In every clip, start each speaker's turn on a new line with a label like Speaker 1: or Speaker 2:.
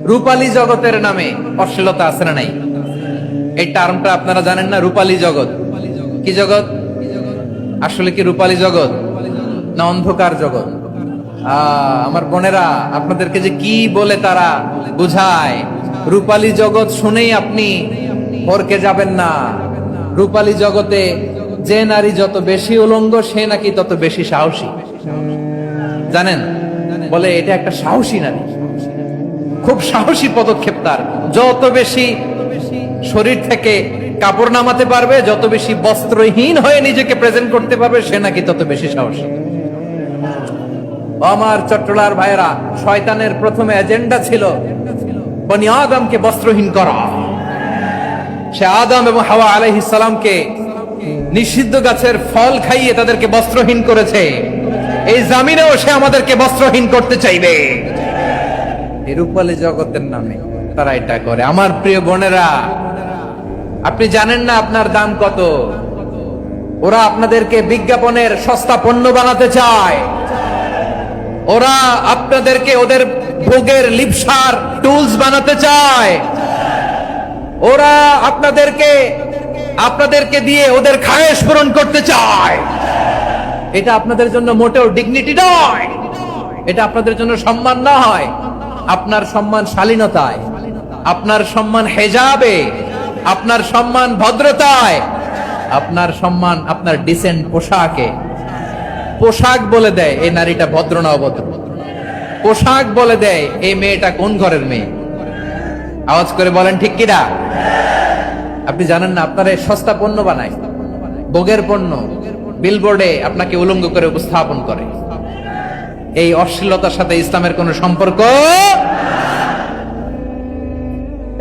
Speaker 1: রূপালী জগতের নামে অশ্লীলতা আছে না নাই? এই টার্মটা আপনারা জানেন না? রূপালী জগৎ কি জগৎ? আসলে কি রূপালী জগৎ না অন্ধকার জগৎ? আমার বোনেরা, আপনাদেরকে যে কি বলে তারা বুঝায়, রূপালী জগৎ শুনেই আপনি ভরকে যাবেন না। রূপালী জগতে যে নারী যত বেশি উলঙ্গ সে নাকি তত বেশি সাহসী। জানেন? বলে এটা একটা সাহসী নারী, খুব সাহসী পদক্ষেপ তার। যত বেশি শরীর থেকে কাপড় নামাতে পারবে, যত বেশি বস্ত্রহীন হয়ে নিজেকে প্রেজেন্ট করতে পারবে, সে নাকি তত বেশি সাহসী। আমার চট্টলার ভাইয়েরা, শয়তানের প্রথমে এজেন্ডা ছিল বনি আদমকে বস্ত্রহীন করা। সে আদম এবং হাওয়া আলাইহিস সালামকে নিষিদ্ধ গাছের ফল খাইয়ে তাদেরকে বস্ত্রহীন করেছে। এই জামিনেও সে আমাদেরকে বস্ত্রহীন করতে চাইবে। এই রূপালী জগতের নামে তারা এটা করে। আমার প্রিয় বোনেরা, আপনি জানেন না আপনার দাম কত? ওরা আপনাদেরকে বিজ্ঞাপনের সস্তা পণ্য বানাতে চায়। ওরা আপনাদেরকে ওদের ভোগের লিপসার টুলস বানাতে চায়। ওরা আপনাদেরকে দিয়ে ওদের খায়েশ পূরণ করতে চায়। এটা আপনাদের জন্য মোটেও ডিগনিটি নয়, এটা আপনাদের জন্য সম্মান নয়। আপনার সম্মান শালীনতায়, আপনার সম্মান হেজাবে, আপনার সম্মান ভদ্রতায়, আপনার সম্মান আপনার ডিসেন্ট পোশাকে। পোশাক বলে দেয় এই নারীটা ভদ্র না অভদ্র। পোশাক বলে দেয় এই মেয়েটা কোন ঘরের মেয়ে। আওয়াজ করে বলেন ঠিক কিনা? আপনি জানেন না আপনার এই সস্তা পণ্য বানায়, ভোগের পণ্য, বিলবোর্ডে আপনাকে উলঙ্গ করে উপস্থাপন করে। এই অশ্লীলতার সাথে ইসলামের কোন সম্পর্ক।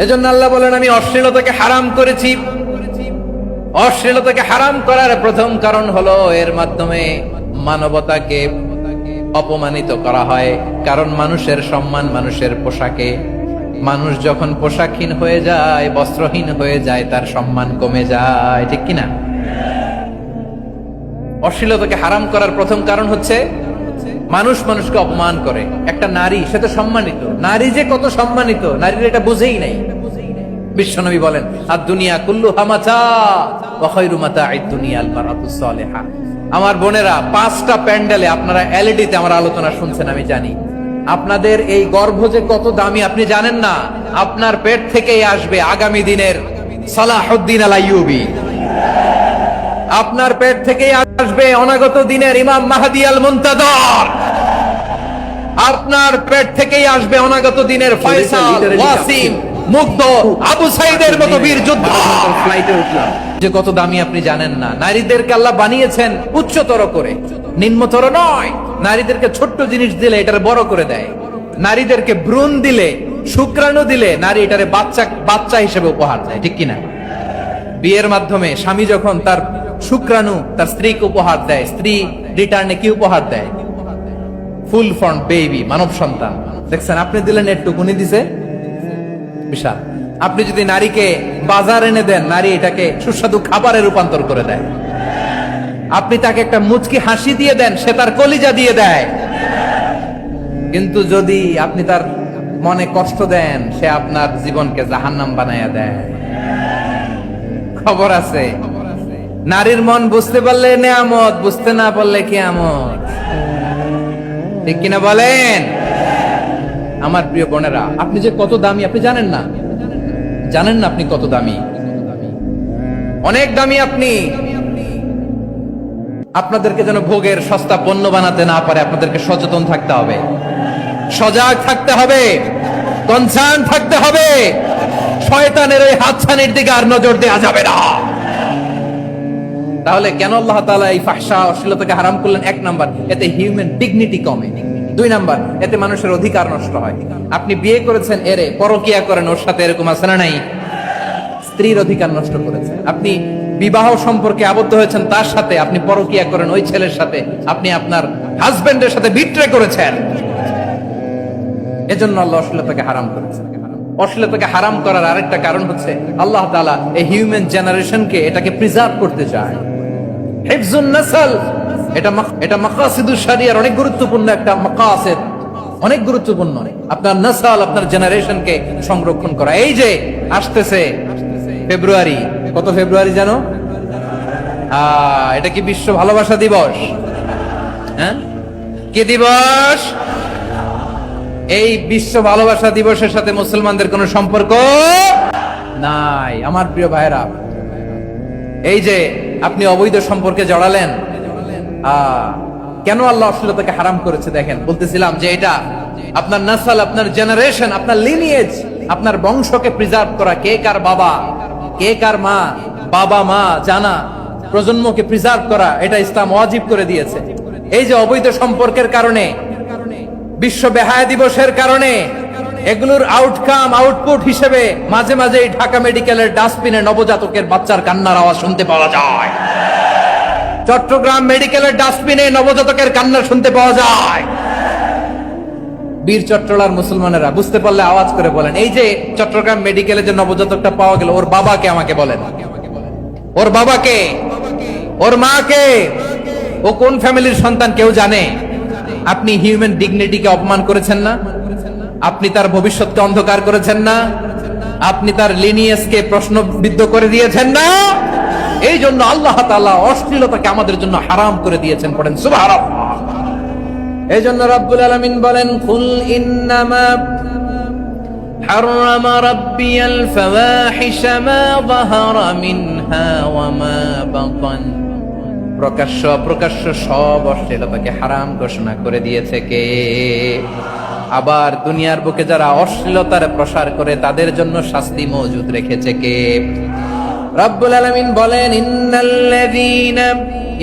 Speaker 1: এজন্য আল্লাহ বলেন, আমি অশ্লীলতাকে হারাম করেছি। অশ্লীলতাকে হারাম করার প্রথম কারণ হলো এর মাধ্যমে মানবতাকে অপমানিত করা হয়। কারণ মানুষের সম্মান মানুষের পোশাকে। মানুষ যখন পোশাকহীন হয়ে যায়, বস্ত্রহীন হয়ে যায়, তার সম্মান কমে যায়। ঠিক কিনা? অশ্লীলতাকে হারাম করার প্রথম কারণ হচ্ছে মানুষ মানুষকে অপমান করে। একটা নারী, সে তো সম্মানিত। নারী যে কত সম্মানিত, নারীর এটা বুঝেই নাই। বিশ্বনবী বলেন, আর দুনিয়া কুল্লুহা মাতা ওয়া খায়রু মাতা'আদ দুনিয়া আল মারআতুস সালিহা। আমার বোনেরা, 5টা প্যান্ডেলে আপনারা এলইডিতে আমার আলোচনা শুনছেন, আমি জানি। আপনাদের এই গর্ভ যে কত দামি আপনি জানেন না। আপনার পেট থেকেই আসবে আগামী দিনের সালাহুদ্দিন আল আইয়ুবী। আপনার পেট থেকেই আসবে অনাগত দিনের ইমাম মাহদী আল মুনতাদর। আপনার পেট থেকেই আসবে অনাগত দিনের ফয়সাল, ওয়াসিম, মুগ্ধ, আবু সাইদের মতো বীর যোদ্ধা। ফ্লাইটে উঠলাম যে কত দামি আপনি জানেন না। নারীদেরকে আল্লাহ বানিয়েছেন উচ্চতর করে, নিম্নতর নয়। নারীদেরকে ছোট্ট জিনিস দিলে এটারে বড় করে দেয়। নারীদেরকে ভ্রূণ দিলে, শুক্রাণু দিলে, নারী এটারে বাচ্চা হিসেবে উপহার দেয়। ঠিক কিনা? বিয়ের মাধ্যমে স্বামী যখন তার শুক্রাণু তার স্ত্রীকে উপহার দেয়, স্ত্রী রিটার্নে কি উপহার দেয়? ফুল ফর্ম বেবি, মানব সন্তান। দেখছেন? আপনি দিলেন একটু, উনি দিছে বিশাল। আপনি যদি নারীকে বাজার এনে দেন, নারী এটাকে সুস্বাদু খাবারে রূপান্তর করে দেয়। আপনি তাকে একটা মুচকি হাসি দিয়ে দেন, সে তার কলিজা দিয়ে দেয়। কিন্তু যদি আপনি তার মনে কষ্ট দেন, সে আপনার জীবনকে জাহান্নাম বানায়া দেয়। খবর আছে? নারীর মন বুঝতে পারলে নেয়ামত, বুঝতে না পারলে কিয়ামত। ঠিক কিনা বলেন? আমার প্রিয় বোনেরা, আপনি যে কত দামি আপনি জানেন না। জানেন না আপনি কত দামি? অনেক দামি আপনি। আপনাদেরকে যেন ভোগের সস্তা পণ্য বানাতে না পারে, আপনাদেরকে সচেতন থাকতে হবে, সজাগ থাকতে হবে, কনসার্ন থাকতে হবে। শয়তানের ওই হাতছানির দিকে আর নজর দেওয়া যাবে না। তাহলে কেন আল্লাহ তাআলা এই ফাহশা অশ্লীলতাকে হারাম করলেন? 1 নাম্বার, এতে হিউম্যান ডিগনিটি কমে। 2 নাম্বার, এতে মানুষের অধিকার নষ্ট হয়। আপনি বিয়ে করেছেন, এরে পরকিয়া করেন, ওর সাথে এরকম আছে না নাই? স্ত্রীর অধিকার নষ্ট করেছেন। আপনি বিবাহ সম্পর্কে আবদ্ধ হয়েছেন তার সাথে, আপনি পরকিয়া করেন ওই ছেলের সাথে, আপনি আপনার হাজবেন্ডের সাথে বিট্রে করেছেন। এজন্য আল্লাহ অশ্লীলতাকে হারাম করেছেন। অশ্লীলতাকে হারাম করার আরেকটা কারণ হচ্ছে আল্লাহ তাআলা এই হিউম্যান জেনারেশনকে এটাকে প্রিজার্ভ করতে চায়। হিফজুন নাসল, এটা মাকাসিদুশ শরিয়ার অনেক গুরুত্বপূর্ণ একটা মাকাসিদ। অনেক গুরুত্বপূর্ণ। আপনার নাসাল, আপনার জেনারেশনকে সংরক্ষণ করা। এই যে আসতেছে ফেব্রুয়ারি, কত ফেব্রুয়ারি জানো? এটা কি বিশ্ব ভালোবাসা দিবস? হ্যাঁ, কি দিবস? এই বিশ্ব ভালোবাসা দিবসের সাথে মুসলমানদের কোনো সম্পর্ক নাই। আমার প্রিয় ভাইরা, এই যে আপনি অবৈধ সম্পর্কে জড়ালেন, কেন আল্লাহ অশ্লীলতাকে হারাম করেছে দেখেন। বলতেছিলাম যে এটা আপনার নাসাল, আপনার জেনারেশন, আপনার লিনিয়েজ, আপনার বংশকে প্রিজার্ভ করা। কে কার বাবা, কে কার মা, বাবা মা জানা, প্রজন্মকে প্রিজার্ভ করা, এটা ইসলাম ওয়াজিব করে দিয়েছে। এই যে অবৈধ সম্পর্কের কারণে, বিশ্ব বেহায়া দিবসের কারণে, এগুলোর আউটকাম, আউটপুট হিসেবে মাঝে মাঝে এই ঢাকা মেডিকেলের ডাস্টবিনে নবজাতকের বাচ্চার কান্নার আওয়াজ শুনতে পাওয়া যায়। চট্টগ্রাম মেডিকেলের ডাস্টবিনে নবজাতকের কান্না শুনতে পাওয়া যায়। বীর চট্টলার মুসলমানেরা বুঝতে পারলে আওয়াজ করে বলেন, এই যে চট্টগ্রাম মেডিকেলে যে নবজাতকটা পাওয়া গেল, ওর বাবাকে আমাকে বলেন, ওর বাবাকে, ওর মাকে, ও কোন ফ্যামিলির সন্তান কেউ জানে? আপনি হিউম্যান ডিগনিটিকে অপমান করেছেন না? আপনি তার ভবিষ্যৎকে অন্ধকার করেছেন না? আপনি তার লিনিয়েজকে প্রশ্নবিদ্ধ করে দিয়েছেন না? এই জন্য আল্লাহ তাআলা অশ্লীলতাকে আমাদের জন্য হারাম করে দিয়েছেন। পড়েন সুবহানাল্লাহ। এই জন্য রব্বুল আলামিন বলেন, কুল ইন্নামা হারামা রাব্বিয়াল ফাওয়াহিশা মা যাহারা মিনহা ওয়া মা বাতান। প্রকাশ্য অপ্রকাশ্য সব অশ্লীলতাকে হারাম ঘোষণা করে দিয়েছে কে? আবার দুনিয়ার বুকে যারা অশ্লীলতার প্রসার করে তাদের জন্য শাস্তি মজুদ রেখেছে কে? রব্বুল আলামিন বলেন, ইন্নাল্লাযীনা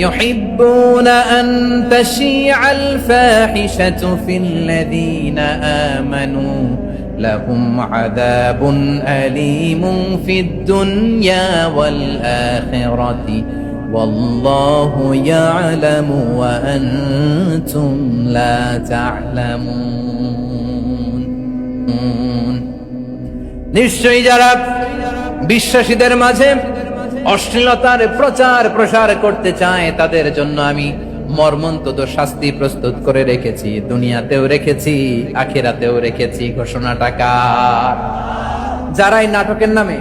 Speaker 1: ইউহিব্বুনা আন তাশিআল ফাহিশাতু ফিল্লাযীনা আমানু লাহুম আযাবুন আলীমুন ফিদ দুনিয়া ওয়াল আখিরাতি ওয়াল্লাহু ইয়ালামু ওয়া আনতুম লা তা'লামুন। নিশ্চয়ই যারা বিশ্বাসীদের মাঝে অশ্লীলতার প্রচার প্রসার করতে চায় তাদের জন্য আমি মর্মন্তুদ শাস্তি প্রস্তুত করে রেখেছি, দুনিয়াতেও রেখেছি, আখিরাতেও রেখেছি। ঘোষণাটা কার? যারাই নাটকের নামে,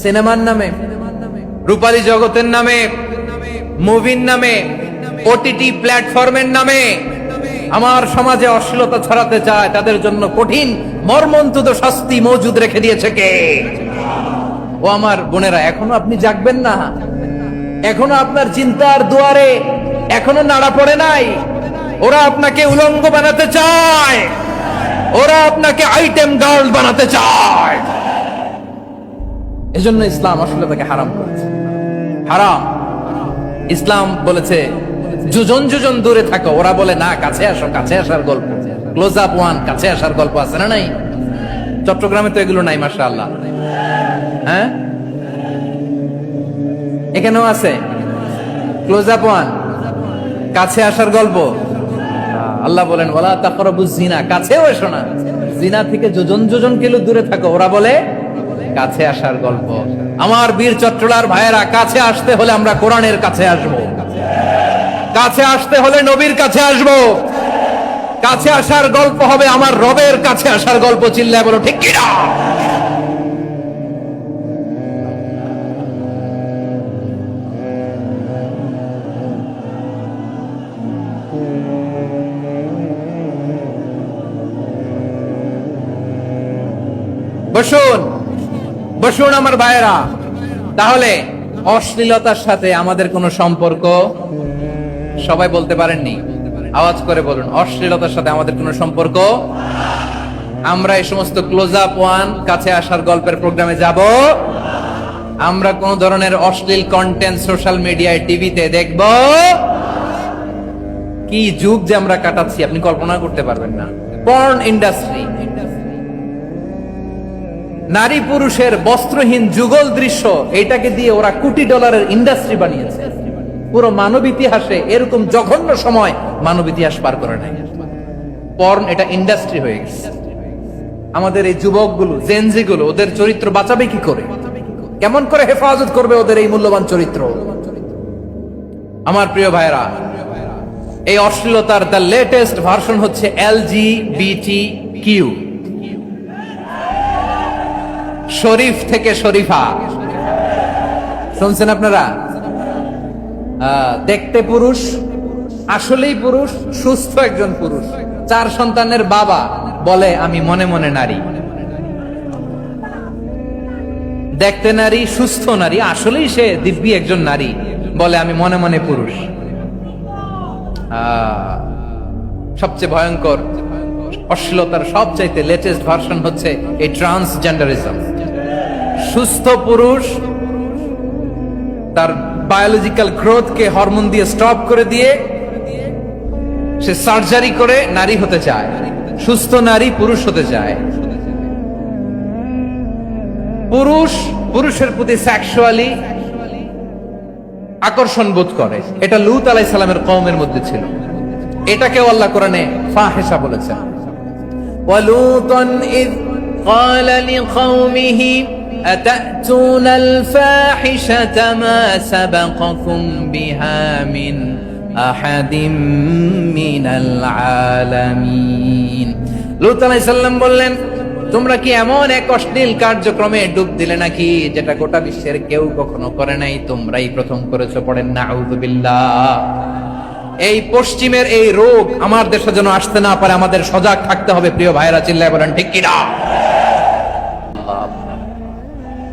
Speaker 1: সিনেমার নামে, রূপালী জগতের নামে, মুভির নামে, ওটিটি প্ল্যাটফর্মের নামে আমার সমাজে অশ্লীলতা ছড়াতে চায় তাদের জন্য কঠিন মর্মন্তুদ শাস্তি মজুদ রেখে দিয়েছে কে? ও আমার বোনেরা, এখনো আপনি জাগবেন না? এখনো আপনার চিন্তার দুয়ারে এখনো নাড়া পড়ে নাই? ওরা আপনাকে উলঙ্গ বানাতে চায়, ওরা আপনাকে আইটেম গার্ল বানাতে চায়। এজন্য ইসলাম অশ্লীলতাকে হারাম করেছে। হারাম। ইসলাম বলেছে যোজন যোজন দূরে থাকো, ওরা বলে না কাছে আসো, কাছে আসার গল্প, ক্লোজ আপ ওয়ান, কাছে আসার গল্প আছে না? নাই? চট্টগ্রামে তো এগুলো নাই মাশাআল্লাহ। হ্যাঁ, এখানেও আছে ক্লোজ আপ ওয়ান, কাছে আসার গল্প। আল্লাহ বলেন ওয়ালা তাকরাবুজ জিনা, কাছেও এসো না, জিনা থেকে যোজন যোজন কিলো দূরে থাকো, ওরা বলে কাছে আসার গল্প। আমার বীর চট্টলার ভাইয়েরা, কাছে আসতে হলে আমরা কোরআনের কাছে আসব, কাছে আসতে হলে নবীর কাছে আসব, কাছে আসার গল্প হবে আমার রবের কাছে আসার গল্প। চিল্লায় বলো ঠিক কিনা? বসুন, বসুন আমার ভাইয়েরা। তাহলে অশ্লীলতার সাথে আমাদের কোনো সম্পর্ক? সবাই বলতে পারেননি? আওয়াজ করে বলুন, অশ্লীলতার সাথে আমাদের কোনো সম্পর্ক? আমরা এই সমস্ত ক্লোজ আপ ওয়ান, কাছে আসার গল্পের প্রোগ্রামে যাব? আমরা কোন ধরনের অশ্লীল কন্টেন্ট সোশ্যাল মিডিয়ায়, টিভিতে দেখব? কি যুগ যে আমরা কাটাচ্ছি আপনি কল্পনা করতে পারবেন না। পর্ন ইন্ডাস্ট্রি, নারী পুরুষের বস্ত্রহীন যুগল দৃশ্য, এটাকে দিয়ে ওরা কোটি ডলারের ইন্ডাস্ট্রি বানিয়েছে। পুরো মানব ইতিহাসে এরকম জঘন্য সময় মানব ইতিহাস পার করে নাই। পর্ন এটা ইন্ডাস্ট্রি হয়ে গেছে। আমাদের এই যুবকগুলো, জেনজি গুলো, ওদের চরিত্র বাঁচাবে কি করে? কেমন করে হেফাজত করবে ওদের এই মূল্যবান চরিত্র? আমার প্রিয় ভাইরা, এই অশ্লীলতার দ্য লেটেস্ট ভার্সন হচ্ছে LGBTQ, শরীফ থেকে শরীফা। শুনছেন আপনারা? দেখতে পুরুষ, আসলেই পুরুষ, সুস্থ একজন পুরুষ, 4 সন্তানের বাবা, বলে আমি মনে মনে নারী। দেখতে নারী, সুস্থ নারী, আসলেই সে দিব্যি একজন নারী, বলে আমি মনে মনে পুরুষ। সবচেয়ে ভয়ঙ্কর অশ্লীলতার সবচাইতে লেটেস্ট ভার্সন হচ্ছে এই ট্রান্সজেন্ডারিজম। সুস্থ পুরুষ তার বায়োলজিক্যাল গ্রোথকে হরমোন দিয়ে স্টপ করে দিয়ে সে সার্জারি করে নারী হতে চায়, সুস্থ নারী পুরুষ হতে চায়। পুরুষ পুরুষের প্রতি সেক্সুয়ালি আকর্ষণ বোধ করে, এটা লূত আলাইহিস সালামের কওমের মধ্যে ছিল। এটাকেও আল্লাহ কোরআনে ফাহিশা বলেছেন। ওয়ালুতান ইয قال لقومه أتأتون الفاحشة ما سبقكم بها من أحد من العالمين। লূত আলাইহিস সালাম বললেন, তোমরা কি এমন এক অশ্লীল কার্যক্রমে ডুব দিলে নাকি যেটা গোটা বিশ্বের কেউ কখনো করে নাই, তোমরাই প্রথম করেছো। পড়েন নাউযুবিল্লাহ। এই পশ্চিমের এই রোগ আমার দেশে যেন আসতে না পারে, আমাদের সজাগ থাকতে হবে। প্রিয় ভাইরা, চিল্লায় বলেন ঠিক কিনা?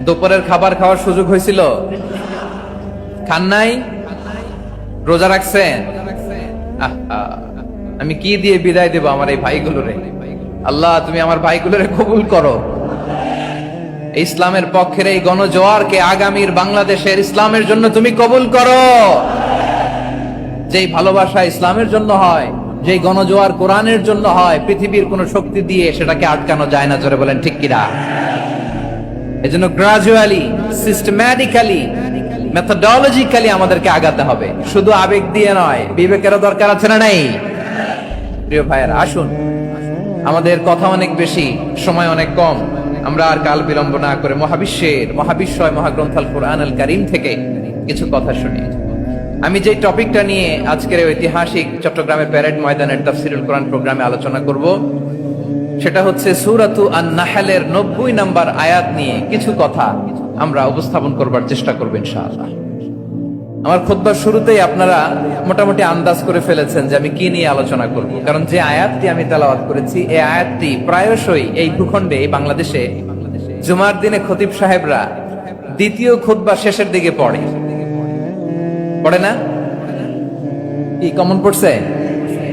Speaker 1: দুপুরের খাবার খাওয়ার সুযোগ হয়েছিল? খান নাই? রোজা রাখছেন? আমি কি দিয়ে বিদায় দেব আমার এই ভাইগুলোরে? আল্লাহ, তুমি আমার ভাইগুলোরে কবুল করো। ইসলামের পক্ষের এই গণজোয়ারকে আগামীর বাংলাদেশের ইসলামের জন্য তুমি কবুল করো। যেই ভালোবাসা ইসলামের জন্য হয়, যেই গণজোয়ার কোরআনের জন্য হয়, পৃথিবীর কোন শক্তি দিয়ে সেটাকে আটকানো যায় না। জোরে বলেন ঠিক কিনা? এজন্য গ্রাজুয়ালি, সিস্টেম্যাটিক্যালি, মেথোডোলজিক্যালি আমাদেরকে আগাতে হবে, শুধু আবেগ দিয়ে নয়। বিবেকেরও দরকার আছে না নাই? প্রিয় ভাইয়েরা, আসুন, আমাদের কথা অনেক বেশি, সময় অনেক কম। আমরা আর কাল বিলম্ব না করে মহাবিশ্বয় মহাগ্রন্থ আল কুরআন আল কারীম থেকে কিছু কথা শুনি। আমি যে টপিকটা নিয়ে আজকের ঐতিহাসিক চট্টগ্রামের প্যারেড ময়দানের তাফসীরুল কোরআন প্রোগ্রামে আলোচনা করব, সেটা হচ্ছে সূরাতু আন-নাহলের 90 নম্বর আয়াত নিয়ে কিছু কথা আমরা উপস্থাপন করবার চেষ্টা করব ইনশাআল্লাহ। আমার খুতবার শুরুতেই আপনারা মোটামুটি আন্দাজ করে ফেলেছেন যে আমি কি নিয়ে আলোচনা করব, কারণ যে আয়াতটি আমি তেলাওয়াত করেছি এই আয়াতটি প্রায়শই এই ভূখণ্ডে, এই বাংলাদেশে জুমার দিনে খতিব সাহেবরা দ্বিতীয় খুতবা শেষের দিকে পড়ে না? কি কমন পড়ছে?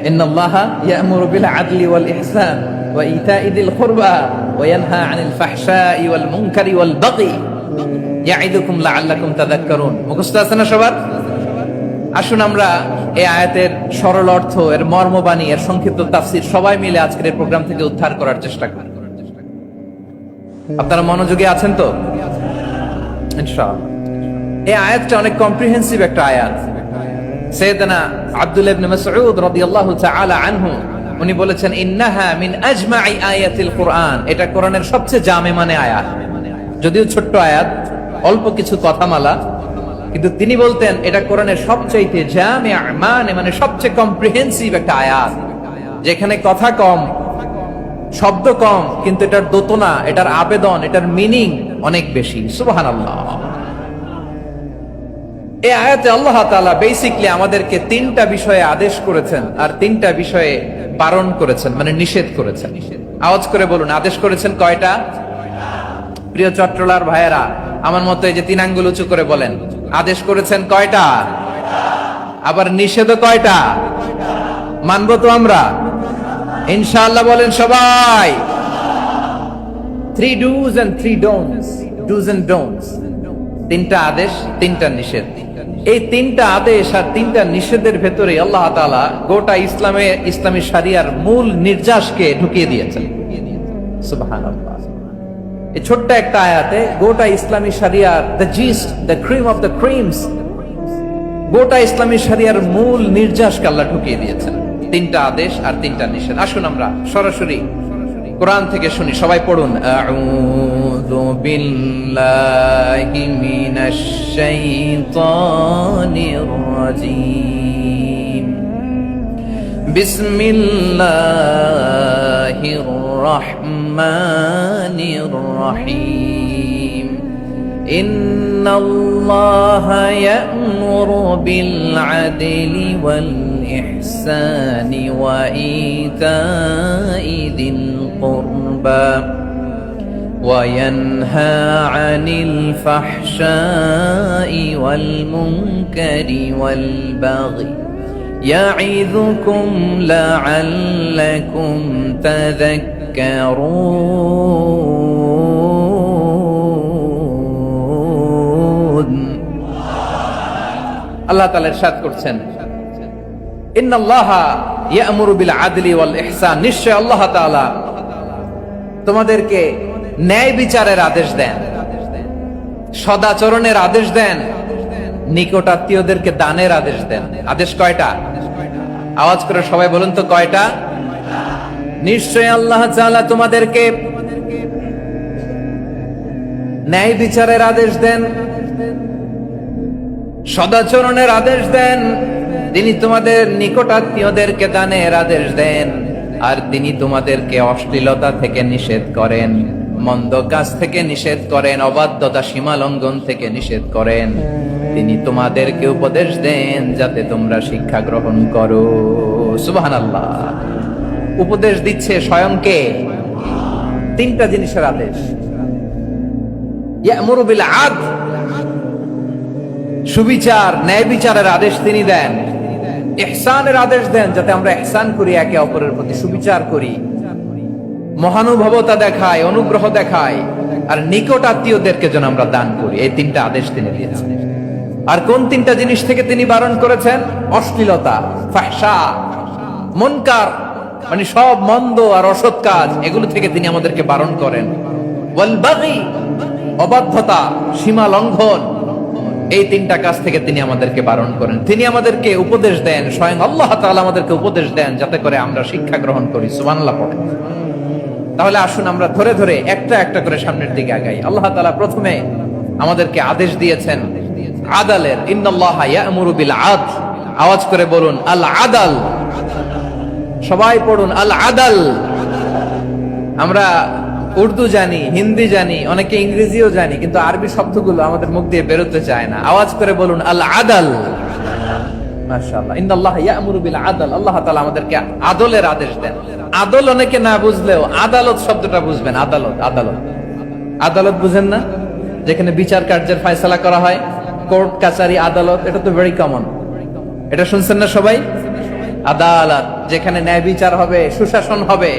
Speaker 1: ইন্নাল্লাহা ইয়া'মুরু বিল আদলি ওয়াল ইহসান ওয়া ইতাই যিল কুরবা ওয়া ইয়ানহা আনিল ফাহশাই ওয়াল মুনকারি ওয়াল বাগি ইয়াইদুকুম লাআল্লাকুম তাযাক্কারুন। মুখস্থ আছে না সবার? আসুন আমরা এই আয়াতের সরল অর্থ, এর মর্মবাণী, এর সংক্ষিপ্ত তাফসীর সবাই মিলে আজকের এই প্রোগ্রাম থেকে উদ্ধার করার চেষ্টা করি। আপনারা মনোযোগী আছেন তো? ইনশাআল্লাহ। এই আয়াতটা অনেক কম্প্রিহেন্সিভ একটা আয়াত। সাইয়েদনা আব্দুল্লাহ ইবনে মাসউদ রাদিয়াল্লাহু তাআলা আনহু উনি বলেছেন, ইন্নাহা মিন আজমাই আয়াতিল কুরআন। এটা কোরআনের সবচেয়ে জামে মানে আয়াত। যদিও ছোট্ট আয়াত, অল্প কিছু কথামালা, কিন্তু তিনি বলতেন এটা কোরআনের সবচাইতে জামে মানে সবচেয়ে কম্প্রিহেন্সিভ একটা আয়াত, যেখানে কথা কম, শব্দ কম, কিন্তু এটার দোতনা, এটার আবেদন, এটার মিনিং অনেক বেশি। সুবহানাল্লাহ। এই আয়াতে আল্লাহ তাআলা বেসিক্যালি আমাদেরকে 3টা বিষয়ে আদেশ করেছেন আর 3টা বিষয়ে বারণ করেছেন, মানে নিষেধ করেছেন। আওয়াজ করে বলুন, আদেশ করেছেন কয়টা? প্রিয় চট্টলার ভাইয়েরা, আমার মতো এই যে 3 আঙ্গুল উঁচু করে বলেন, আদেশ করেছেন কয়টা? আবার নিষেধও কয়টা? মানবো তো আমরা ইনশাআল্লাহ? বলেন সবাই। 3 do's and 3 don'ts, do's and don'ts। 3টা আদেশ, 3টা নিষেধ। এই 3টা আদেশ আর 3টা নিষেধের ভেতরে আল্লাহ তাআলা গোটা ইসলামী শরিয়ার মূল নির্যাসকে ঢুকিয়ে দিয়েছেন। সুবহানাল্লাহ। এই ছোট্ট একটা আয়াতে গোটা ইসলামী শরিয়ার, the gist, the cream of the creams, গোটা ইসলামী শরিয়ার মূল নির্যাসকে আল্লাহ ঢুকিয়ে দিয়েছেন। 3টা আদেশ আর 3টা নিষেধ। আসুন আমরা সরাসরি কোরআন থেকে শুনি, সবাই পড়ুন। আউযু বিল্লাহি মিনাশ শাইতানির রাজীম। বিসমিল্লাহির রহমানির রহিম। ইন্নাল্লাহা ইয়া'মুরু বিল আদলি ওয়াল ইহসানি ওয়া ইতাই যিল কুরবা وينهى عن الفحشاء والمنكر والبغي يعظكم لعلكم تذكرون আল্লাহ তাআলা ইরশাদ করছেন, ইন্নাল্লাহা ইয়া'মুরু বিল আদলি ওয়াল ইহসান, নিশ্চয় আল্লাহ তাআলা তোমাদেরকে ন্যায় বিচারের আদেশ দেন, সদাচরণের আদেশ দেন, নিকটাত্মীয়দেরকে দানের আদেশ দেন। আদেশ কয়টা? আওয়াজ করে সবাই বলুন তো কয়টা? নিশ্চয় আল্লাহ তাআলা তোমাদেরকে ন্যায় বিচারের আদেশ দেন, সদাচরণের আদেশ দেন, তিনি তোমাদের নিকটাত্মীয়দেরকে দানের আদেশ দেন, আর তিনি তোমাদেরকে অশ্লীলতা থেকে নিষেধ করেন, মন্দ কাজ থেকে নিষেধ করেন, অবাধ্যতা সীমা লঙ্ঘন থেকে নিষেধ করেন। তিনি তোমাদেরকে উপদেশ দেন যাতে তোমরা শিক্ষা গ্রহণ করো। সুবহানাল্লাহ। উপদেশ দিচ্ছে স্বয়ংকে। তিনটা জিনিসের আদেশ। ইয়া'মুরু বিল আদল, সুবিচার ন্যায় বিচারের আদেশ তিনি দেন। ইহসানের আদেশ দেন যাতে আমরা ইহসান করি, একে অপরের প্রতি সুবিচার করি, মহানুভবতা দেখায়, অনুগ্রহ দেখায়, আর নিকট আত্মীয়দেরকে যেন আমরা দান করি। এই তিনটা আদেশ তিনি দিয়েছেন। আর কোন তিনটা জিনিস থেকে তিনি বারণ করেছেন? অশ্লীলতা, ফাহশা, মুনকার, মানে সব মন্দ আর অসৎ কাজ, এগুলো থেকে তিনি আমাদেরকে বারণ করেন। ওয়াল বাগি, অবাধ্যতা, সীমা লঙ্ঘন, এই তিনটা কাজ থেকে তিনি আমাদেরকে বারণ করেন। তিনি আমাদেরকে উপদেশ দেন, স্বয়ং আল্লাহ তাআলা আমাদেরকে উপদেশ দেন যাতে করে আমরা শিক্ষা গ্রহণ করি। সুবহানাল্লাহ পড়েন। তাহলে আসুন আমরা ধরে ধরে একটা একটা করে সামনের দিকে আগাই। আল্লাহ তাআলা প্রথমে আমাদেরকে আদেশ দিয়েছেন আদালের। ইন্নাল্লাহা ইয়া'মুরু বিল আদল। আওয়াজ করে বলুন আল আদাল। সবাই পড়ুন আল আদাল। আমরা উর্দু জানি, হিন্দি জানি, অনেকে ইংরেজিও জানি, কিন্তু আরবি শব্দগুলো আমাদের মুখ দিয়ে বেরোতে চায় না। আওয়াজ করে বলুন আল আদাল। মাশাআল্লাহ। ইন্নাল্লাহা ইয়া'মুরু বিল আদল। আল্লাহ তাআলা আমাদেরকে আদলের আদেশ দেন। আদল অনেকে না বুঝলেও আদালত শব্দটা বুঝবেন। আদালত, আদালত, আদালত বুঝেন না? যেখানে বিচার কার্যের ফয়সালা করা হয়, কোর্ট কাচারি আদালত, এটা তো ভেরি কমন। এটা শুনছেন না সবাই? আদালত, যেখানে ন্যায় বিচার হবে, সুশাসন হবে।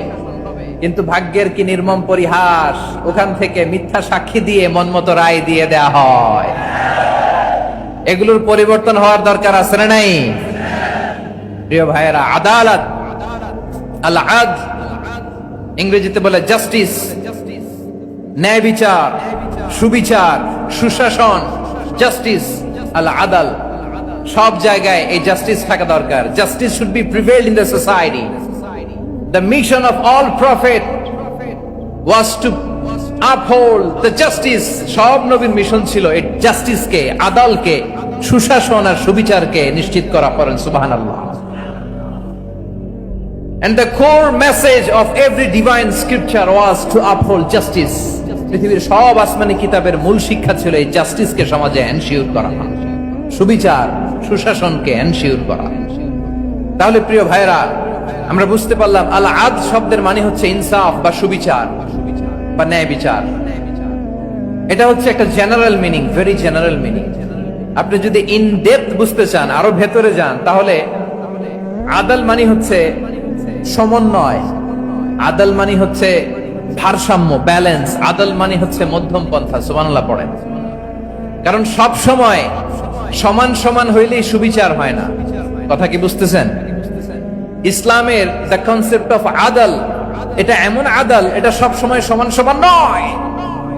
Speaker 1: কিন্তু ভাগ্যের কি নির্মম পরিহাস, ওখান থেকে মিথ্যা সাক্ষী দিয়ে মনমতো রায় দিয়ে দেয়া হয়। এগুলোর পরিবর্তন হওয়ার দরকার আছে না নাই? প্রিয় ভাইয়েরা, আদালত, আল আদল, ইংরেজিতে বলে জাস্টিস, ন্যায় বিচার, সুবিচার, সুশাসন, জাস্টিস, আল আদল, সব জায়গায় এই জাস্টিস থাকা দরকার। Justice should be prevailed in the society. The mission of all prophet was to uphold the justice. সব নবীর মিশন ছিল এই জাস্টিসকে, আদালকে, সুশাসন আর সুবিচারকে নিশ্চিত করা। পড়েন সুবহানাল্লাহ। And the core message of every divine scripture was to uphold justice. পৃথিবীর সব আসমানি কিতাবের মূল শিক্ষা ছিল এই জাস্টিসকে সমাজে এনশিওর করা, সুবিচার, সুশাসনকে এনশিওর করা। তাহলে প্রিয় ভাইরা, আমরা বুঝতে পারলাম আল আদল শব্দের মানে হচ্ছে ইনসাফ বা সুবিচার বা ন্যায় বিচার। এটা হচ্ছে একটা general meaning, very general meaning. আপনি যদি ইন ডেপথ বুঝতে চান, আরো ভেতরে যান, তাহলে আদল মানে হচ্ছে সমন্বয়, আদল মানে হচ্ছে ভারসাম্য, ব্যালেন্স। আদল মানে হচ্ছে মধ্যম পন্থা। সুবহানাল্লাহ পড়েন। কারণ সব সময় সমান সমান হইলেই সুবিচার হয় না। কথা কি বুঝতেছেন? ইসলামের দ্য কনসেপ্ট অফ আদল, এটা এমন আদল, এটা সব সময় সমান সমান নয়।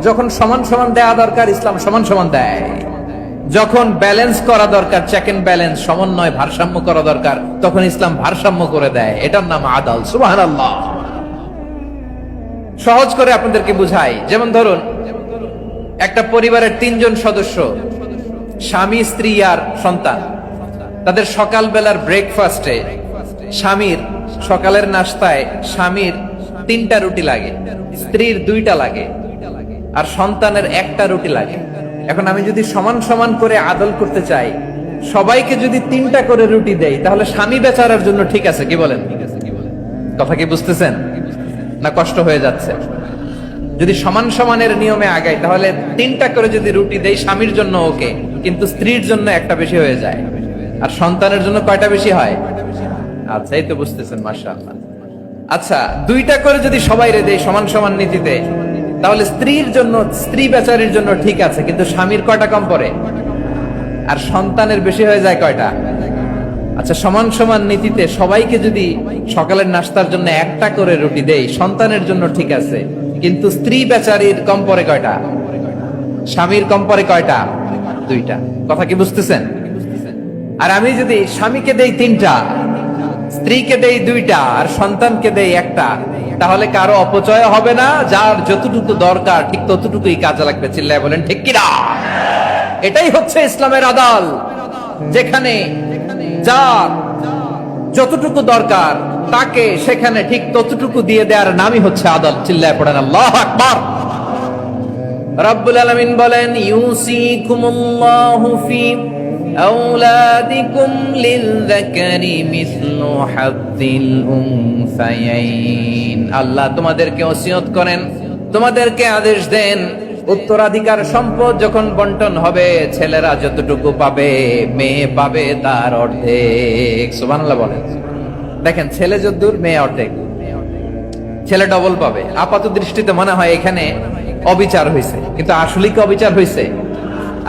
Speaker 1: যখন সমান সমান দেয়া দরকার, ইসলাম সমান সমান দেয়। যখন ব্যালেন্স করা দরকার, চেক এন্ড ব্যালেন্স, সমন্বয়, ভারসাম্য করা দরকার, তখন ইসলাম ভারসাম্য করে দেয়। এটার নাম আদল। সুবহানাল্লাহ। সহজ করে আপনাদেরকে বুঝাই। যেমন ধরুন, একটা পরিবারের 3 জন সদস্য, স্বামী, স্ত্রী আর সন্তান, তাদের সকালবেলার ব্রেকফাস্টে স্বামীর সকালের নাস্তায় স্বামীর 3টা রুটি লাগে, স্ত্রীর 2টা লাগে, আর সন্তানের 1টা রুটি লাগে। এখন আমি যদি সমান সমান করে আদল করতে চাই, সবাইকে যদি 3টা করে রুটি দেই, তাহলে স্বামী বেচারার জন্য ঠিক আছে কি বলেন? কথা কি বুঝতেছেন না কষ্ট হয়ে যাচ্ছে? যদি সমান সমানের নিয়মে আগাই, তাহলে 3টা করে যদি রুটি দেই স্বামীর জন্য ওকে, কিন্তু স্ত্রীর জন্য 1টা বেশি হয়ে যায়। আর সন্তানের জন্য কয়টা বেশি হয়? আচ্ছা, এই তো বুঝতেছেন, মাশাআল্লাহ। আচ্ছা, 2টা করে যদি সবাই দেই সমান সমান নীতিতে, তাহলে স্ত্রীর জন্য, স্ত্রী বেচারির জন্য ঠিক আছে, কিন্তু স্বামীর কয়টা কম পড়ে? আর সন্তানের বেশি হয়ে যায় কয়টা? আচ্ছা, সমান সমান নীতিতে সবাইকে যদি সকালের নাস্তার জন্য 1টা করে রুটি দেই, সন্তানের জন্য ঠিক আছে, কিন্তু স্ত্রী বেচারির কম পড়ে কয়টা? স্বামীর কম পড়ে কয়টা? 2টা। কথা কি বুঝতেছেন? আর আমি যদি স্বামীকে দেই 3টা, স্ত্রীকে দেই 2টা, আর সন্তানকে দেই 1টা, তাহলে কারো অপচয় হবে না। যার যতটুকু দরকার ঠিক ততটুকুই কাজে লাগবে। চিল্লায় বলেন ঠিক কিনা? এটাই হচ্ছে ইসলামের আদল, যেখানে যার যতটুকু দরকার তাকে সেখানে ঠিক ততটুকু দিয়ে দেওয়ার নামই হচ্ছে আদল। চিল্লায় পড়েন আল্লাহু আকবার। রব্বুল আলামিন বলেন, ইউসিকুমুল্লাহু ফি আওলাদিকুম লিলযাকারি মিসলু হাযযিল উনসায়াইন। আল্লাহ তোমাদেরকে ওসিয়ত করেন, তোমাদেরকে আদেশ দেন, উত্তরাধিকার সম্পদ যখন বন্টন হবে, ছেলেরা যতটুকু পাবে, মেয়ে পাবে তার অর্ধেক। সুবহানাল্লাহ বলেন। দেখেন, ছেলে যদ্দূর, মেয়ে অর্ধেক, ছেলে ডবল পাবে। আপাত দৃষ্টিতে মনে হয় এখানে অবিচার হয়েছে, কিন্তু আসলে কি অবিচার হয়েছে?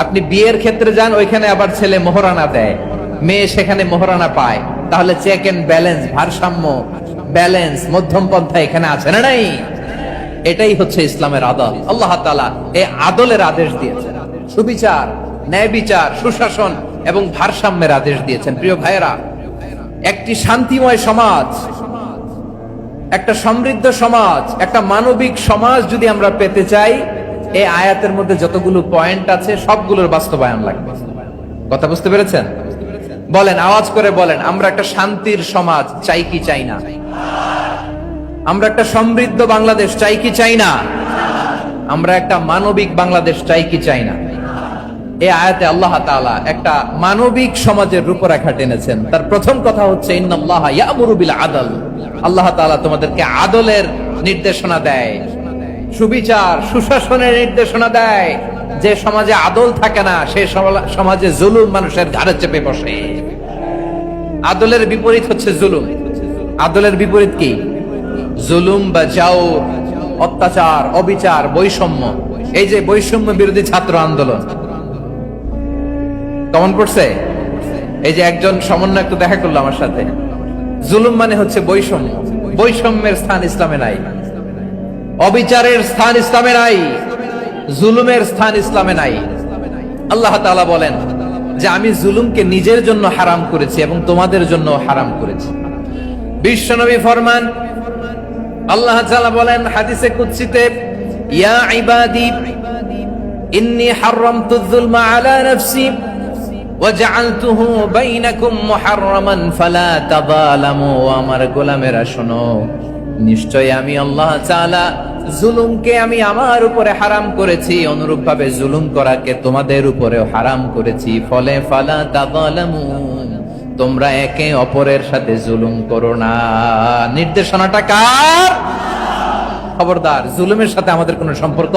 Speaker 1: আপনি বিয়ের ক্ষেত্রে যান, ওইখানে আবার ছেলে মোহরানা দেয়, মেয়ে সেখানে মোহরানা পায়। তাহলে চেক এন্ড ব্যালেন্স, ভারসাম্য, ব্যালেন্স, মধ্যম পন্থা এখানে আছে না নাই? এটাই হচ্ছে ইসলামের আদল। আল্লাহ তাআলা এই আদলের আদেশ দিয়েছেন, সুবিচার, ন্যায় বিচার, সুশাসন এবং ভারসাম্যের আদেশ দিয়েছেন। প্রিয় ভাইয়েরা, একটি শান্তিময় সমাজ, একটা সমৃদ্ধ সমাজ, একটা মানবিক সমাজ যদি আমরা পেতে চাই, এই আয়াতের মধ্যে যতগুলো পয়েন্ট আছে সবগুলোর বাস্তবায়ন লাগবে। কথা বুঝতে পেরেছেন? বলেন, আওয়াজ করে বলেন, আমরা একটা শান্তির সমাজ চাই কি চাই না? আমরা একটা সমৃদ্ধ বাংলাদেশ চাই কি চাই না? আমরা একটা মানবিক বাংলাদেশ চাই কি চাই না? এই আয়াতে আল্লাহ তাআলা একটা মানবিক সমাজের রূপরেখা টেনেছেন। তার প্রথম কথা হচ্ছে, ইন্নাল্লাহা ইয়ামুরু বিল আদল। আল্লাহ তাআলা তোমাদেরকে আদলের নির্দেশনা দেয়, সুবিচার, সুশাসনের নির্দেশনা দেয়। যে সমাজে আদল থাকে না, সে সমাজে জুলুম মানুষের ঘাড়ে চেপে বসে। আদলের বিপরীত হচ্ছে জুলুম। আদলের বিপরীত কি? জুলুম বা জাওর, অত্যাচার, অবিচার, বৈষম্য। এই যে বৈষম্য বিরোধী ছাত্র আন্দোলন কেমন পড়ছে? এই যে একজন সমন্বয় একটু দেখা করলো আমার সাথে। জুলুম মানে হচ্ছে বৈষম্য। বৈষম্যের স্থান ইসলামে নাই, অবিচারের স্থান ইসলামে নাই, জুলুমের স্থান ইসলামে নাই। আল্লাহ তাআলা বলেন যে আমি জুলুমকে নিজের জন্য হারাম করেছি এবং তোমাদের জন্য হারাম করেছি। বিশ্বনবী ফরমান, আল্লাহ তাআলা বলেন হাদিসে কুদসিতে, ইয়া ইবাদি ইন্নী হারামতুয যুলমা আলা নাফসি ওয়া জাআলতুহু বাইনাকুম মুহাররামান ফালা তাযালামু। আমার গোলামেরা শোনো, নিশ্চয় আমি আল্লাহ তাআলা জুলুমকে আমি আমার উপরে হারাম করেছি, অনুরূপভাবে জুলুম করাকে তোমাদের উপরেও হারাম করেছি। ফলে ফালা তাযালামু, তোমরা একে অপরের সাথে জুলুম করো না। নির্দেশনাটা কার? খবরদার, জুলুমের সাথে আমাদের কোনো সম্পর্ক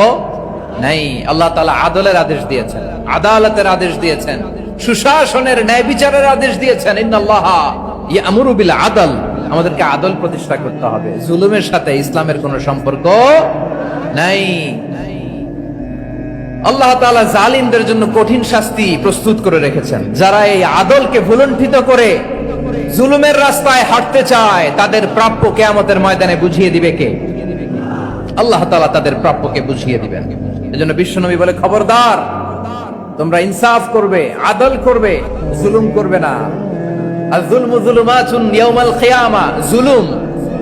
Speaker 1: নাই। আল্লাহ তাআলা আদলের আদেশ দিয়েছেন, আদালতের আদেশ দিয়েছেন, সুশাসনের, ন্যায় বিচারের আদেশ দিয়েছেন। ইন্নাল্লাহা ইয়ামুরু বিল আদল। আমাদেরকে আদল প্রতিষ্ঠা করতে হবে। জুলুমের সাথে ইসলামের কোনো সম্পর্ক নাই। আল্লাহ তাআলা জালিমদের জন্য কঠিন শাস্তি প্রস্তুত করে রেখেছেন। যারা এই আদলকে ভুলুণ্ঠিত করে জুলুমের রাস্তায় হাঁটতে চায়, তাদের প্রাপ্য কিয়ামতের ময়দানে বুঝিয়ে দিবে কে? আল্লাহ তাআলা তাদের প্রাপ্যকে বুঝিয়ে দিবেন। এজন্য বিশ্বনবী বলে, খবরদার, তোমরা ইনসাফ করবে, আদল করবে, জুলুম করবে না। আয-যুলমু যুলুমাতুন ইয়াউমাল কিয়ামা। জুলুম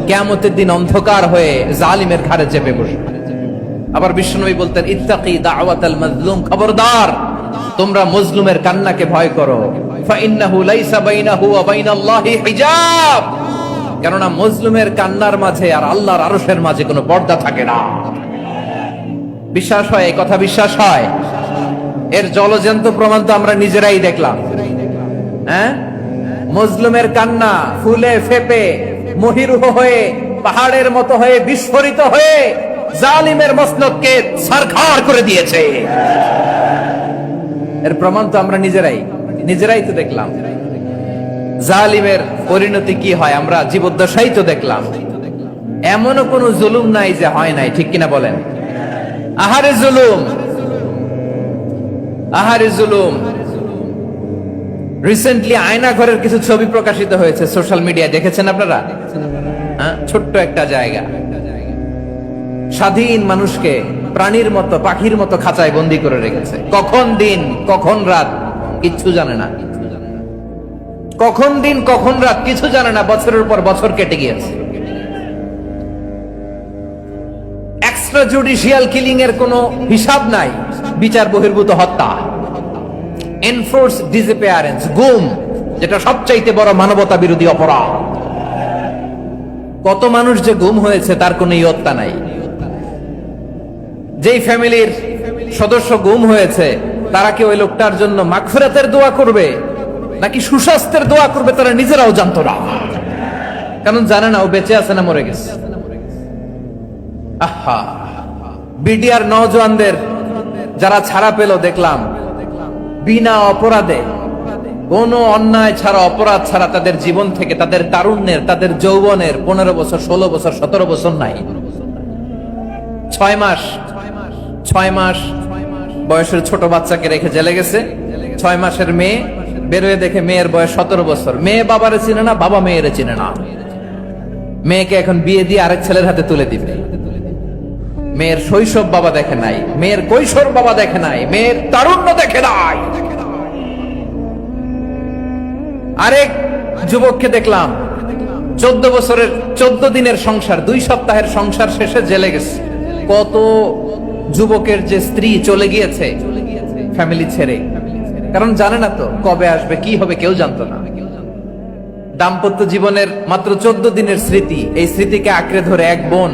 Speaker 1: কিয়ামতের দিন অন্ধকার হয়ে জালিমের ঘাড়ে চেপে বসবে। আবার বিশ্বনবী বলতেন, ইত্তাকি দাওয়াতাল মাজলুম। খবরদার, তোমরা মজলুমের কান্নাকে ভয় করো। ফা ইন্নাহু লাইসা বাইনাহু ওয়া বাইনাল্লাহি হিজাব। কেননা মজলুমের কান্নার মাঝে আর আল্লাহর আরশের মাঝে কোনো পর্দা থাকে না। বিশ্বাস হয়? এই কথা বিশ্বাস হয়? এর জলজন্ত প্রমাণ তো আমরা নিজেরাই দেখলাম। হ্যাঁ, মজলুমের কান্না ফুলে ফেপে মহিরুহ হয়ে পাহাড়ের মতো হয়ে বিস্ফোরিত হয়ে জালিমের মসনদকে সরকার করে দিয়েছে। এর প্রমাণ তো আমরা নিজেরাই তো দেখলাম। জালিমের পরিণতি কি হয় আমরা জীবদ্দশাই তো দেখলাম। এমনও কোন জুলুম নাই যে হয় নাই, ঠিক কিনা বলেন? আহারে জুলুম, আহারে জুলুম। রিসেন্টলি আয়না ঘরের কিছু ছবি প্রকাশিত হয়েছে সোশ্যাল মিডিয়ায়, দেখেছেন আপনারা? ছোট্ট একটা জায়গা, স্বাধীন মানুষকে প্রাণীর মতো পাখির মতো খাঁচায় বন্দী করে রেখেছে। কখন দিন কখন রাত কিচ্ছু জানে না, কখন দিন কখন রাত কিছু জানে না। বছরের পর বছর কেটে গিয়েছে। এক্সট্রা জুডিশিয়াল কিলিং এর কোনো হিসাব নাই। বিচার বহির্ভূত হত্যা, এনফোর্স ডিসঅ্যাপিয়ারেন্স, গুম, যেটা সবচাইতে বড় মানবতা বিরোধী অপরাধ। কত মানুষ যে গুম হয়েছে তার কোনো ইয়ত্তা নাই। যেই ফ্যামিলির সদস্য গুম হয়েছে তারা কি ওই লোকটার জন্য মাগফিরাতের দোয়া করবে নাকি সুস্বাস্থ্যের দোয়া করবে তারা নিজেরাও জানতো না, কারণ জানে না ও বেঁচে আছে না মরে গেছে। আহা, বিডিআর নওজওয়ানদের যারা ছাড়া পেল দেখলাম, বিনা অপরাধে কোনো অন্যায় ছাড়া অপরাধ ছাড়া তাদের জীবন থেকে, তাদের তারুণ্যের, তাদের যৌবনের 15 বছর 16 বছর 17 বছর নাই, 6 মাস বয়সের ছোট বাচ্চাকে রেখে জেলে গেছে। 6 মাসের মেয়ে বেরোয় দেখে মেয়ের বয়স 17 বছর। মেয়ে বাবারে চিনে না, বাবা মেয়েরে চিনে না। মেয়েকে এখন বিয়ে দিয়ে আরেক ছেলের হাতে তুলে দিবে। মেয়ের শৈশব বাবা দেখে নাই, মেয়ের কৈশোর বাবা দেখে নাই, মেয়ের তারুণ্য দেখে নাই। আরেক যুবককে দেখলাম 14 বছরের 14 দিনের সংসার, 2 সপ্তাহের সংসার শেষে জেলে গেছে। কত যুবকের যে স্ত্রী চলে গিয়েছে ফ্যামিলি ছেড়ে, কারণ জানে না তো কবে আসবে, কি হবে, কেউ জানতো না। দাম্পত্য জীবনের মাত্র 14 দিনের স্মৃতি, এই স্মৃতিকে আঁকড়ে ধরে এক বোন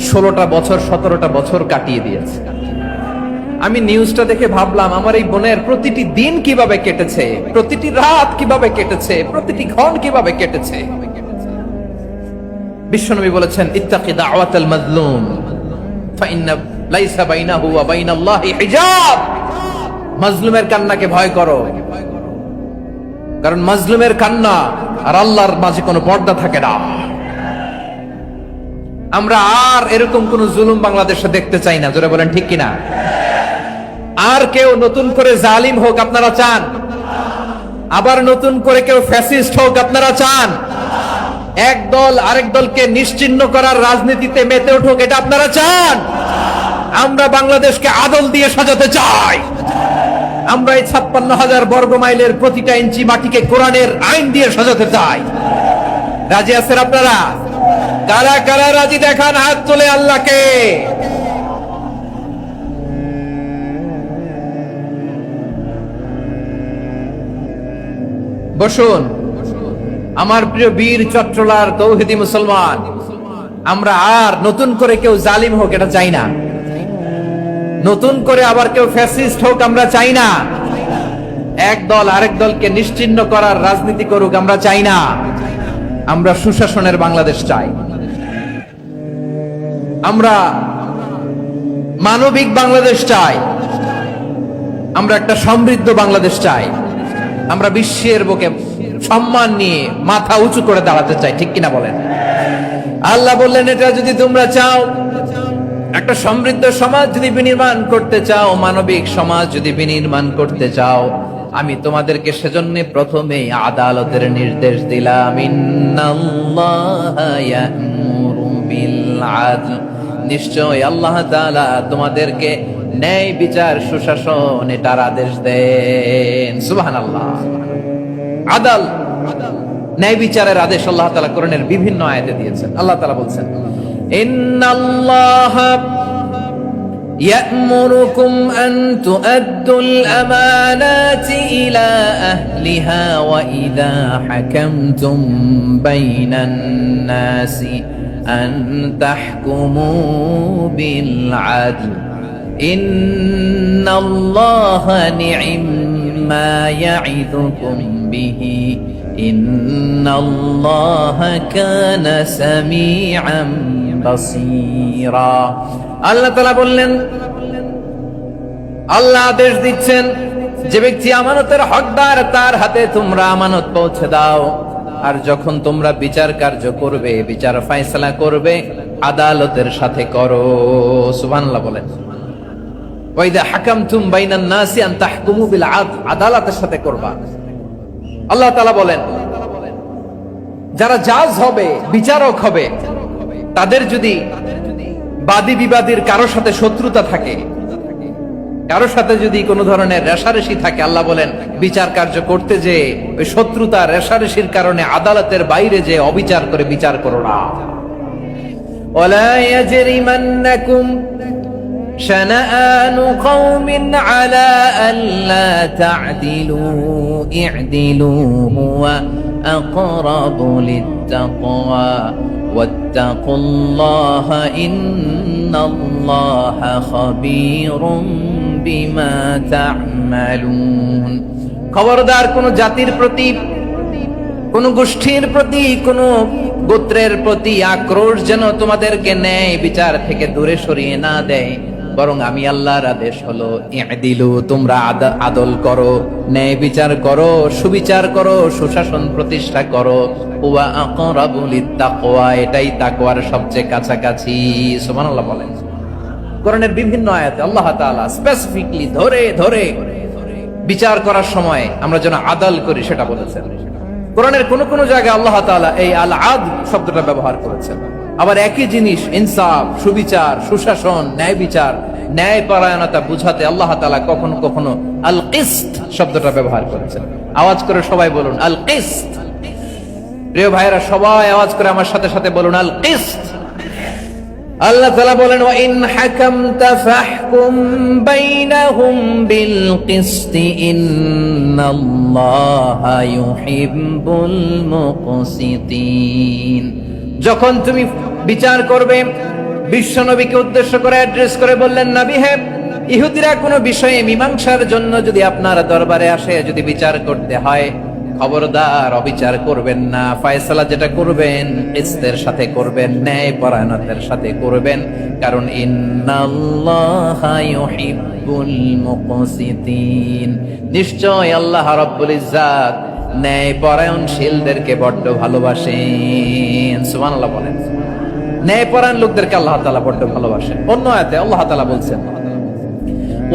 Speaker 1: 16টা বছর 17টা বছর কাটিয়ে দিয়েছে। আমি নিউজটা দেখে ভাবলাম আমার এই বোনের প্রতিটি দিন কিভাবে কেটেছে, প্রতিটি রাত কিভাবে কেটেছে, প্রতিটি ক্ষণ কিভাবে কেটেছে। বিশ্বনবী বলেছেন, ইত্তাকি দাওয়াতাল মাজলুম ফাইন্না লাইসা বাইনাহু ওয়া বাইনাল্লাহি হিজাব। মাজলুমের কান্নাকে ভয় করো, কারণ মাজলুমের কান্না আর আল্লাহর মাঝে কোনো পর্দা থাকে না। আমরা আর এরকম কোন জুলুম বাংলাদেশে দেখতে চাই না। জোরে বলেন ঠিক কিনা? আর কেউ নতুন করে জালিম হোক আপনারা চান? আবার নতুন করে কেউ ফ্যাসিস্ট হোক আপনারা চান? এক দল আরেক দলকে নিশ্চিহ্ন করার রাজনীতিতে মেতে উঠুক এটা আপনারা চান? আমরা বাংলাদেশকে আদল দিয়ে সাজাতে চাই। আমরা এই 56,000 বর্গ মাইলের প্রতিটা ইঞ্চি মাটিকে কোরআনের আইন দিয়ে সাজাতে চাই। রাজি আছেন আপনারা? কারা কারা রাজি দেখান হাত তুলে আল্লাহকে। বসুন আমার প্রিয় বীর চট্টলার তৌহিদি মুসলমান, আমরা আর নতুন করে কেউ জালিম হোক এটা চাই না। নতুন করে আবার কেউ ফ্যাসিস্ট হোক আমরা চাই না। এক দল আরেক দলকে নিশ্চিহ্ন করার রাজনীতি করুক আমরা চাই না। আমরা সুশাসনের বাংলাদেশ চাই। আমরা মানবিক বাংলাদেশ চাই। আমরা একটা সমৃদ্ধ বাংলাদেশ চাই। আমরা বিশ্বের বুকে সম্মান নিয়ে মাথা উঁচু করে দাঁড়াতে চাই, ঠিক কিনা বলেন? আল্লাহ বললেন, এটা যদি তোমরা চাও, একটা সমৃদ্ধ সমাজ যদি বিনির্মাণ করতে চাও, মানবিক সমাজ যদি বিনির্মাণ করতে চাও, আমি তোমাদেরকে সেজন্য প্রথমেই আদালতের নির্দেশ দিলাম। ইন্নাল্লাহা ইয়া'মুরু বিল আদল, নিশ্চয় আল্লাহ তাআলা তোমাদেরকে ন্যায় বিচার সুশাসন এটার আদেশ দেন। সুবহানাল্লাহ। আদাল, ন্যায় বিচারের আদেশ আল্লাহ তাআলা কোরআনের বিভিন্ন আয়াতে দিয়েছেন। আল্লাহ তাআলা বলছেন, ইন্নাল্লাহা يأمركم أن تؤدوا الأمانات إلى أهلها وإذا حكمتم بين الناس أن تحكموا بالعدل إن الله نعم ما يعظكم به إن الله كان سميعا بصيرا আল্লাহ তাআলা বললেন, আল্লাহ আদেশ দিচ্ছেন যে ব্যক্তি আমানতের হকদার তার হাতে তোমরা আমানত পৌঁছে দাও। আর যখন তোমরা বিচার কার্য করবে, বিচার ফয়সালা করবে, আদালতের সাথে করো। সুবহানাল্লাহ বলেন। ওয়া ইযা হাকামতুম বাইনান নাসি আন তাহকুমু বিল আদল, আদালতের সাথে করবা। আল্লাহ তাআলা বলেন যারা জাজ হবে, বিচারক হবে, তাদের যদি বাদী বিবাদীর কারোর সাথে শত্রুতা থাকে, কারোর সাথে যদি কোনো ধরনের রেষারেষি থাকে, আল্লাহ বলেন বিচার কার্য করতে যে ওই শত্রুতা রেষারেষির কারণে আদালতের বাইরে যে অবিচার করে বিচার করো না। ওয়ালা ইয়াজরিমান্নাকুম শানাআনু কওমিন আলা আল্লা তা'দিলু ই'দিলু হুয়া আকরাবু লিত্তাকওয়া ওয়াত্তাকুল্লাহা ইন্নাল্লাহা খাবীরুম বিমা তা'মালুন। খবরদার কোন জাতির প্রতি, কোন গোষ্ঠীর প্রতি, কোন গোত্রের প্রতি আক্রোশ যেন তোমাদেরকে ন্যায় বিচার থেকে দূরে সরিয়ে না দেয়, বরং আমি আল্লাহর আদেশ হলো ই'দিলু, তোমরা আদল করো, ন্যায় বিচার করো, সুবিচার করো, সুশাসন প্রতিষ্ঠা করো। ওয়া আকরাবু লিত্তাকওয়া, এটাই তাকওয়ার সবচেয়ে কাছাকাছি। সুবহানাল্লাহ বলেন। কোরআনের বিভিন্ন আয়াতে আল্লাহ তাআলা স্পেসিফিকলি ধরে ধরে বিচার করার সময় আমরা যেন আদল করি সেটা বলেছেন। কোরআনের কোন কোন জায়গায় আল্লাহ তাআলা এই আল আদল শব্দটা ব্যবহার করেছেন। আবার একই জিনিস ইনসাফ, সুবিচার, সুশাসন, ন্যায় বিচার, ন্যায় পরায়ণতা বুঝাতে আল্লাহ তাআলা কখনো কখনো আল কিসত শব্দটা ব্যবহার করেছেন। আওয়াজ করে সবাই বলুন আল কিসত। প্রিয় ভাইরা, সবাই আওয়াজ করে আমার সাথে সাথে বলুন আল কিসত। আল্লাহ তাআলা বলেন ওয়া ইন হাকামতা ফাহকুম বাইনাহুম বিল কিসতি ইন্নাল্লাহা ইউহিব্বুল মুকসিতিন। যখন তুমি বিচার করবে, বিশ্বনবীকে উদ্দেশ্য করে অ্যাড্রেস করে বললেন, নবী হে, ইহুদিরা কোনো বিষয়ে মীমাংসার জন্য যদি আপনার দরবারে আসে, যদি বিচার করতে হয়, খবরদার অবিচার করবেন না। ফয়সালা যেটা করবেন কিসতের সাথে করবেন, ন্যায় পরায়ণতার সাথে করবেন, কারণ ইন্নাল্লাহা ইউহিব্বুল মুকসিতিন, নিশ্চয় আল্লাহ রাব্বুল ইজ্জাত ন্যায় পরায়ণশীলদেরকে বড্ড ভালোবাসেন। সুবহানাল্লাহ বলেন। ন্যায় পরায়ণ লোকদেরকে আল্লাহ তাআলা বড্ড ভালোবাসেন। অন্য আয়াতে আল্লাহ তাআলা বলছেন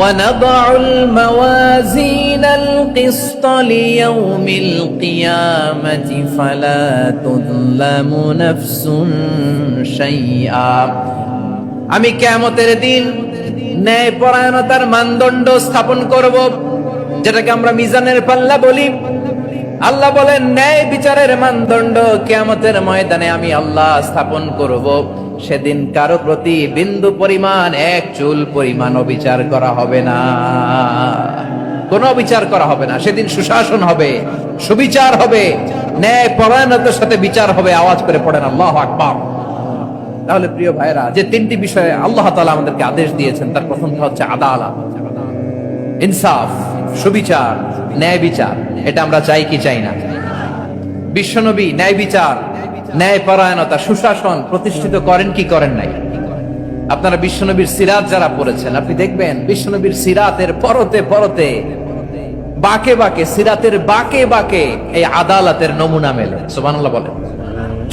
Speaker 1: وَنَضَعُ الْمَوَازِينَ الْقِسْطَ لِيَوْمِ الْقِيَامَةِ فَلَا تُظْلَمُ نَفْسٌ شَيْئًا। আমি কিয়ামতের দিন ন্যায় পরায়ণতার মানদণ্ড স্থাপন করব, যেটাকে আমরা মিজানের পাল্লা বলি। আল্লাহ বলেন ন্যায় বিচারের মানদণ্ড কিয়ামতের ময়দানে আমি আল্লাহ স্থাপন করব। সেদিন কারো প্রতি বিন্দু পরিমাণ, এক চুল পরিমাণ অবিচার করা হবে না, কোনো অবিচার করা হবে না। সেদিন সুশাসন হবে, সুবিচার হবে, ন্যায় পরায়ণতার সাথে বিচার হবে। আওয়াজ করে পড়েন আল্লাহু আকবার। তাহলে প্রিয় ভাইরা, যে তিনটি বিষয়ে আল্লাহ তাআলা আমাদেরকে আদেশ দিয়েছেন, তার প্রথমটা হচ্ছে আদালত, ইনসাফ, সুবিচার, ন্যায় বিচার। এটা আমরা চাই কি চাই না? বিশ্বনবী ন্যায় বিচার, ন্যায় পরায়ণতা, সুশাসন প্রতিষ্ঠিত করেন কি করেন নাই? আপনারা বিশ্বনবীর সিরাত যারা পড়েছেন, আপনি দেখবেন বিশ্বনবীর সিরাতের পরতে পরতে, বাকে বাকে, সিরাতের বাকে বাকে এই আদালতের নমুনা মেলে। সুবহানাল্লাহ বলেন।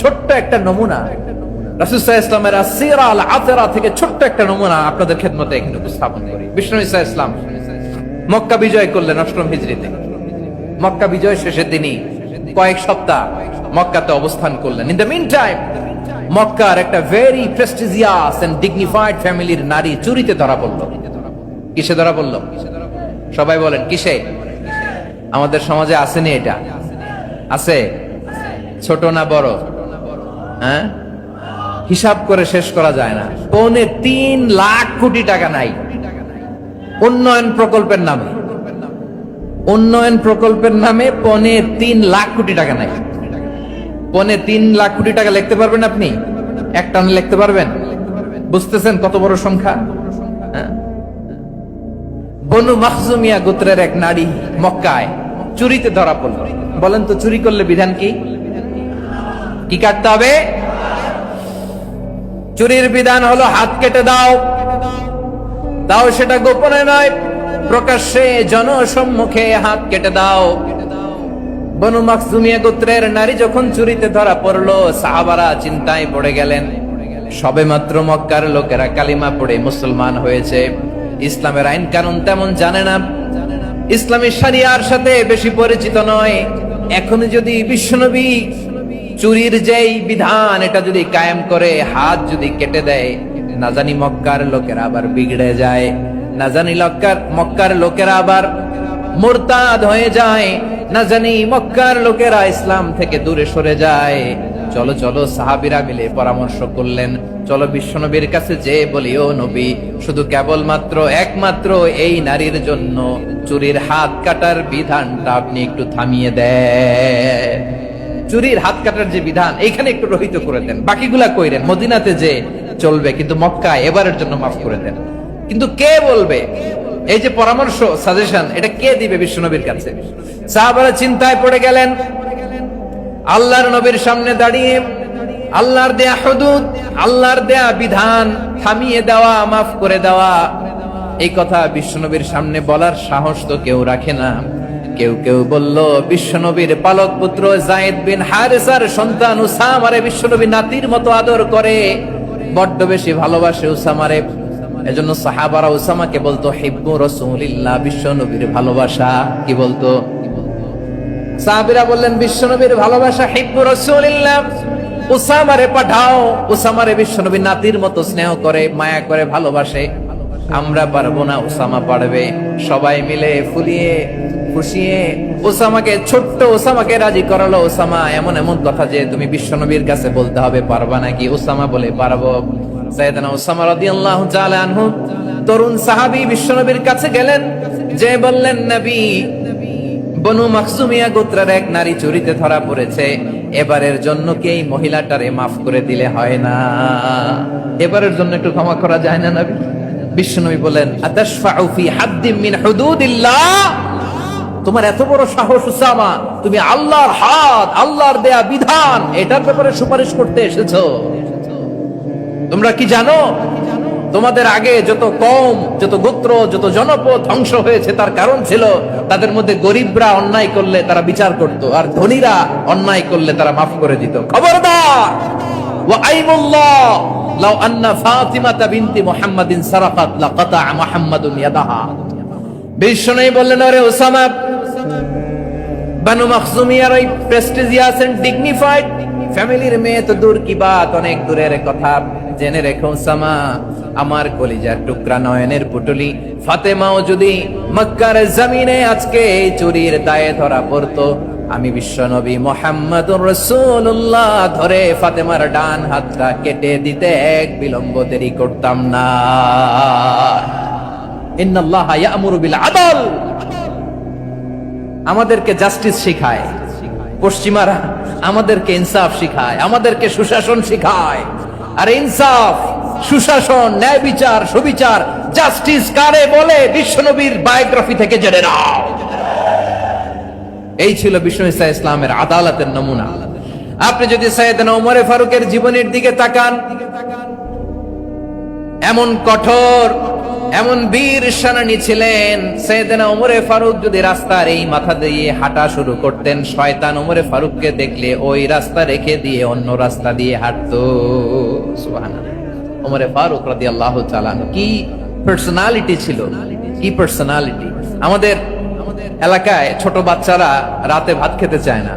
Speaker 1: ছোট্ট একটা নমুনা রাসূল সাল্লাল্লাহু আলাইহি ওয়াসাল্লামের আসিরা আল আতরা থেকে ছোট্ট একটা নমুনা আপনাদের খেদমতে এখানে উপস্থাপন করি। বিশ্বনবী সাল্লাল্লাহু আলাইহি ওয়াসাল্লাম মক্কা বিজয় করলেন ৮ম হিজরিতে। মক্কা বিজয় শেষে তিনি কয়েক সপ্তাহ মক্কাতে অবস্থান করলেন। ইন দ্য মিন টাইম মক্কার একটা ভেরি প্রেস্টিজিয়াস এন্ড ডিগনিফাইড ফ্যামিলির নারী চুরিতে ধরা পড়ল। কিসে ধরা পড়ল? সবাই বলেন কিসে? আমাদের সমাজে আসেনি এটা? আছে? ছোট না বড়? হ্যাঁ, হিসাব করে শেষ করা যায় না। 3.25 কোটি টাকা নাই উন্নয়ন প্রকল্পের নামে। উন্নয়ন প্রকল্পের নামে 3.25 কোটি টাকা নাই। 3.25 কোটি টাকা লিখতে পারবেন আপনি? এক টানে লিখতে পারবেন? বুঝতেছেন কত বড় সংখ্যা? বনু মাখজুমিয়া গোত্রের এক নারী মক্কায় চুরিতে ধরা পড়ল। বলেন তো চুরি করলে বিধান কি? কি কাটতে হবে? চুরির বিধান হলো হাত কেটে দাও। তাও সেটা গোপনে নয়, প্রকাশ্যে জনসম্মুখে হাত কেটে দাও। বনু মাখজুমিয়া গোত্রের নারী যখন চুরিতে ধরা পড়লো, সাহাবারা চিন্তায় পড়ে গেলেন। সবেমাত্র মক্কার লোকেরা কালিমা পড়ে মুসলমান হয়েছে, ইসলামের আইন কানুন তেমন জানে না, ইসলামী শরিয়ার সাথে বেশি পরিচিত নয়। এখন যদি বিশ্বনবী চুরির যেই বিধান এটা যদি কায়েম করে হাত যদি কেটে দেয়, না জানি মক্কার লোকেরা আবার বিগড়ে যায়, না জানি মক্কার লোকেরা আবার মুরতাদ হয়ে যায়, না জানি মক্কার লোকেরা ইসলাম থেকে দূরে সরে যায়। চলো চলো সাহাবীরা মিলে পরামর্শ করলেন, চলো বিশ্বনবীর কাছে যে বলি, ও নবী, শুধু কেবলমাত্র একমাত্র এই নারীর জন্য চুরির হাত কাটার বিধানটা আপনি একটু থামিয়ে দেন। চুরির হাত কাটার যে বিধান এইখানে একটু রহিত করে দেন, বাকিগুলা কইরেন মদিনাতে যে চলবে, কিন্তু মক্কায় এবারের জন্য মাফ করে দেন। কিন্তু কে বলবে? এই যে পরামর্শ, সাজেশন, এটা কে দিবে বিশ্বনবীর কাছে? সাহাবারা চিন্তায় পড়ে গেলেন। আল্লাহর নবীর সামনে দাঁড়িয়ে আল্লাহর দেয়া হুদুদ, আল্লাহর দেয়া বিধান থামিয়ে দেওয়া, মাফ করে দেওয়া, এই কথা বিশ্বনবীর সামনে বলার সাহস তো কেউ রাখে না। কেউ কেউ বলল, বিশ্বনবীর পালক পুত্র যায়েদ বিন হারেসার সন্তান উসামারে বিশ্বনবী নাতির মতো আদর করে, বড্ড বেশি ভালোবাসে উসামারে। এজন্য সাহাবারা উসামাকে বলতো হিব্বু রাসূলিল্লাহ, বিশ্বনবীর ভালোবাসা। কি বলতো? সাহাবীরা বললেন, বিশ্বনবীর ভালোবাসা হিব্বু রাসূলিল্লাহ, উসামারে পাঠাও। উসামারে বিশ্বনবী নাতির মতো স্নেহ করে, মায়া করে, ভালোবাসে। আমরা পারবো না, উসামা পারবে। সবাই মিলে ফুলিয়ে খুশিয়ে ওসামাকে, ছোট্ট ওসামাকে রাজি করালো। ওসামা এমন এমন কথা যে তুমি বিশ্বনবীর কাছে বলতে হবে, পারবা নাকি? ওসামা বলে, পারবো। সাইয়েদনা ওসামা রাদিয়াল্লাহু তাআলা আনহু তরুণ সাহাবী বিশ্বনবীর কাছে গেলেন, যে বললেন, নবী, বনু মাখজুমিয়া গোত্রের এক নারী চুরিতে ধরা পড়েছে, এবারের জন্য কি এই মহিলাটারে মাফ করে দিলে হয় না? এবারের জন্য একটু ক্ষমা করা যায় না নবী? বিশ্বনবী বলেন, আতাশফাউ ফি হাদ্দিম মিন হুদুদিল্লাহ, তোমার এত বড় সাহস উসামা, তুমি আল্লাহর হাত, আল্লাহর দেয়া বিধান, এটার ব্যাপারে সুপারিশ করতে এসেছো? তোমরা কি জানো তোমাদের আগে যত কওম, যত গোত্র, যত জনপদ ধ্বংস হয়েছে তার কারণ ছিল তাদের মধ্যে গরিবরা অন্যায় করলে তারা বিচার করত, আর ধনীরা অন্যায় করলে তারা মাফ করে দিত। খবরদার! ওয়া আইমুল্লাহ লাউ আন্না ফাতিমাতা বিনতি মুহাম্মাদিন সারাকাত লাকাতা মুহাম্মাদুন ইয়াদাহা। বিশ্বনবী বললেন, আরে ওসামা, বানু মাখজুমিয়ার ওই প্রেস্টিজিয়াস এন্ড ডিগনিফাইড ফ্যামিলির মেয়ে তো দূর কি বাত, অনেক দূরের কথা। জেনে রেখো ওসামা, আমার কলিজার টুকরা, নয়নের পুটুলি ফাতেমাও যদি মক্কার জমিনে আজকে এই চুরির দায়ে ধরা পড়তো, আমি বিশ্বনবী মুহাম্মাদুর রাসূলুল্লাহ ধরে ফাতেমার ডান হাতটা কেটে দিতে এক বিলম্ব দেরি করতাম না। ইন্নাল্লাহা ইয়া'মুরু বিল আদল, আমাদেরকে জাস্টিস শিখায়। পশ্চিমারা আমাদেরকে ইনসাফ শিখায়, আমাদেরকে সুশাসন শিখায়। আর ইনসাফ, সুশাসন, ন্যায় বিচার, সুবিচার, জাস্টিস কারে বলে বিশ্বনবীর বায়োগ্রাফি থেকে জেনে নাও। এই ছিল বিষ্ণু ঈসা ইসলামের আদালতের নমুনা। আপনি যদি সাইয়েদনা ওমর ফারুকের জীবনের দিকে তাকান, এমন কঠোর, এমন বীর সেনানী ছিলেন। সাইয়েদনা ওমর ফারুক যদি রাস্তার এই মাথা দিয়ে হাঁটা শুরু করতেন, শয়তান ওমর ফারুককে দেখলে ওই রাস্তা রেখে দিয়ে অন্য রাস্তা দিয়ে হাঁটতো। সুবহানাল্লাহ। ওমর ফারুক রাদিয়াল্লাহু তাআলা কি পার্সোনালিটি ছিল, কি পার্সোনালিটি! আমাদের এলাকায় ছোট বাচ্চারা রাতে ভাত খেতে চায় না,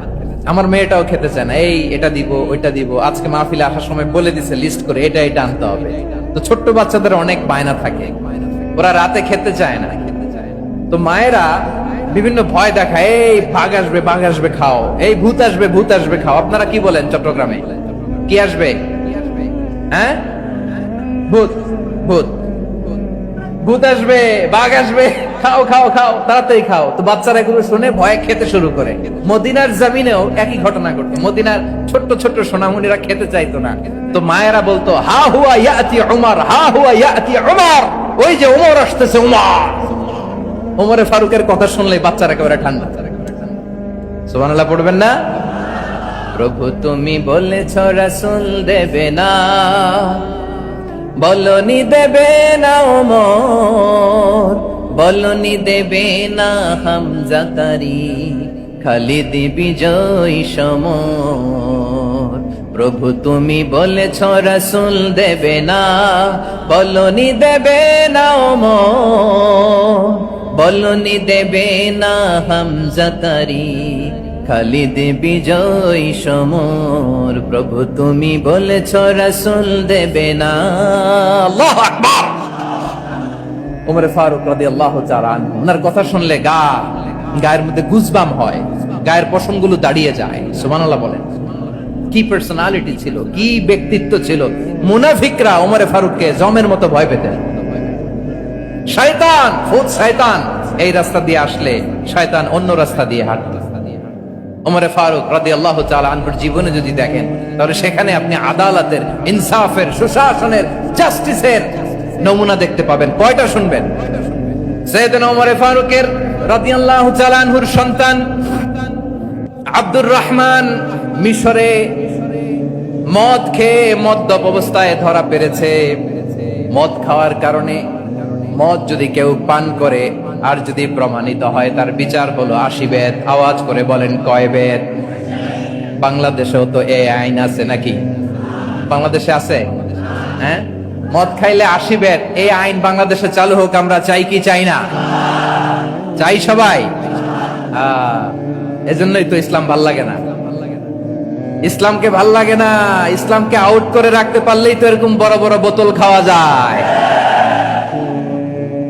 Speaker 1: আমার মেয়েটাও খেতে চায় না। এই এটা দিব, ওইটা দিব, আজকে মাহফিলে আসার সময় বলে দিছে লিস্ট করে এটা এটা আনতে হবে। তো ছোট্ট বাচ্চাদের অনেক বায়না থাকে, ওরা রাতে খেতে চায় না। তো মায়েরা বিভিন্ন ভয় দেখায়, এই বাঘ আসবে, বাঘ আসবে খাও, এই ভূত আসবে, ভূত আসবে খাও। আপনারা কি বলেন চট্টগ্রামে? কি আসবে? হ্যাঁ, ভূত ভূত ভূত আসবে, বাঘ আসবে, খাও খাও খাও, তাড়াতাড়ি খাও। তো বাচ্চারা এগুলো শুনে ভয়ে খেতে শুরু করে। মদিনার জমিনেও একই ঘটনা ঘটতো। মদিনার ছোট্ট ছোট্ট সোনামণিরা খেতে চাইতো না, তো মায়েরা বলতো হা হুয়া ইয়াতি উমর, হা হুয়া ইয়াতি উমর, ওই যে উমর আসতেছে, উমর। উমরে ফারুকের কথা শুনলে বাচ্চারা একেবারে ঠান্ডা। সুবহানাল্লাহ পড়বেন না? প্রভু তুমি বলেছ রাসূল দেবে না, বলনি দেবে না ওমর, বলনি দেবে না হামজা তারি, খালিদ বিজয় সমর। প্রভু তুমি বলেছ রাসূল দেবে না, বলনি দেবে না ওমর, বলনি দেবে না হামজা তারি, খালিদ বিজয় সমর। প্রভু তুমি বলেছ রাসূল দেবে না। আল্লাহু আকবার। ওমর ফারুক রাদিয়াল্লাহু তাআলা আনহু, ওনার কথা শুনলে গায়ের মধ্যে গুজবাম হয়, গায়ের পশমগুলো দাঁড়িয়ে যায়। সুবহানাল্লাহ বলেন। কি পার্সোনালিটি ছিল, কি ব্যক্তিত্ব ছিল। মুনাফিকরা ওমর ফারুককে জমের মতো ভয় পেতেন। শয়তান, ভূত শয়তান এই রাস্তা দিয়ে আসলে শয়তান অন্য রাস্তা দিয়ে হাঁটত। ওমর ফারুক রাদিয়াল্লাহু তাআলা আনহুর জীবনে যদি দেখেন, তাহলে সেখানে আপনি আদালতের, ইনসাফের, সুশাসনের, জাস্টিসের নমুনা দেখতে পাবেন। কয়টা শুনবেন? সাইয়েদনা ওমর ফারুকের রাদিয়াল্লাহু তাআলা আনহুর সন্তান আব্দুর রহমান মিশরে মদ খেয়ে মদ্যপ অবস্থায় ধরা পড়েছে। মদ খাওয়ার কারণে, মদ যদি কেউ পান করে আর যদি প্রমাণিত হয়, তার বিচার হলো 80 বেত। আওয়াজ করে বলেন কয় বেত? বাংলাদেশেও তো এই আইন আছে নাকি? বাংলাদেশে আছে? হ্যাঁ, মদ খাইলে 80 বেত, এই আইন বাংলাদেশে চালু হোক। আমরা চাই কি চাই না? চাই সবাই। এজন্যই তো ইসলাম ভাল লাগে না। ইসলামকে ভাল লাগে না। ইসলামকে আউট করে রাখতে পারলেই তো এরকম বড় বড় বোতল খাওয়া যায়।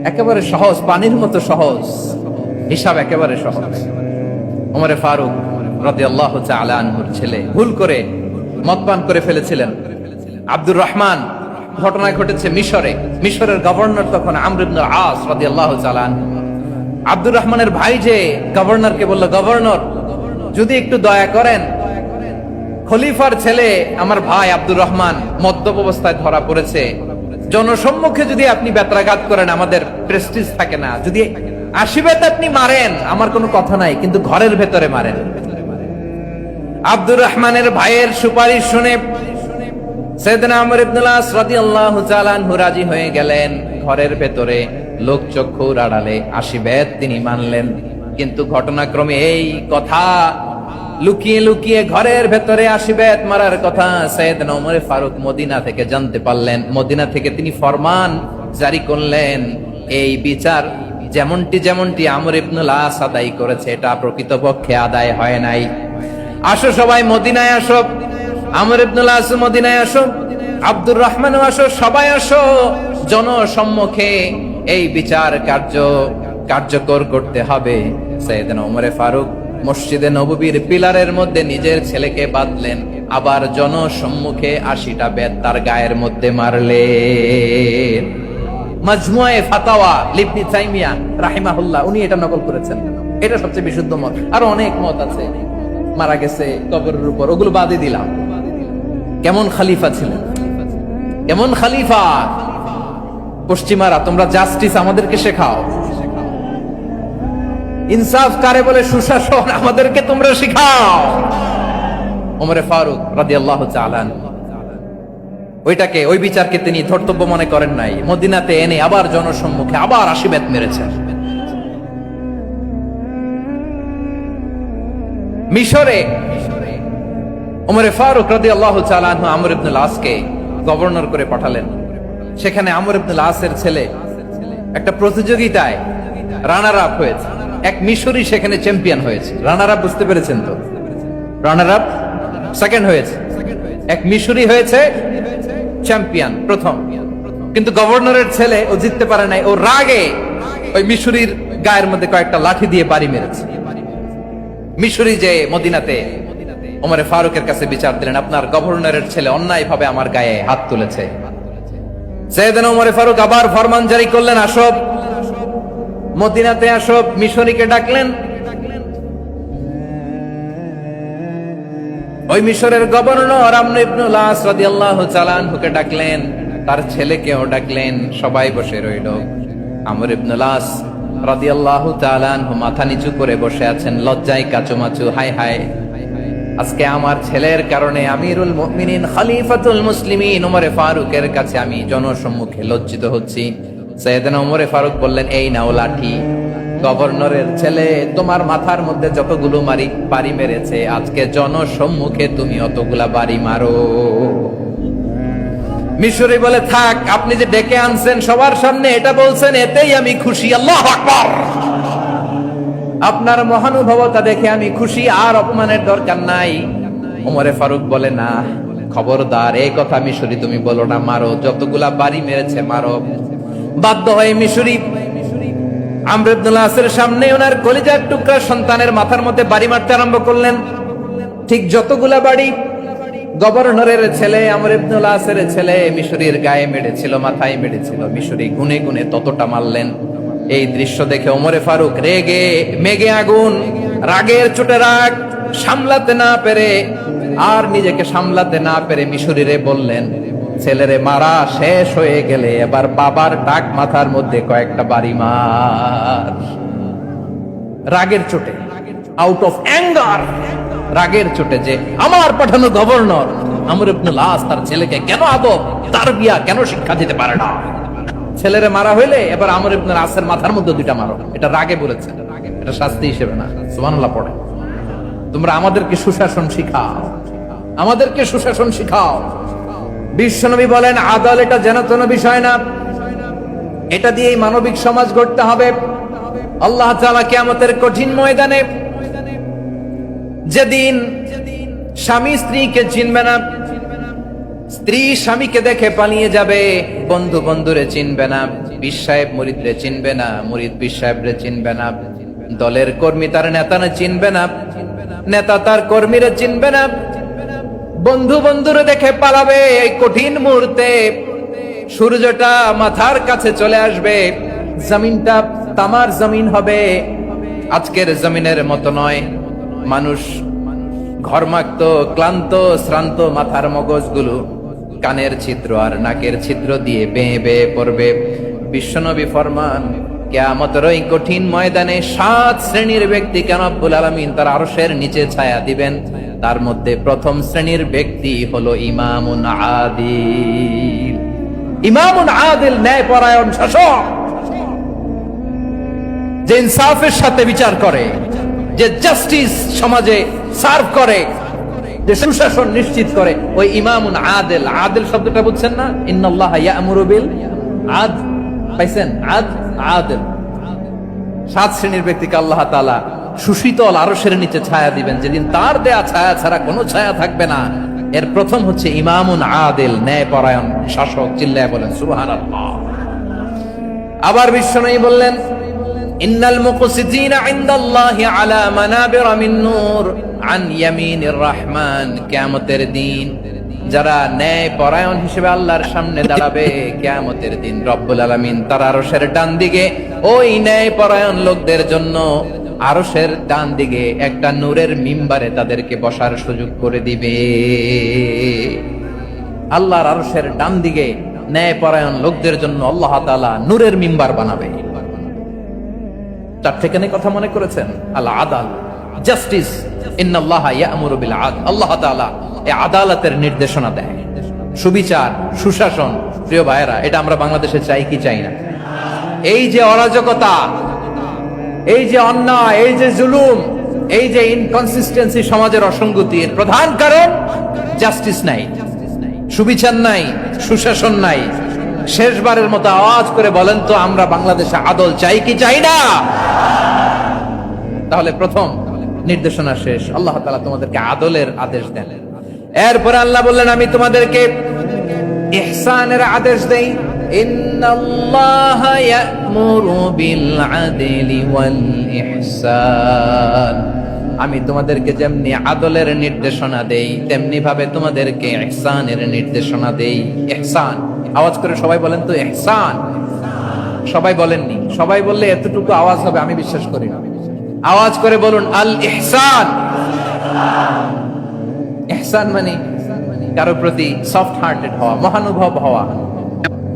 Speaker 1: একেবারে সহজ, পানির মতো সহজ হিসাব, একেবারে সহজ। ওমর ফারুক রাদিয়াল্লাহু তাআলা আনহুর ছেলে ভুল করে মদ পান করে ফেলেছিলেন। আব্দুর রহমান, ঘটনা ঘটেছে মিশরে। মিশরের গভর্নর তখন আমর ইবনে আস রাদিয়াল্লাহু তাআলা আনহু। আব্দুর রহমানের ভাই যে গভর্নরকে বলল, গভর্নর যদি একটু দয়া করেন, খলিফার ছেলে আমার ভাই আব্দুর রহমান মদ্যপ অবস্থায় ধরা পড়েছে, জনসম্মুখে যদি আপনি বেত্রাঘাত করেন আমাদের প্রেস্টিজ থাকে না, যদি 80 বেত আপনি মারেন আমার কোনো কথা নাই, কিন্তু ঘরের ভেতরে মারেন। আব্দুর রহমানের ভাইয়ের সুপারিশ শুনে সাইয়েদনা আমর ইবনে আস রাদিয়াল্লাহু তাআলা আনহু রাজি হয়ে গেলেন। ঘরের ভেতরে লোকচক্ষুর আড়ালে 80 বেত তিনি মানলেন। কিন্তু ঘটনাক্রমে এই কথা লুকিয়ে লুকিয়ে ঘরের ভেতরে 80 বেত মারার কথা সাইয়েদনা ওমর ফারুক মদিনা থেকে জানতে পারলেন। মদিনা থেকে তিনি ফরমান জারি করলেন, এই বিচার যেমনটি আমর ইবনে আস আদায় করেছে, এটা প্রকৃতপক্ষে আদায় হয় নাই। আসো সবাই মদিনায় আসো, আমর ইবনে আস মদিনায় আসো, আব্দুর রহমানও আসো, সবাই আসো, জনসম্মুখে এই বিচার কার্যকর করতে হবে। সাইয়েদনা ওমর ফারুক মসজিদে নববীর পিলারের মধ্যে নিজের ছেলেকে বাঁধলেন, আবার জনসম্মুখে 80টা বেত তার গায়ের মধ্যে মারলেন। মাজমুয়ে ফাতাওয়া ইবনে তাইমিয়া রাহিমাহুল্লাহ উনি এটা নকল করেছেন। এটা সবচেয়ে বিশুদ্ধ মত। আরো অনেক মত আছে, মারা গেছে কবরের উপর, ওগুলো বাদই দিলাম। কেমন খলিফা ছিলেন, কেমন খলিফা! পশ্চিমারা তোমরা জাস্টিস আমাদেরকে শেখাও, ইনসাফ কারে বলে, সুশাসন আমাদেরকে তোমরা শিখাও। ওমর ফারুক রাদিয়াল্লাহু তাআলা ওই বিচারকে তিনি ধর্তব্য মনে করেন নাই। মদিনাতে এনে আবার জনসম্মুখে আবার 80 বেত মেরেছেন। মিশরে ওমর ফারুক রাদিয়াল্লাহু তাআলা আনহু আমর ইবনে আসকে গভর্নর করে পাঠালেন। সেখানে আমর ইবনে আসের ছেলে একটা প্রতিযোগিতায় রানার আপ হয়েছে। এক মিশরি সেখানে চ্যাম্পিয়ন হয়েছে। রানার আপ বুঝতে পেরেছেন তো? রানার আপ সেকেন্ড হয়েছে, এক মিশরি হয়েছে চ্যাম্পিয়ন প্রথম। কিন্তু গভর্নরের ছেলে ও জিততে পারে নাই। ও রাগে ওই মিশরির গায়ের মধ্যে কয়েকটা লাঠি দিয়ে বাড়ি মেরেছে। মিশরি যে মদিনাতে ওমরে ফারুকের কাছে বিচার দিলেন, আপনার গভর্নরের ছেলে অন্যায়ভাবে আমার গায়ে হাত তুলেছে। সাইয়েদনা ওমরে ফারুক আবার ফরমান জারি করলেন, আসো মদিনাতে আসো। মিশরীকে ডাকলেন। ওই মিশরের গভর্নর আমর ইবনুল আস রাদিয়াল্লাহু তাআলা আনহুকে ডাকলেন, তার ছেলেকেও ডাকলেন। সবাই বসে রইল। আমর ইবনুল আস রাদিয়াল্লাহু তাআলা আনহু মাথা নিচু করে বসে আছেন, লজ্জায় কাচুমাচু। হায় হায়, আজকে আমার ছেলের কারণে আমিরুল মুমিনিন খলিফাতুল মুসলিমিন ওমরে ফারুকের কাছে আমি জনসম্মুখে লজ্জিত হচ্ছি। সাইয়েদনা ওমরে ফারুক বললেন, এই নাও লাঠি। গভর্নরের ছেলে তোমার মাথার মধ্যে যতগুলো বাড়ি মেরেছে, আজকে জনসম্মুখে তুমি অতগুলা বাড়ি মারো। মিশরী বলে, থাক, আপনি যে ডেকে আনছেন সবার সামনে এটা বলছেন, এতেই আমি খুশি। আল্লাহু আকবার। আপনার মহানুভবতা দেখে আমি খুশি, আর অপমানের দরকার নাই। ওমরে ফারুক বলে, না, খবরদার, এই কথা মিশরী তুমি বলো না, মারো, যতগুলা বাড়ি মেরেছে মারো। বাধ্য হয়ে মিশরী আমর ইবনুল আসের সামনে ওনার কলিজার টুকরা সন্তানের মাথার মধ্যে বাড়ি মারতে আরম্ভ করলেন। ঠিক যতগুলা বাড়ি গভর্নরের ছেলে আমর ইবনুল আসের ছেলে মিশরীর গায়ে মেরেছিল, মাথায় মেরেছিল, মিশরী গুনে গুনে ততটা মারলেন। এই দৃশ্য দেখে ওমরে ফারুক রেগে মেগে আগুন, রাগের চোটে রাগ সামলাতে না পেরে, আর নিজেকে সামলাতে না পেরে মিশরীরে বললেন, ছেলেরে মারা শেষ হয়ে গেলে এবার বাবার টাক মাথার মধ্যে কয়েকটা বাড়ি মার। রাগের চোটে, আউট অফ অ্যাঙ্গার, রাগের চোটে, যে আমার পাঠানো গভর্নর আমর ইবনুল আস তার ছেলেকে কেন আদব তারবিয়া কেন শিক্ষা দিতে পারে না। ছেলেরে মারা হইলে এবার আমর ইবনুল আসের মাথার মধ্যে দুইটা মারো। এটা রাগে বলেছে, এটা শাস্তি হিসেবে না। সুবহানাল্লাহ পড়ে। তোমরা আমাদেরকে সুশাসন শিখাও, আমাদেরকে সুশাসন শিখাও। বিশ্বনবী বলেন, আদাল এটা যেন তেন বিষয় না, এটা দিয়েই মানবিক সমাজ গড়তে হবে। আল্লাহ তাআলা কিয়ামতের কঠিন ময়দানে, যেদিন স্বামী স্ত্রীকে চিনবে না, স্ত্রী স্বামীকে দেখে পালিয়ে যাবে, বন্ধু বন্ধুরে চিনবে না, পীর সাহেব মুরিদরে চিনবে না, মুরিদ পীর সাহেবরে চিনবে না, দলের কর্মী তার নেতারে চিনবে না, নেতা তার কর্মীরে চিনবে না, বন্ধু বন্ধুরে দেখে পালাবে। এই কঠিন মুহূর্তে সূর্যটা মাথার কাছে চলে আসবে, জমিনটা তামার জমিন হবে। আজকের জমিনের মতো নয়। মানুষ ঘর্মাক্ত, ক্লান্ত, শ্রান্ত মাথার মগজগুলো কানের ছিদ্র আর নাকের ছিদ্র দিয়ে বেয়ে বেয়ে পড়বে। বিশ্বনবী ফরমান, কিয়ামতের ওই কঠিন ময়দানে 7 শ্রেণীর ব্যক্তিকে রব্বুল আলামিন তার আরশের নিচে ছায়া দিবেন। তার মধ্যে প্রথম শ্রেণীর ব্যক্তি হলো ইমামুন আদিল। ইমামুন আদিল, ন্যায়পরায়ণ শাসক, যে ইনসাফের সাথে বিচার করে, যে জাস্টিস সমাজে সার্ভ করে, যে সুশাসন নিশ্চিত করে, ওই ইমামুন আদিল। আদিল শব্দটা বুঝছেন না? ইন্নাল্লাহা ইয়া'মুরু বিল আদল। পাইছেন? আদিল। 7 শ্রেণীর ব্যক্তিকে আল্লাহ তাআলা সুশীতল আরশের নিচে ছায়া দিবেন, যেদিন তার দেয়া ছায়া ছাড়া কোনো ছায়া থাকবে না। এর প্রথম হচ্ছে ইমামুন আদিল, ন্যায়পরায়ণ শাসক। চিল্লায় বলেন সুবহানাল্লাহ। আবার বিশ্বনবী বললেন, ইন্নাল মুকসিতিনা ইনদাল্লাহি আলা মানাবির মিন নূর আন ইয়ামিনির রহমান। কিয়ামতের দিন যারা ন্যায়পরায়ণ হিসেবে আল্লাহর সামনে দাঁড়াবে, কিয়ামতের দিন রব্বুল আলামিন তার আরশের ডান দিকে ওই ন্যায়পরায়ণ লোকদের জন্য আরশের ডান দিকে একটা নূরের মিম্বারে তাদেরকে বসার সুযোগ করে দিবে। আল্লাহর আরশের ডান দিকে ন্যায়পরায়ণ লোকদের জন্য আল্লাহ তাআলা নূরের মিম্বার বানাবে। চারটেখানে কথা মনে করেছেন? আল আদাল, জাস্টিস। ইন্নাল্লাহা ইয়া'মুরু বিল আদল। আল্লাহ তাআলা এই আদালতের নির্দেশনা দেয়, সুবিচার, সুশাসন। প্রিয় ভাইয়েরা, এটা আমরা বাংলাদেশে চাই কি চাই না? এই যে অরাজকতা, এই যে অন্যায়, এই যে জুলুম, এই যে ইনকনসিস্টেন্সি, সমাজের অসঙ্গতি, এর প্রধান কারণ জাস্টিস নাই, সুবিচার নাই, সুশাসন নাই। শেষবারের মতো আওয়াজ করে বলেন তো, আমরা বাংলাদেশে আদল চাই কি চাই না? তাহলে প্রথম নির্দেশনা শেষ। আল্লাহ তাআলা তোমাদেরকে আদলের আদেশ দেন। এরপরে আল্লাহ বললেন, আমি তোমাদেরকে ইহসানের আদেশ দেই। ইন্নাল্লাহা ইয়া'মুরু বিল আদলি ওয়াল ইহসান আমি তোমাদেরকে যেমনি আদলের নির্দেশনা দেই তেমনি ভাবে তোমাদেরকে ইহসানের নির্দেশনা দেই। ইহসান, আওয়াজ করে সবাই বলেন তো ইহসান। সবাই বলেননি, সবাই বললে এতটুকু আওয়াজ হবে আমি বিশ্বাস করি না। আওয়াজ করে বলুন আল ইহসান। ইহসান মানে কারো প্রতি সফট হার্টেড হওয়া, মহানুভব হওয়া,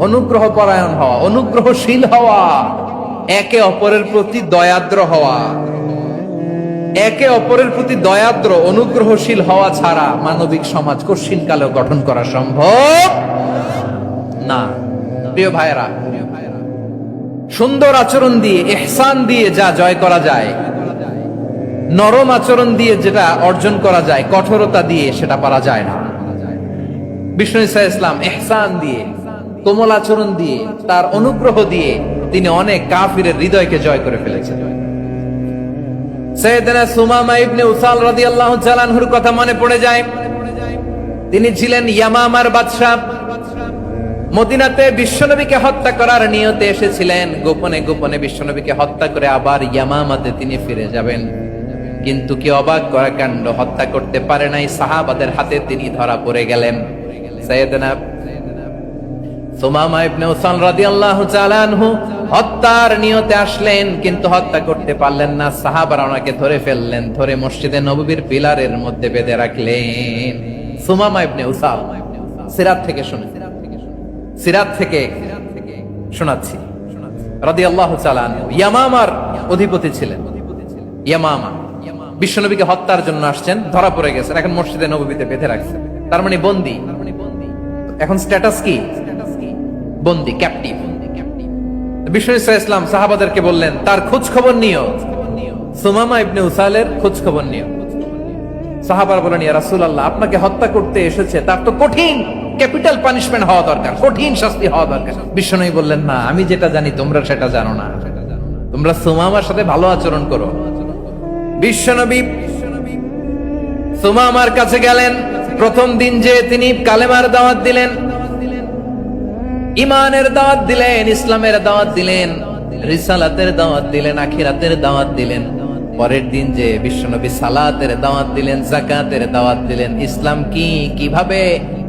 Speaker 1: অনুগ্রহ পরায়ণ হওয়া, অনুগ্রহশীল হওয়া, একে অপরের প্রতি দয়াদ্র হওয়া। একে অপরের প্রতি দয়াদ্র অনুগ্রহশীল হওয়া ছাড়া মানবিক সমাজ কঠিন কালেও গঠন করা সম্ভব না। প্রিয় ভাইয়েরা, সুন্দর আচরণ দিয়ে, ইহসান দিয়ে যা জয় করা যায়, নরম আচরণ দিয়ে যেটা অর্জন করা যায়, কঠোরতা দিয়ে সেটা পারা যায় না। বিষ্ণু ঈসা ইসলাম ইহসান দিয়ে, কোমল আচরণ দিয়ে, তার অনুগ্রহ দিয়ে তিনি অনেক কাফিরের হৃদয়কে জয় করে ফেলেছেন। সাইয়েদনা সুমামা ইবনে উসাল রাদিয়াল্লাহু তাআলা আনহুর কথা মনে পড়ে যায়। তিনি ছিলেন ইয়ামামার বাদশা। মদিনাতে বিশ্বনবীকে হত্যা করার নিয়তে এসেছিলেন। গোপনে গোপনে বিশ্বনবীকে হত্যা করে আবার ইয়ামামাতে তিনি ফিরে যাবেন। কিন্তু কি অবাক করা কাণ্ড, হত্যা করতে পারে নাই, সাহাবাদের হাতে তিনি ধরা পড়ে গেলেন। সাইয়েদনা সুমামা ইবনে উসাল রাদিয়াল্লাহু তাআলা আনহু হত্যার নিয়তে আসলেন, কিন্তু হত্যা করতে পারলেন না। সাহাবারা ওনাকে ধরে ফেললেন, ধরে মসজিদে নববীর পিলারের মধ্যে বেঁধে রাখলেন। সুমামা ইবনে উসাল, সিরাত থেকে শুনে, সিরাত থেকে শোনাচ্ছি, রাদিয়াল্লাহু তাআলা আনহু ইয়ামামার অধিপতি ছিলেন। ইয়ামামা বিশ্বনবীকে হত্যার জন্য আসছেন, ধরা পড়ে গেছেন, এখন মসজিদে নববীতে বেঁধে রাখছেন, তার মানে বন্দী। এখন স্ট্যাটাস কি? বন্দী, ক্যাপটিভ। বিষ্ণু ঈসা ইসলাম সাহাবাদেরকে বললেন তার খোঁজ খবর নিও, সুমামা ইবনে উসালের খোঁজ খবর নিও। সাহাবারা বলেন ইয়া রাসূলুল্লাহ, আপনাকে হত্যা করতে এসেছে, তার তো কঠিন ক্যাপিটাল পানিশমেন্ট হওয়া দরকার, কঠিন শাস্তি হওয়া দরকার। বিশ্বনবী বললেন না, আমি যেটা জানি তোমরা সেটা জানো না, তোমরা সুমামার সাথে ভালো আচরণ করো। বিশ্বনবী সুমামার কাছে গেলেন। প্রথম দিন যে তিনি কালেমার দাওয়াত দিলেন, ইমানের দাওয়াত দিলেন, ইসলামের দাওয়াত দিলেন, রিসালাতের দাওয়াত দিলেন, আখিরাতের দাওয়াত দিলেন। পরের দিন যে বিশ্বনবী সালাতের দাওয়াত দিলেন, যাকাতের দাওয়াত দিলেন, ইসলাম কি, কিভাবে,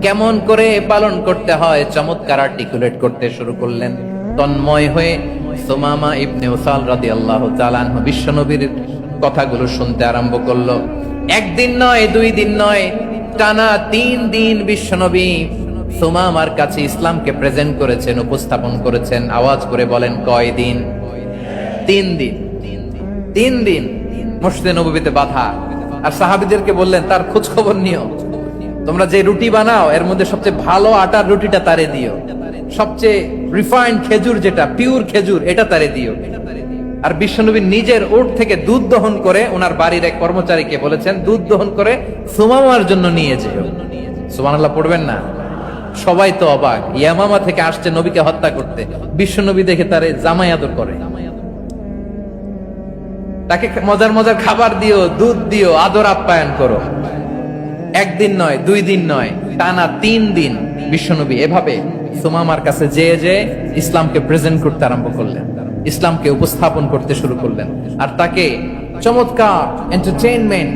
Speaker 1: কেমন করে পালন করতে হয় চমৎকার আর্টিকুলেট করতে শুরু করলেন। তন্ময় হয়ে সুমামা ইবনে উসাল রাদিয়াল্লাহু তাআলা আনহু বিশ্বনবীর কথাগুলো শুনতে আরম্ভ করলো। একদিন নয়, দুই দিন নয়, টানা 3 দিন বিশ্বনবী সুমামার কাছে ইসলামকে প্রেজেন্ট করেছেন, উপস্থাপন করেছেন। আওয়াজ করে বলেন কয় দিন? 3 দিন। 3 দিন মসজিদে নববীতে বাধা। আর সাহাবীদেরকে বললেন তার খোঁজ খবর নিও, তোমরা যে রুটি বানাও এর মধ্যে সবচেয়ে ভালো আটার রুটিটা তারে দিও, সবচেয়ে রিফাইন্ড খেজুর, যেটা পিওর খেজুর, এটা তারে দিও। আর বিশ্বনবী নিজের উট থেকে দুধ দহন করে ওনার বাড়ির এক কর্মচারীকে বলেছেন দুধ দহন করে সুমামার জন্য নিয়ে যেও। সুবহানাল্লাহ পড়বেন না? সবাই তো অবাক, ইয়ামামা থেকে আসছে নবীকে হত্যা করতে, বিশ্বনবী দেখে তারে জামাই আদর করে, তাকে মজার মজার খাবার দিও, দুধ দিও, আদর আপ্যায়ন করো। একদিন নয়, 2 দিন নয়, টানা 3 দিন বিশ্বনবী এভাবে সুমামার কাছে যেয়ে যে ইসলামকে প্রেজেন্ট করতে আরম্ভ করলেন, ইসলামকে উপস্থাপন করতে শুরু করলেন। আর তাকে চমৎকার এন্টারটেইনমেন্ট,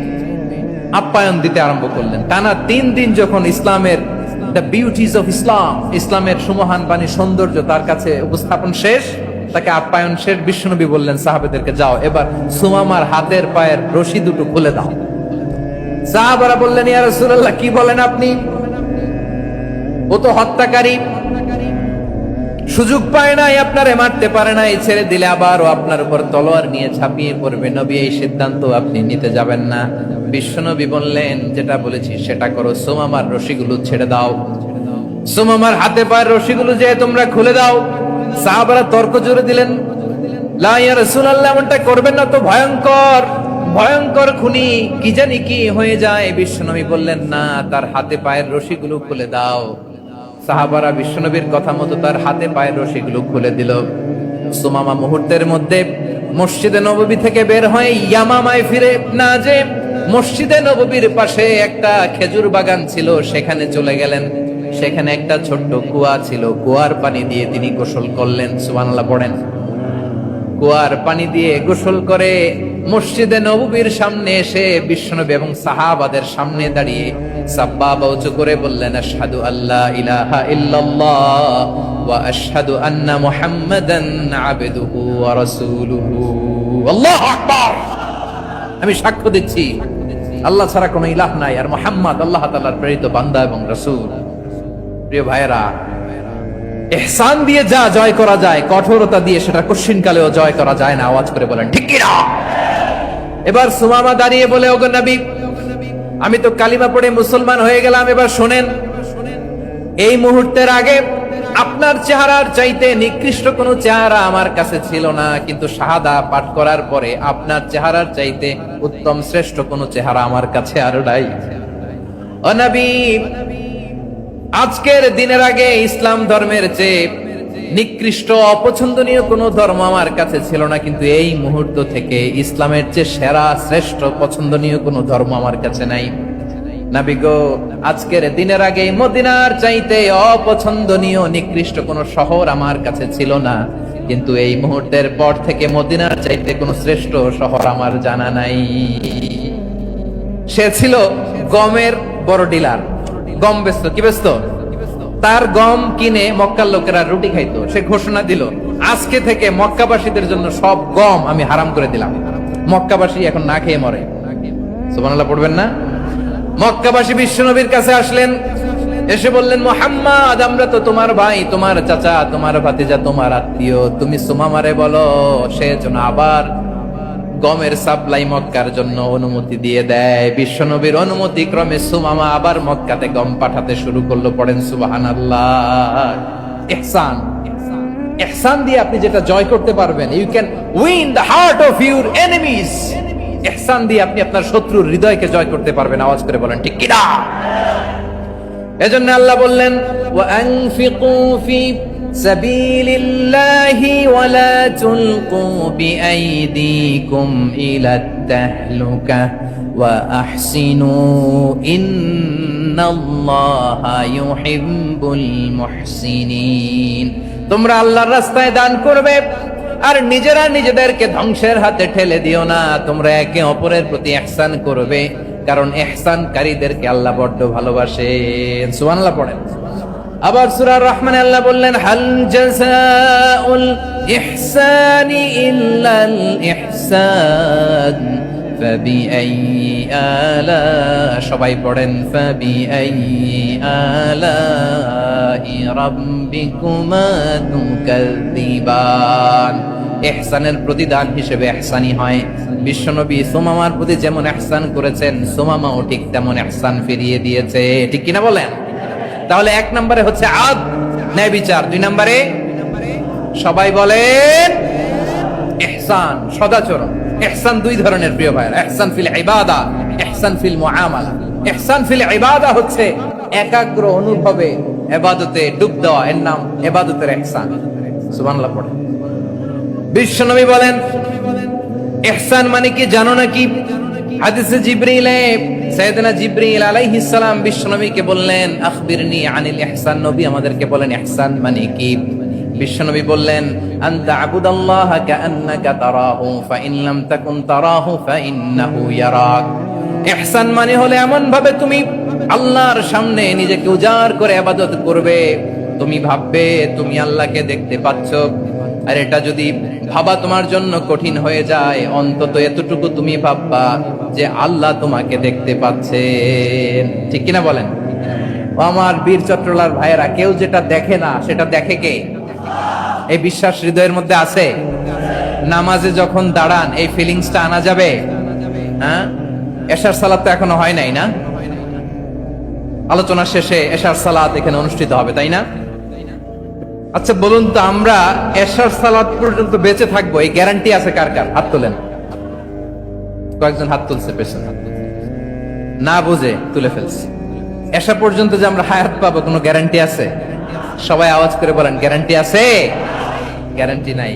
Speaker 1: আপ্যায়ন দিতে আরম্ভ করলেন। টানা 3 দিন যখন ইসলামের দ্য বিউটিজ অফ ইসলাম, ইসলামের সুমহান বাণী, সৌন্দর্য তার কাছে উপস্থাপন শেষ, তাকে আপ্যায়ন শেষ, বিশ্বনবী বললেন সাহাবাদেরকে যাও এবার সুমামার হাতের পায়ের রশি দুটো খুলে দাও। সাহাবারা বললেন ইয়া রাসূলুল্লাহ, কি বলেন আপনি? ও তো হত্যাকারী, সুযোগ পায় নাই, আপনারে মারতে পারে নাই, ছেড়ে দিলে আবার ও আপনার উপর তলোয়ার নিয়ে ঝাঁপিয়ে পড়বে। নবী এই সিদ্ধান্ত আপনি নিতে যাবেন না। বিশ্বনবী বললেন যেটা বলেছি সেটা করো, সুমামার রশিগুলো ছেড়ে দাও, সুমামার হাতে পায়ের রশিগুলো যে তোমরা খুলে দাও। সাহাবারা তর্ক জোরে দিলেন, লা ইয়া রাসূলুল্লাহ, এমনটা করবেন না তো, ভয়ঙ্কর ভয়ঙ্কর খুনি, কি জানি কি হয়ে যায়। বিশ্বনবী বললেন না, তার হাতে পায়ের রশিগুলো খুলে দাও। সাহাবারা বিশ্বনবীর কথা মতো তার হাতে পায়ের রশিগুলো খুলে দিল। সুমামা মুহূর্তের মধ্যে মসজিদে নববী থেকে বের হয়ে ইয়ামামায় ফিরে না যে মসজিদে নববীর পাশে একটা খেজুর বাগান ছিল সেখানে চলে গেলেন। সেখানে একটা ছোট্ট কুয়া ছিল, কুয়ার পানি দিয়ে তিনি গোসল করলেন। সুবহানাল্লাহ পড়েন। কুয়ার পানি দিয়ে গোসল করে মসজিদে নববীর সামনে এসে বিশ্বনবী এবং সাহাবাদের সামনে দাঁড়িয়ে সাব্বাবা উঁচু করে বললেন, আশহাদু আল্লা ইলাহা ইল্লাল্লাহ ওয়া আশহাদু আন্না মুহাম্মাদান আবদুহু ওয়া রাসূলুহু। আল্লাহু আকবার। আমি সাক্ষ্য দিচ্ছি আল্লাহ ছাড়া কোনো ইলাহ নাই, আর মুহাম্মদ আল্লাহ তাআলার প্রেরিত বান্দা এবং রাসূল। প্রিয় ভাইয়েরা, ইহসান দিয়ে যা জয় করা যায়, কঠোরতা দিয়ে সেটা কঠিনকালেও জয় করা যায় না। আওয়াজ করে বলেন ঠিক কি না? এবার সুমামা দাঁড়িয়ে বলে, ওগো নবী, আমি তো কালিমা পড়ে মুসলমান হয়ে গেলাম, এবার শুনেন, এই মুহূর্তের আগে আপনার চেহারার চাইতে নিকৃষ্ট কোনো চেহারা আমার কাছে ছিল না, কিন্তু শাহাদা পাঠ করার পরে আপনার চেহারার চাইতে উত্তম শ্রেষ্ঠ কোনো চেহারা আমার কাছে আর নাই। ও নবী, আজকের দিনের আগে ইসলাম ধর্মের চেয়ে নিকৃষ্ট অপছন্দনীয় কোনো ধর্ম আমার কাছে ছিল না, কিন্তু এই মুহূর্ত থেকে ইসলামের চেয়ে সেরা শ্রেষ্ঠ পছন্দনীয় কোনো ধর্ম আমার কাছে নাই। নবী গো, আজকের দিনের আগে মদিনার চাইতে অপছন্দনীয় নিকৃষ্ট কোনো শহর আমার কাছে ছিল না, কিন্তু এই মুহূর্তের পর থেকে মদিনার চাইতে কোনো শ্রেষ্ঠ শহর আমার জানা নাই। সে ছিল গমের বড় ডিলার, গম বেচতো। কি বেচতো? তার গম কিনে মক্কার লোকেরা রুটি খাইতো। সে ঘোষণা দিল, আজকে থেকে মক্কাবাসীদের জন্য সব গম আমি হারাম করে দিলাম, মক্কাবাসী এখন না খেয়ে মরে। সুবহানাল্লাহ পড়বেন না? মক্কাবাসী বিশ্বনবীর কাছে আসলেন, এসে বললেন, মুহাম্মদ, আমরা তো তোমার ভাই, তোমার চাচা, তোমার ভাতিজা, তোমার আত্মীয়, তুমি সুমামারে বলো সে যেন আবার গমের সাপ্লাই মক্কার জন্য অনুমতি দিয়ে দেয়। বিশ্বনবীর অনুমতি ক্রমে সুমামা আবার মক্কাতে গম পাঠাতে শুরু করলো। পড়েন সুবহানাল্লাহ। ইহসান, ইহসান দিয়ে আপনি যেটা জয় করতে পারবেন, you can win the heart of your enemies. ইহসান দিয়ে আপনি আপনার শত্রুর হৃদয়কে জয় করতে পারবেন। আওয়াজ করে বলেন ঠিক কি না? এজন্য আল্লাহ বললেন, ওয়া আনফিকু ফি সাবিলিল্লাহি ওয়া লা তুলকু বিআইদিকুম ইলাত তাহলুকা ওয়া আহসিনু ইন্নাল্লাহা ইউহিব্বুল মুহসিনিন। তোমরা আল্লাহর রাস্তায় দান করবে আর নিজেরা নিজেদেরকে ধ্বংসের হাতে ঠেলে দিও না। তোমরা একে অপরের প্রতি ইহসান করবে, কারণ ইহসানকারীদেরকে আল্লাহ বড্ড ভালোবাসেন। সুবহানাল্লাহ পড়েন। আবার সূরা রহমানে আল্লাহ বললেন, হাল জাযাউল ইহসানি ইল্লাল ইহসান ফাবিআইয়ি আলা, সবাই পড়েন, ফাবিআইয়ি আলাই রাব্বিকুমা তুকাযযিবান। ইহসানের প্রতিদান হিসেবে ইহসানি হয়। বিশ্বনবী সুমামার প্রতি যেমন ইহসান করেছেন, সুমামাও ঠিক তেমন ইহসান ফিরিয়ে দিয়েছে। ঠিক কিনা বলেন? তাহলে এক নম্বরে হচ্ছে আদ, ন্যায় বিচার। দুই নম্বরে সবাই বলেন ইহসান, সদাচরণ। ইহসান দুই ধরনের প্রিয় ভাইরা, ইহসান ফিল ইবাদা, ইহসান ফিল মুআমালা। ইহসান ফিল ইবাদা হচ্ছে একাগ্র অনুভবে ইবাদতে ডুব দেওয়া, এর নাম ইবাদতের ইহসান। সুবহানাল্লাহ পড়ে। বিশ্বনবী বলেন ইহসান মানে কি জানো নাকি? হাদিসে জিবরিলে সাইয়েদনা জিবরিল আলাইহিস সালাম বিশ্বনবীকে বললেন, আখবিরনি আনিল ইহসান। নবী আমাদেরকে বলেন ইহসান মানে কি? বিশ্বনবী বললেন, আনতা আবুদাল্লাহা কাআন্নাকা তারাহু ফাইন লাম তাকুন তারাহু ফাইন্নাহু ইয়ারাক। ইহসান মানে হলো এমন ভাবে তুমি আল্লাহর সামনে নিজেকে উজাড় করে ইবাদত করবে, তুমি ভাববে তুমি আল্লাহকে দেখতে পাচ্ছ। আর এটা যদি ভাবা তোমার জন্য কঠিন হয়ে যায়, অন্তত এতটুকু তুমি ভাববা যে আল্লাহ তোমাকে দেখতে পাচ্ছেন। ঠিক কিনা বলেন? আমার বীর চট্টলার ভাইয়েরা, কেউ যেটা দেখে না সেটা দেখে কে? এই বিশ্বাস হৃদয়ের মধ্যে আছে? নামাজে যখন দাঁড়ান এই ফিলিংসটা আনা যাবে? হ্যাঁ, এশার সালাত তো এখনো হয় নাই না? আলোচনা শেষে এশার সালাত এখানে অনুষ্ঠিত হবে, তাই না? আচ্ছা বলুন তো, আমরা এশার সালাত পর্যন্ত বেঁচে থাকবো এই গ্যারান্টি আছে কার কার? হাত তোলেন। কয়েকজন হাত তুলছে পেছনে, না বুঝে তুলে ফেলছে। এশা পর্যন্ত যে আমরা হায়াত পাবো কোনো গ্যারান্টি আছে? সবাই আওয়াজ করে বলেন গ্যারান্টি আছে? গ্যারান্টি নাই।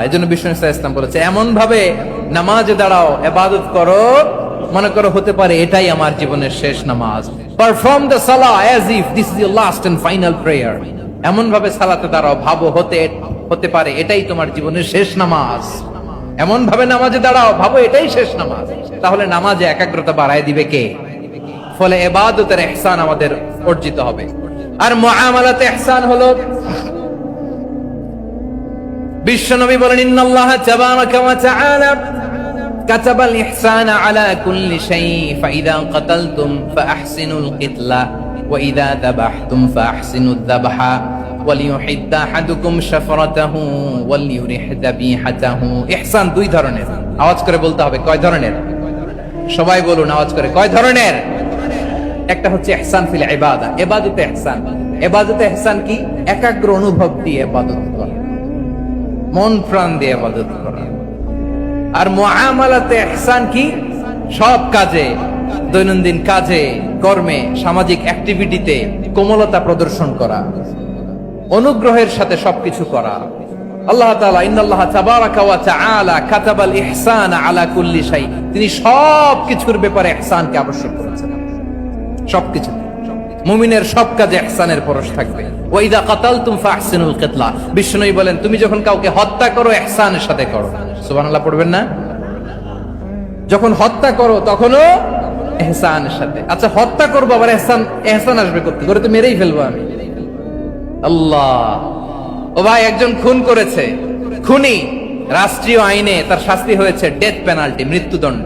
Speaker 1: এজন্য বিষ্ণু ইসলাম বলেছে, এমন ভাবে নামাজে দাঁড়াও, ইবাদত করো, মনে করো হতে পারে এটাই আমার জীবনের শেষ নামাজ। পারফর্ম দ্য সালাহ as if this is your last and final prayer. এমন ভাবে সালাতে দাঁড়াও, ভাবো হতে পারে এটাই তোমার জীবনের শেষ নামাজ। এমন ভাবে নামাজে দাঁড়াও, ভাবো এটাই শেষ নামাজ। তাহলে নামাজে একাগ্রতা বাড়ায় দিবে কে? ফলে ইবাদতের ইহসান আমাদের অর্জিত হবে। আর মুআমালাতে ইহসান হলো, বিশ্বনবী বলেন, ইন্নাল্লাহা তাবারাকা ওয়া তাআলা কাতাবাল ইহসানা আলা কুল্লি শাই, ফাইদা কাতালতুম ফাআহসিনুল কিতলা ওয়া ইযা যাবাহতুম ফাআহসিনুদ যাবহা ওয়ালিয়ুহিদ্দা আহাদুকুম শাফরাতাহু ওয়ালিয়ুরিহ যাবিহাতাহু। ইহসান দুই ধরনের, আওয়াজ করে বলতে হবে। কয় ধরনের? সবাই বলুন আওয়াজ করে, কয় ধরনের? একটা হচ্ছে ইহসান ফিল ইবাদা, ইবাদতে ইহসান। ইবাদতে ইহসান কি? একাগ্র অনুভব দিয়ে ইবাদত করা, মন প্রাণ দিয়ে ইবাদত করা। আর মুআমালাতে ইহসান কি? সব কাজে, দৈনন্দিন কাজে, কর্মে, সামাজিক অ্যাক্টিভিটিতে কোমলতা প্রদর্শন করা, অনুগ্রহের সাথে সবকিছু করা। আল্লাহ তাআলা ইন্নাল্লাহা তাবারাকা ওয়া তাআলা কাতাবাল ইহসানা আলা কুল্লি শাই, তিনি সবকিছুর ব্যাপারে ইহসানকে আবশ্যক করেছেন। সবকিছু, মুমিনের সব কাজে ইহসানের পরশ থাকবে। ওয়া ইযা কাতালতুম ফাহসিনুল কিতলা, বিষ্ণুই বলেন তুমি যখন কাউকে হত্যা করো ইহসানের সাথে করো। সুবহানাল্লাহ পড়বেন না? যখন হত্যা করো তখনও ইহসানের সাথে। আচ্ছা, হত্যা করবো আবার ইহসান আসবে করতে করে, তো মেরেই ফেলবো আমি। আল্লাহ, ও ভাই, একজন খুন করেছে, খুনি, রাষ্ট্রীয় আইনে তার শাস্তি হয়েছে ডেথ পেনাল্টি, মৃত্যুদণ্ড।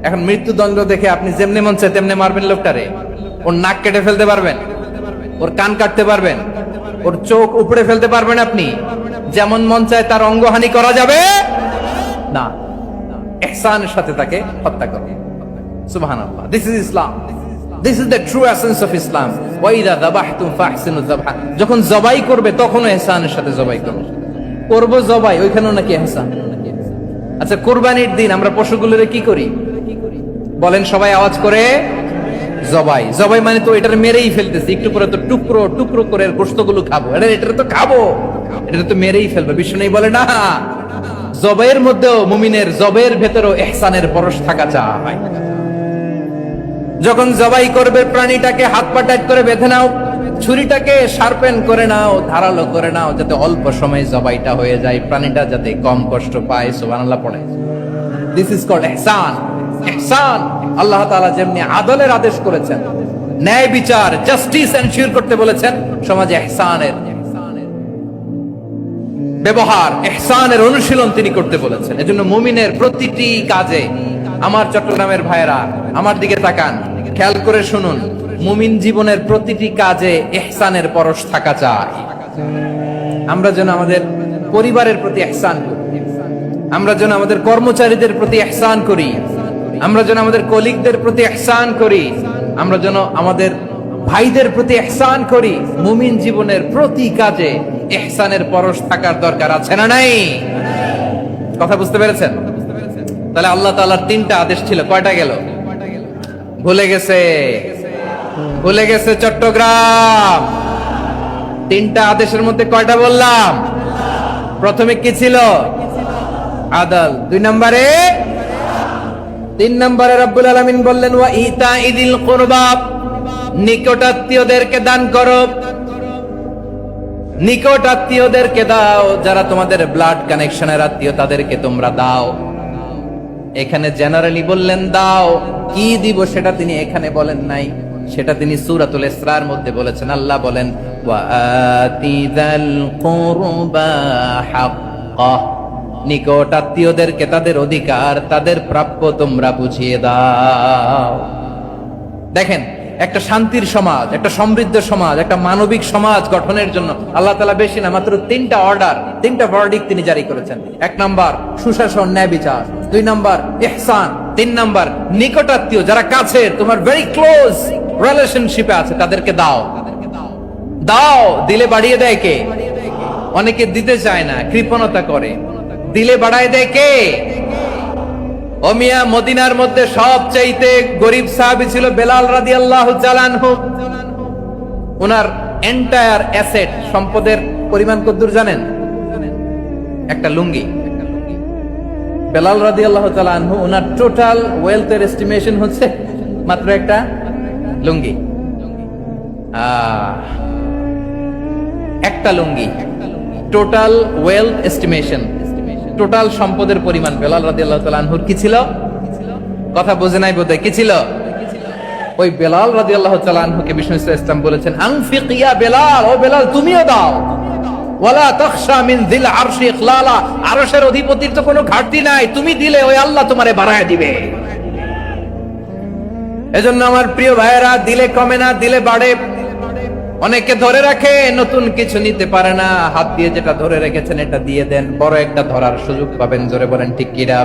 Speaker 1: এখন মৃত্যুদণ্ড দেখে আপনি যেমনি মন চায় তেমনি মারবেন লোকটারে? ওর নাক কেটে ফেলতে পারবেন? ওর কান কাটতে পারবেন? ওর চোখ উপড়ে ফেলতে পারবেন আপনি? যেমন মন চায় তার অঙ্গহানি করা যাবে না। ইহসানের সাথে তাকে হত্যা করবে। সুবহানাল্লাহ, this is Islam, this is the true essence of Islam. ওয়া ইযা যাবাহতুম ফাহসিনুয যাবহা, যখন জবাই করবে তখনও ইহসানের সাথে জবাই করবে। করব জবাই, ওইখানেও নাকি ইহসান। আচ্ছা, কুরবানির দিন আমরা পশুগুলোরে কি করি বলেন সবাই আওয়াজ করে? জবাই। জবাই মানে তো এটার মেরেই ফেলতেছি, একটু পরে তো টুকরো টুকরো করে গোশতগুলো খাবো। এটা তো খাবো, এটা তো মেরেই ফেলবে। বিষ্ণু বলে না, জবাইয়ের মধ্যেও, মুমিনের জবাইয়ের ভেতরেও ইহসানের পরশ থাকা চাই। যখন জবাই করবে প্রাণীটাকে হাত পা টাইট করে বেঁধে নাও, ছুরিটাকে শার্পেন করে নাও, ধারালো করে নাও, যাতে অল্প সময় জবাইটা হয়ে যায়, প্রাণীটা যাতে কম কষ্ট পায়। সুবহানাল্লাহ পড়ে। দিস ইজ কল্ড ইহসান। ইহসান, আল্লাহ তাআলা যেমনি আদলের আদেশ করেছেন, ন্যায় বিচার, জাস্টিস এনশিওর করতে বলেছেন, সমাজে ইহসানের ব্যবহার, ইহসানের অনুশীলন তিনি করতে বলেছেন। এজন্য মুমিনের প্রতিটি কাজে, আমার চট্টগ্রামের ভাইয়েরা আমার দিকে তাকান, খেয়াল করে শুনুন, মুমিন জীবনের প্রতিটি কাজে ইহসানের পরশ থাকা চাই। আমরা যেন আমাদের পরিবারের প্রতি ইহসান করি, আমরা যেন আমাদের কর্মচারীদের প্রতি ইহসান করি, আমরা যেন আমাদের কলিগদের প্রতি ইহসান করি, আমরা যেন আমাদের ভাইদের প্রতি ইহসান করি। মুমিন জীবনের প্রতি কাজে ইহসানের পরশ থাকার দরকার আছে না নাই? কথা বুঝতে পেরেছেন? তাহলে আল্লাহ তাআলার তিনটা আদেশ ছিল, কয়টা গেল? ভুলে গেছে, ভুলে গেছে চট্টগ্রাম। তিনটা আদেশের মধ্যে কয়টা বললাম? প্রথমে কি ছিল? আদল। 2 নম্বরে, 3 নম্বরে রব্বুল আলামিন বললেন ওয়া ইতাইদিল কুরবা, নিকটাত্মীয়দেরকে দান করো। নিকট আত্মীয়দেরকে দাও, যারা তোমাদের ব্লাড কানেকশনের আত্মীয় তাদেরকে তোমরা দাও। এখানে জেনারেলি বললেন দাও, কি দিব সেটা তিনি এখানে বলেন নাই, সেটা তিনি সূরাতুল ইসরার মধ্যে বলেছেন। আল্লাহ বলেন ওয়া আতিযাল কুরবা হাক্কা, নিকট আত্মীয়দেরকে তাদের অধিকার, তাদের প্রাপ্য তোমরা বুঝিয়ে দাও। দেখেন, একটা শান্তির সমাজ, একটা সমৃদ্ধ সমাজ, একটা মানবিক সমাজ গঠনের জন্য আল্লাহ তাআলা বেশি না, মাত্র 3টা অর্ডার, 3টা ভার্ডিক্ট তিনি জারি করেছেন। 1 নাম্বার সুশাসন, ন্যায় বিচার। 2 নাম্বার ইহসান। 3 নাম্বার নিকটাত্মীয়, যারা কাছের, তোমার ভেরি ক্লোজ রিলেশনশিপে আছে, তাদেরকে দাও। দাও, দিলে বাড়িয়ে দেয় কে? অনেকে দিতে চায় না, কৃপণতা করে। দিলে বাড়ায় দেয় কে? ও মিয়া, মদিনার মধ্যে সবচাইতে গরিব সাহাবী ছিল বেলাল রাদিয়াল্লাহু তাআলা আনহু। ওনার এন্টায়ার অ্যাসেট, সম্পদের পরিমাণ কতদূর জানেন? একটা লুঙ্গি। বেলাল রাদিয়াল্লাহু তাআলা আনহু, ওনার টোটাল ওয়েলথের এস্টিমেশন হচ্ছে মাত্র একটা লুঙ্গি। একটা লুঙ্গি, টোটাল ওয়েলথ এস্টিমেশন টোটাল সম্পদের পরিমাণ বেলাল রাদিয়াল্লাহু তাআলা আনহুর কি ছিল? কথা বোঝে নাই বোধহয়, কি ছিল? ওই বেলাল রাদিয়াল্লাহু তাআলা আনহুকে বিষ্ণু ইসলাম বলেছেন, আনফিক ইয়া বেলাল, ও বেলাল তুমিও দাও। ওয়ালা তাখশা মিন যিল আরশি ইখলালা, আরশের অধিপতির তো কোনো ঘাটতি নাই, তুমি দিলে ওই আল্লাহ তোমারে বাড়ায় দিবে। এজন্য আমার প্রিয় ভাইয়েরা, দিলে কমে না, দিলে বাড়ে। অনেকে ধরে রাখে, নতুন কিছু নিতে পারে না, হাত দিয়ে যেটা ধরে রেখেছেন এটা দিয়ে দেন, বড় একটা ধরার সুযোগ পাবেন। জোরে বলেন ঠিক কিনা?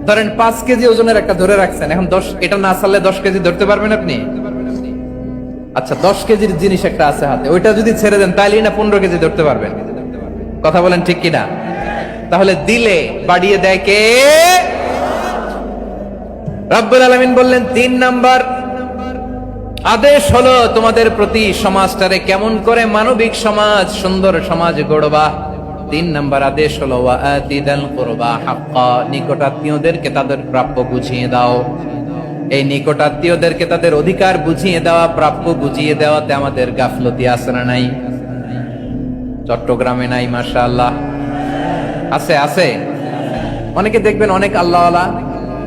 Speaker 1: ধরেন 5 কেজি ওজনের একটা ধরে রাখছেন, এখন 10, এটা না ছাড়লে 10 কেজি ধরতে পারবেন আপনি? আচ্ছা, 10 কেজির জিনিস একটা আছে হাতে, ওইটা যদি ছেড়ে দেন তাইলেই না 15 কেজি ধরতে পারবেন। কথা বলেন ঠিক কিনা? তাহলে দিলে বাড়িয়ে দেয় কে? রব্বুল আলামিন বললেন 3 নাম্বার আদেশ হলো তোমাদের প্রতি সমাজটারে কেমন করে মানবিক সমাজ, সুন্দর সমাজ গড়বা। 3 নাম্বার আদেশ হলো ওয়াআতিদাল কুরবা হাক্কা, নিকটাত্মীয়দেরকে তাদের প্রাপ্য বুঝিয়ে দাও। এই নিকটাত্মীয়দেরকে তাদের অধিকার বুঝিয়ে দেওয়া, প্রাপ্য বুঝিয়ে দেওয়াতে আমাদের গাফলতি আছে না নাই? চট্টগ্রামে নাই? মাশাআল্লাহ আছে, আছে। অনেকে দেখবেন অনেক আল্লাহওয়ালা,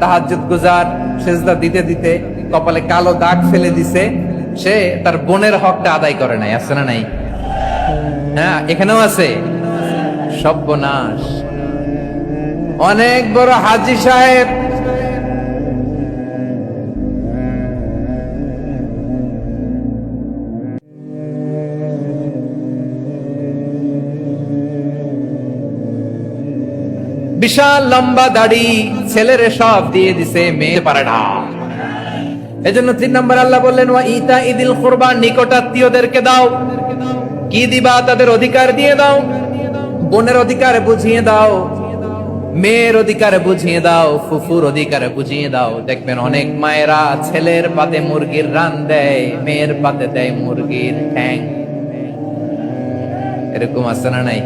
Speaker 1: তাহাজ্জুদ গুজার, সেজদা দিতে দিতে কপালে কালো দাগ ফেলে দিছে, সে তার বোনের হকটা আদায় করে নাই। আছে না নাই? হ্যাঁ, এখানেও আছে। সর্বনাশ। অনেক বড় হাজী সাহেব বিশাল লম্বা দাড়ি, ছেলেরে সব দিয়ে দিছে, মেয়ে পারে না। এজন্য 3 নাম্বার আল্লাহ বললেন ওয়া ইতা ইদিল কুরবা, নিকটাত্মীয়দেরকে দাও। কি দিবা? তাদের অধিকার দিয়ে দাও। বোনের অধিকার বুঝিয়ে দাও, মেয়ের অধিকার বুঝিয়ে দাও, ফুফুর অধিকার বুঝিয়ে দাও। দেখবেন অনেক মায়েরা ছেলের পাতে মুরগির রান দেয়, মেয়ের পাতে দেয় মুরগির ঠ্যাং। এরকম আছে না নাই?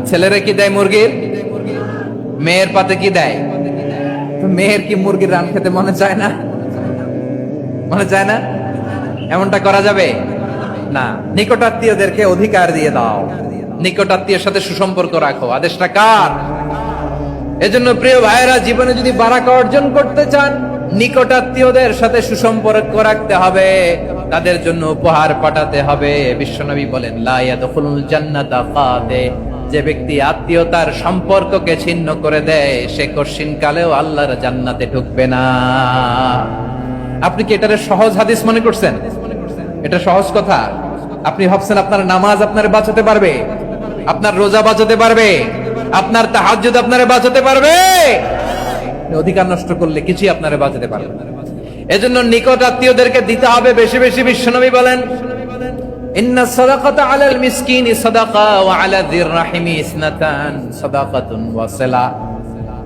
Speaker 1: ছেলেরা কি দেয়? মুরগির। মেয়ের পাতে কি দেয়? মেয়ের কি মুরগির রান খেতে মনে চায় না? মনে চায় না? এমনটা করা যাবে না। নিকটাত্মীয়দেরকে অধিকার দিয়ে দাও, নিকটাত্মীয়ের সাথে সুসম্পর্ক রাখো। আদেশটা কার? এজন্য প্রিয় ভাইয়েরা, জীবনে যদি বারাকা অর্জন করতে চান, নিকটাত্মীয়দের সাথে সুসম্পর্ক রাখতে হবে, তাদের জন্য উপহার পাঠাতে হবে। বিশ্বনবী বলেন লা ইয়াদখুলুল জান্নাতা কাদে, যে ব্যক্তি আত্মীয়তার সম্পর্ককে ছিন্ন করে দেয় সে কঠিন কালেও আল্লাহর জান্নাতে ঢুকবে না। আপনি কি এটারে সহজ হাদিস মনে করছেন? এটা সহজ কথা? আপনি ভাবছেন আপনার নামাজ আপনারে বাঁচাতে পারবে, আপনার রোজা বাঁচাতে পারবে, আপনার তাহাজ্জুদ আপনারে বাঁচাতে পারবে? অধিকার নষ্ট করলে কিছুই আপনারে বাঁচাতে পারবে না। এজন্য নিকট আত্মীয়দেরকে দিতে হবে বেশি বেশি। বিশ্বনবী বলেন ইন্না সাদাকাতা আলাল মিসকিনি সাদাকা ওয়া আলা যির রাহিমি ইসনাতান সাদাকাতুন ওয়া সিলা।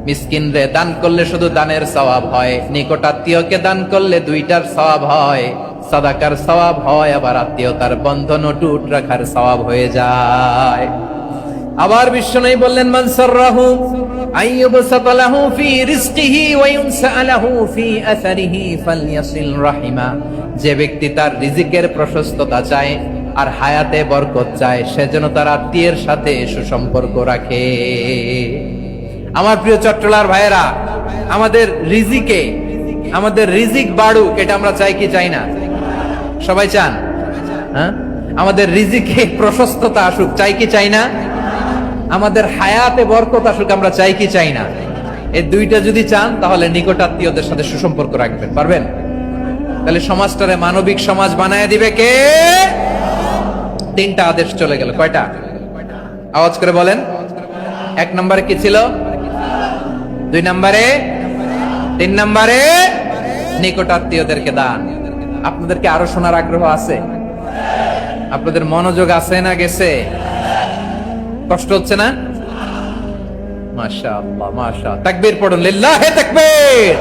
Speaker 1: মিসকিনরে দান করলে শুধু দানের সওয়াব হয়, নিকট আত্মীয়কে দান করলে 2টার সওয়াব হয়। সাদাকার সওয়াব হয়, আবার আত্মীয়তার বন্ধন অটুট রাখার সওয়াব হয়ে যায়। আবার বিশ্বনবী বললেন মান সাররাহু আইয়ুবসাতা লাহু ফি রিজকিহি ওয়া ইউনসা লাহু ফি আসারিহি ফালইয়াসিল রাহিমা। যে ব্যক্তি তার রিজিকের প্রশস্ততা চায় আর হায়াতে বরকত চায়, সে যেন তার আত্মীয়ের সাথে সুসম্পর্ক রাখে। আমার প্রিয় চট্টলার ভাইয়েরা, আমাদের রিজিক বাড়ুক, এটা আমরা চাই কি চাই না? সবাই চান? হ্যাঁ, আমাদের রিজিকে প্রশস্ততা আসুক, চাই কি চাই না? আমাদের হায়াতে বরকত আসুক, আমরা চাই কি চাই না? এই 2টা যদি চান তাহলে নিকটাত্মীয়দের সাথে সুসম্পর্ক রাখবেন। পারবেন? তাহলে সমাজটারে মানবিক সমাজ বানায় দিবে কে? 3টা আদেশ চলে গেল। কয়টা? আওয়াজ করে বলেন। 1 নম্বরে কি ছিল? 2 নম্বরে, 3 নম্বরে নিকটাত্মীয়দেরকে দান। আপনাদেরকে আরো শোনার আগ্রহ আছে? আপনাদের মনোযোগ আছে না গেছে? কষ্ট হচ্ছে না? মাশাআল্লাহ, মাশাআল্লাহ। তাকবীর পড়ুন, লিল্লাহি তাকবীর।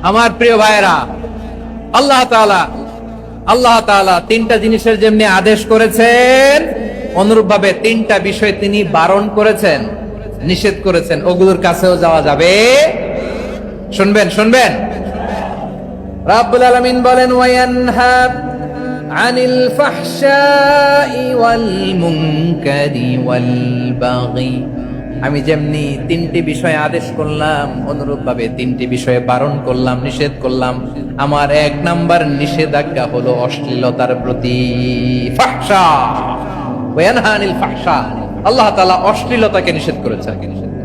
Speaker 1: আমার প্রিয় ভাইয়েরা, আল্লাহ তাআলা 3টা জিনিসের যেমনি আদেশ করেছেন, অনুরূপ ভাবে 3টা বিষয় তিনি বারণ করেছেন। নিষেধ করেছেন, ওগুলোর কাছেও যাওয়া যাবে। শুনবেন শুনবেন, রাব্বুল আলামিন বলেন ওয়ায়ানহা আনিল ফাহশাই ওয়াল মুনকারি ওয়াল বাগি। আমি যেমনি তিনটি বিষয়ে আদেশ করলাম, অনুরূপ ভাবে তিনটি বিষয়ে বারণ করলাম, নিষেধ করলাম। আমার 1 নাম্বার নিষেধাজ্ঞা হলো অশ্লীলতার প্রতি। ফাহশা, ওয়ায়ানহা আনিল ফাহশা, আল্লাহ তাআলা অশ্লীলতাকে নিষেধ করেছেন।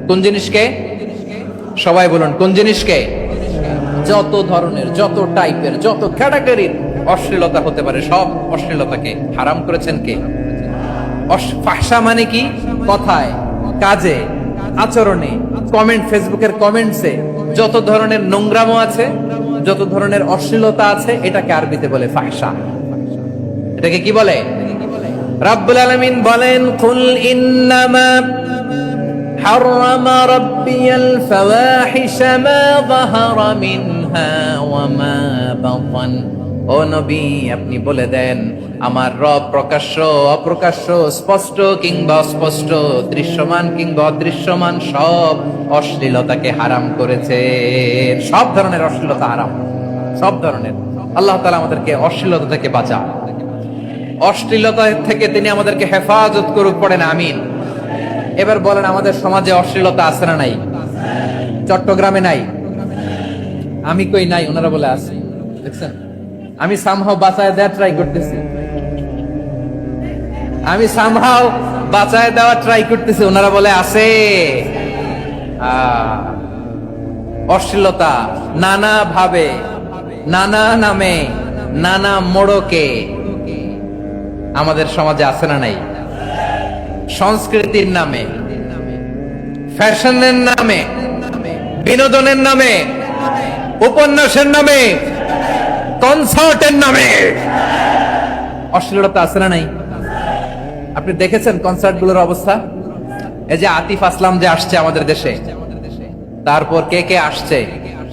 Speaker 1: কোন জিনিসকে? সবাই বলুন, কোন জিনিসকে? যত ধরনের, যত টাইপের, যত ক্যাটাগরির অশ্লীলতা হতে পারে, সব অশ্লীলতাকে হারাম করেছেন কে? ফাহশা মানে কি? কথায়, কাজে, আচরণে, কমেন্ট, ফেসবুকের কমেন্টসে যত ধরনের নোংরামো আছে, যত ধরনের অশ্লীলতা আছে, এটাকে আরবিতে বলে ফাহশা। এটাকে কি বলে? রাব্বুল আলামিন বলেন কুল ইন্নামা হারামা রাব্বিয়াল ফাওয়াহিশা মা যাহারা মিনহা ওয়া মা বাতান। ও নবী, আপনি বলে দেন, আমার রব প্রকাশ্য, অপ্রকাশ্য, স্পষ্ট কিংবা অস্পষ্ট, দৃশ্যমান কিংবা অদৃশ্যমান সব অশ্লীলতাকে হারাম করেছে। সব ধরনের অশ্লীলতা হারাম, সব ধরনের। আল্লাহ তাআলা আমাদেরকে অশ্লীলতা থেকে বাঁচান, অশ্লীলতা থেকে তিনি আমাদেরকে হেফাজত করুক, পড়েন আমিন। এবার বলেন, আমাদের সমাজে অশ্লীলতা আছে না নাই? চট্টগ্রামে নাই? আমি কই নাই, ওনারা বলে আছে। দেখছেন, আমি সামহাও বাঁচায় দেওয়া ট্রাই করতেছি, আমি সামহাও বাঁচায় দেওয়া ট্রাই করতেছি, ওনারা বলে আছে। অশ্লীলতা নানা ভাবে, নানা নামে, নানা মোড়কে আমাদের সমাজে আছে না নাই? সংস্কৃতির নামে, ফ্যাশনের নামে, বিনোদনের নামে, উপন্যাসের নামে, কনসার্টের নামে অশ্লীলতা আছে না নাই? আপনি দেখেছেন কনসার্ট গুলোর অবস্থা? এই যে আতিফ আসলাম যে আসছে আমাদের দেশে, তারপর কে কে আসছে?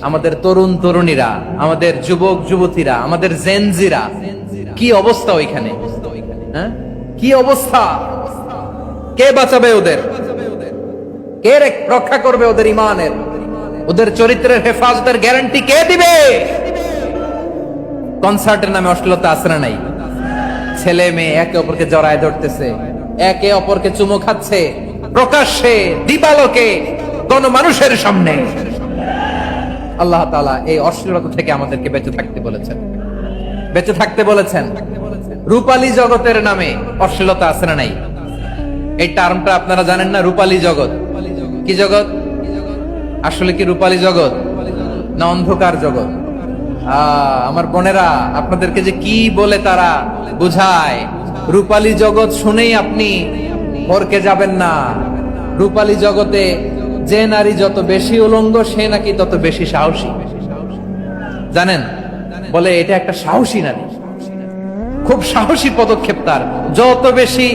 Speaker 1: আমাদের তরুণ তরুণীরা, আমাদের যুবক যুবতীরা, আমাদের জেনজিরা। কি অবস্থা ওইখানে? হ্যাঁ, কি অবস্থা? কে বাঁচাবে ওদের? কে রক্ষা করবে ওদের ইমানের, ওদের চরিত্রের হেফাজতের গ্যারান্টি কে দিবে? কনসার্টের নামে অশ্লীলতা আছে না নাই? ছেলে মেয়ে একে অপরকে জড়ায় ধরতেছে, একে অপরকে চুমো খাচ্ছে, প্রকাশ্যে, দিবালোকে, গণমানুষের সামনে। আল্লাহ তাআলা এই অশ্লীলতা থেকে আমাদেরকে বেঁচে থাকতে বলেছেন, বেঁচে থাকতে বলেছেন। রূপালী জগতের নামে অশ্লীলতা আছে না নাই? এই টার্মটা আপনারা জানেন না? রূপালী জগৎ কি জগৎ? আসলে কি রূপালী জগৎ না অন্ধকার জগৎ? আমার বোনেরা, আপনাদেরকে যে কি বলে তারা বুঝায়, রূপালী জগৎ শুনেই আপনি ভরকে যাবেন না। রূপালী জগতে যে নারী যত বেশি উলঙ্গ, সে নাকি তত বেশি সাহসী। জানেন, বলে এটা একটা সাহসী নারী, খুব সাহসী পদক্ষেপ তার। যত বেশি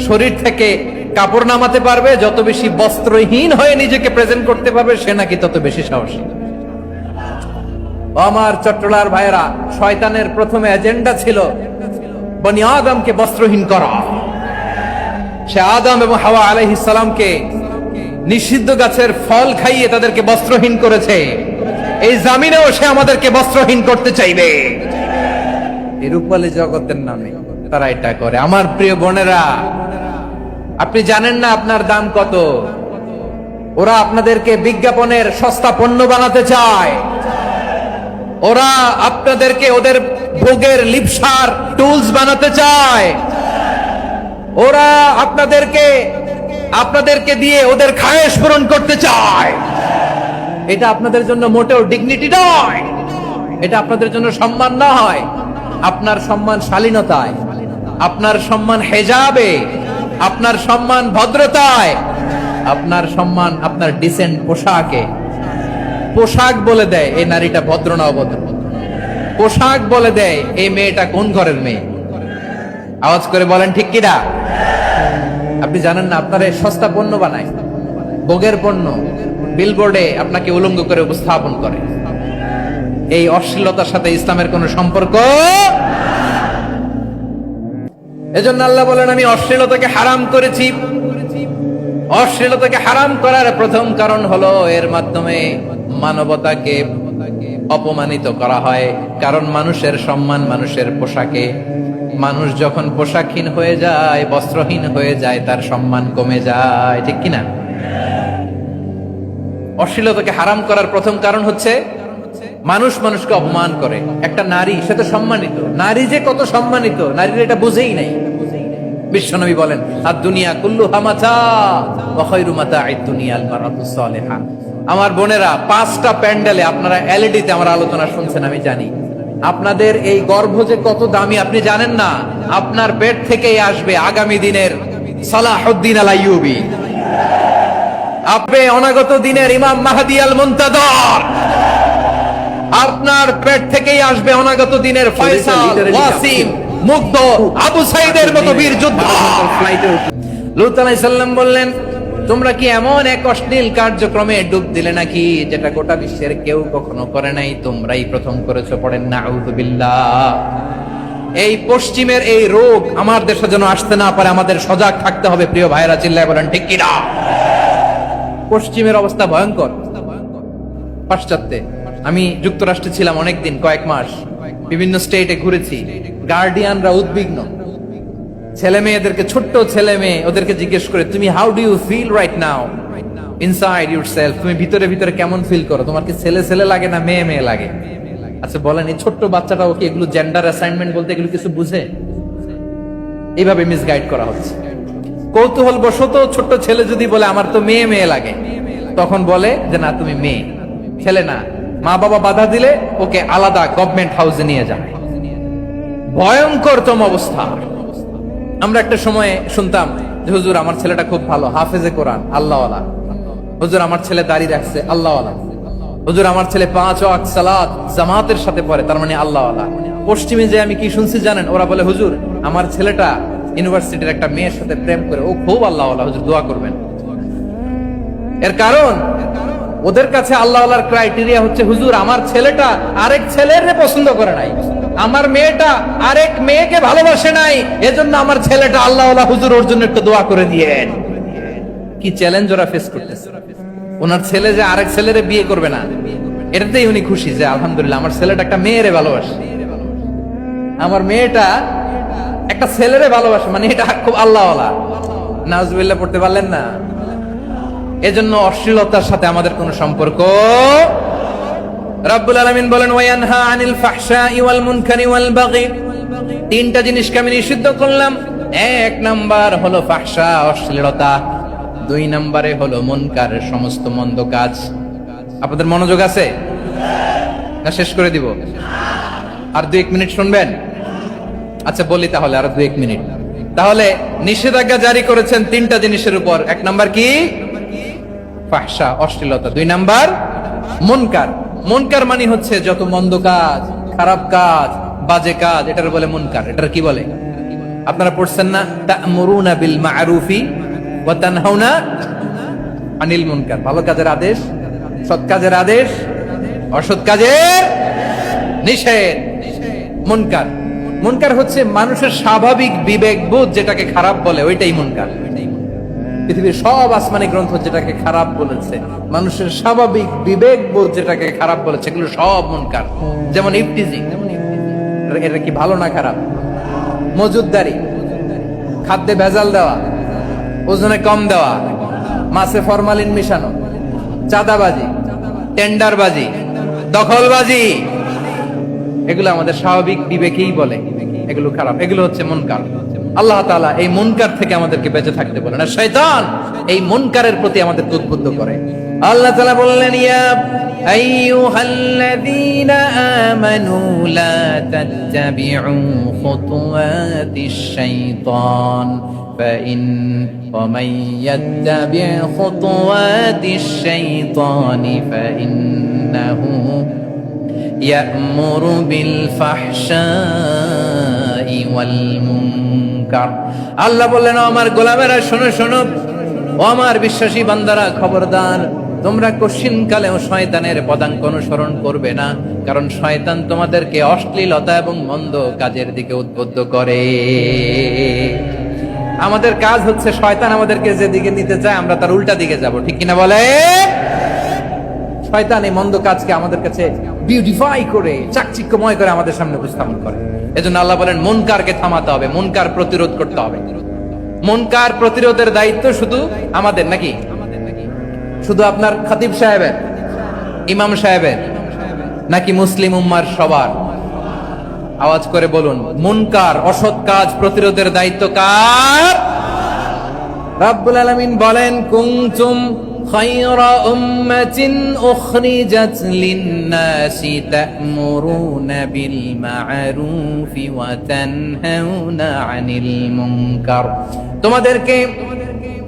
Speaker 1: শরীর থেকে কাপড় নামাতে পারবে, যত বেশি বস্ত্রহীন হয়ে নিজেকে প্রেজেন্ট করতে পারবে, সে নাকি তত বেশি সাহসী। আমার চট্টলার ভাইয়েরা, শয়তানের প্রথমে এজেন্ডা ছিল বনি আদমকে বস্ত্রহীন করা। সে আদম এবং হাওয়া আলাইহিস সালামকে নিষিদ্ধ গাছের ফল খাইয়ে তাদেরকে বস্ত্রহীন করেছে। এই জামিনেও সে আমাদেরকে বস্ত্রহীন করতে চাইবে। এই রূপালী জগতের নামে তারা এটা করে। আমার প্রিয় বোনেরা, আপনি জানেন না আপনার দাম কত? ওরা আপনাদেরকে বিজ্ঞাপনের সস্তা পণ্য বানাতে চায়। ওরা আপনাদেরকে ওদের ভোগের লিপসার টুলস বানাতে চায়। ওরা আপনাদেরকে দিয়ে ওদের খায়েশ পূরণ করতে চায়। এটা আপনাদের জন্য মোটেও ডিগনিটি নয়, এটা আপনাদের জন্য সম্মান নয়। আপনার সম্মান শালীনতায়, আপনার সম্মান হেজাবে, আপনার সম্মান ভদ্রতায়, আপনার সম্মান আপনার ডিসেন্ট পোশাকে। পোশাক বলে দেয় এই নারীটা ভদ্র না অভদ্র। পোশাক বলে দেয় এই মেয়েটা কোন ঘরের মেয়ে। আওয়াজ করে বলেন ঠিক কিনা? আপনি জানেন না, আপনার সস্তা পণ্য বানায়, ভোগের পণ্য, বিলবোর্ডে আপনাকে উলঙ্গ করে উপস্থাপন করে। এই অশ্লীলতার সাথে ইসলামের কোন সম্পর্ক। এজন্য আল্লাহ বলেন, আমি অশ্লীলতাকে হারাম করেছি। অশ্লীলতাকে হারাম করার প্রথম কারণ হলো এর মাধ্যমে মানবতাকে অপমানিত করা হয়। কারণ মানুষের সম্মান মানুষের পোশাকে। মানুষ যখন পোশাকহীন হয়ে যায়, বস্ত্রহীন হয়ে যায়, তার সম্মান কমে যায়, ঠিক কিনা? অশ্লীলতাকে হারাম করার প্রথম কারণ হচ্ছে মানুষ মানুষকে অপমান করে। একটা নারী, সে তো সম্মানিত, নারী যে কত সম্মানিত নারীর এটা বুঝেই নাই। বিশ্বনবী বলেন, আর দুনিয়া কুল্লুহা মাতা ওয়া খায়রু মাতা'আদ দুনিয়াল মারআতুস সালিহা। আমার বোনেরা, 5টা প্যান্ডেলে আপনারা এলইডিতে আমার আলোচনা শুনছেন, আমি জানি। আপনাদের এই গর্ভ যে কত দামি আপনি জানেন না। আপনার পেট থেকেই আসবে আগামী দিনের সালাহুদ্দিন আল আইয়ুবী, আপনি অনাগত দিনের ইমাম মাহদী আল মুনতাদর। আপনার পেট থেকেই আসবে অনাগত দিনের ফয়সাল, ওয়াসিম, মুগ্ধ, আবু সাইদের মতো বীর যোদ্ধা। লূত আলাইহিস সালাম বললেন, তোমরা কি এমন এক অশ্লীল কার্যক্রমে ডুব দিলে নাকি যেটা গোটা বিশ্বের কেউ কখনো করে নাই, তোমরাই প্রথম করেছো? পড়েন নাউযু বিল্লাহ। এই পশ্চিমের এই রোগ আমার দেশে যেন আসতে না পারে, আমাদের সজাগ থাকতে হবে। প্রিয় ভাইরা, চিল্লায় বলেন ঠিক কিনা? পশ্চিমের অবস্থা ভয়ঙ্কর। পাশ্চাত্যে, আমি যুক্তরাষ্ট্রে ছিলাম অনেকদিন, কয়েক মাস, বিভিন্ন স্টেটে ঘুরেছি। গার্ডিয়ানরা উদ্বিগ্ন, ছেলে মেয়েদেরকে, ছোট্ট ছেলে মেয়ে, ওদেরকে জিজ্ঞেস করে, তুমি how do you feel right now inside yourself? তুমি ভিতরে ভিতরে কেমন ফিল করো? তোমার কি ছেলে ছেলে লাগে না মেয়ে মেয়ে লাগে? আচ্ছা বলেন, এই ছোট্ট বাচ্চাটাও কি এগুলো জেন্ডার অ্যাসাইনমেন্ট বলতে এগুলো কিছু বুঝে? এইভাবে মিসগাইড করা হচ্ছে। কৌতূহল বশত ছোট্ট ছেলে যদি বলে আমার তো মেয়ে মেয়ে লাগে, তখন বলে যে না, তুমি মেয়ে, ছেলে না। মা বাবা বাধা দিলে ওকে আলাদা গভর্নমেন্ট হাউসে নিয়ে যায়। ভয়ঙ্করতম অবস্থা। আমরা একটা সময়ে শুনতাম যে হুজুর আমার ছেলেটা খুব ভালো, হাফেজে কোরআন, আল্লাহওয়ালা। হুজুর আমার ছেলে দাড়ি রাখছে, আল্লাহওয়ালা। হুজুর আমার ছেলে 5 ওয়াক্ত সালাত জামাতের সাথে পড়ে, তার মানে আল্লাহওয়ালা। পশ্চিমে যে আমি কি শুনছি জানেন? ওরা বলে, হুজুর আমার ছেলেটা ইউনিভার্সিটির একটা মেয়ের সাথে প্রেম করে, ও খুব আল্লাহওয়ালা, হুজুর দোয়া করবেন। এর কারণ ওদের কাছে আল্লাহওয়ালার ক্রাইটেরিয়া হচ্ছে, হুজুর আমার ছেলেটা আরেক ছেলের পছন্দ করে নাই, আমার মেয়েটা আরেক মেয়েকে ভালোবাসে নাই, এজন্য আমার ছেলেটা আল্লাহওয়ালা, হুজুর ওর জন্য একটু দোয়া করে দিয়েন। কি চ্যালেঞ্জ ওরা ফেস করতেছে। ওনার ছেলে যে আরেক ছেলেরে বিয়ে করবে না, এটাতেই উনি খুশি যে আলহামদুলিল্লাহ আমার ছেলেটা একটা মেয়েরে ভালোবাসে, আমার মেয়েটা একটা ছেলেরে ভালোবাসে, মানে এটা খুব আল্লাহওয়ালা। নাউজুবিল্লাহ পড়তে পারলেন না? এজন্য অশ্লীলতার সাথে আমাদের কোনো সম্পর্ক। রাব্বুল আলামিন বলেন, ওয়ায়ানহা আনিল ফাহশাই ওয়াল মুনকারি ওয়াল বাগি। 3টা জিনিসকে আমি নিষিদ্ধ করলাম। 1 নাম্বার হলো ফাহশা, অশ্লীলতা। 2 নম্বরে হলো মুনকার, সমস্ত মন্দ কাজ। আপনাদের মনোযোগ আছে না? শেষ করে দিব? আর 2-1 মিনিট শুনবেন? আচ্ছা বলি তাহলে, আর 2-1 মিনিট। তাহলে নিষেধাজ্ঞা জারি করেছেন 3টা জিনিসের উপর। 1 নাম্বার কি? ফাহশা, অশ্লীলতা। 2 নাম্বার মুনকার। মুনকার মানে হচ্ছে যত মন্দ কাজ, খারাপ কাজ, বাজে কাজ, এটার বলে মুনকার। এটার কি বলে? আপনারা পড়ছেন না, তা'মুরুনা বিল মা'রুফি ওয়া তানহাউনা আনিল মুনকার। ভালো কাজের আদেশ, সৎ কাজের আদেশ, অসৎ কাজের নিষেধ। মুনকার, মুনকার হচ্ছে মানুষের স্বাভাবিক বিবেকবোধ যেটাকে খারাপ বলে, ওইটাই মুনকার। পৃথিবীর সব আসমানি গ্রন্থ যেটাকে খারাপ বলেছে, মানুষের স্বাভাবিক বিবেকবোধ যেটাকে খারাপ বলেছে, এগুলো সব মুনকার। যেমন ইফটিজিং, এটা কি ভালো না খারাপ? মজুদদারি, খাদ্যে ভেজাল দেওয়া, ওজনে কম দেওয়া, মাছে ফরমালিন মিশানো, চাঁদাবাজি, টেন্ডারবাজি, দখলবাজি, এগুলো আমাদের স্বাভাবিক বিবেকেই বলে এগুলো খারাপ, এগুলো হচ্ছে মুনকার। আল্লাহ তাআলা এই মুনকার থেকে আমাদেরকে বেঁচে থাকতে বলেন, আর শয়তান এই মুনকারের প্রতি আমাদেরকে উদ্বুদ্ধ করে। আল্লাহ তাআলা বললেন, ইয়া আইয়ুহাল্লাযীনা আমানু লা তাত্তাবিউ খুতুওয়াতিশ শাইতান ومن يتبع خطوات الشيطان فإنه يأمر بالفحشاء والمنكر। আল্লাহ বললেন, আমার গোলামেরা শোনো শোনো, ও আমার বিশ্বাসী বান্দারা খবরদার, তোমরা কশিনকালেও শয়তানের পদাঙ্ক অনুসরণ করবে না, কারণ শয়তান তোমাদেরকে অশ্লীলতা এবং মন্দ কাজের দিকে উদ্বুদ্ধ করে। আমাদের কাজ হচ্ছে শয়তান আমাদেরকে যেদিকে নিতে চায় আমরা তার উল্টা দিকে যাব, ঠিক কিনা বলে? শয়তান এই মন্দ কাজকে আমাদের কাছে বিউটিফাই করে চাকচিক্যময় করে আমাদের সামনে উপস্থাপন করে। এজন্য আল্লাহ বলেন মুনকারকে থামাতে হবে, মুনকার প্রতিরোধ করতে হবে। মুনকার প্রতিরোধের দায়িত্ব শুধু আমাদের নাকি? শুধু আপনার খতিব সাহেবের, ইমাম সাহেবের, নাকি মুসলিম উম্মার সবার? আওয়াজ করে বলুন, মুনকার অসৎ কাজ প্রতিরোধের দায়িত্ব কার? রাব্বুল আলামিন বলেন কুনতুম খায়রা উম্মাতিন উখরিজাত লিন-নাসি তা'মুরুনা বিল মা'রুফি ওয়া তানহাউনা আনিল মুনকার। তোমাদেরকে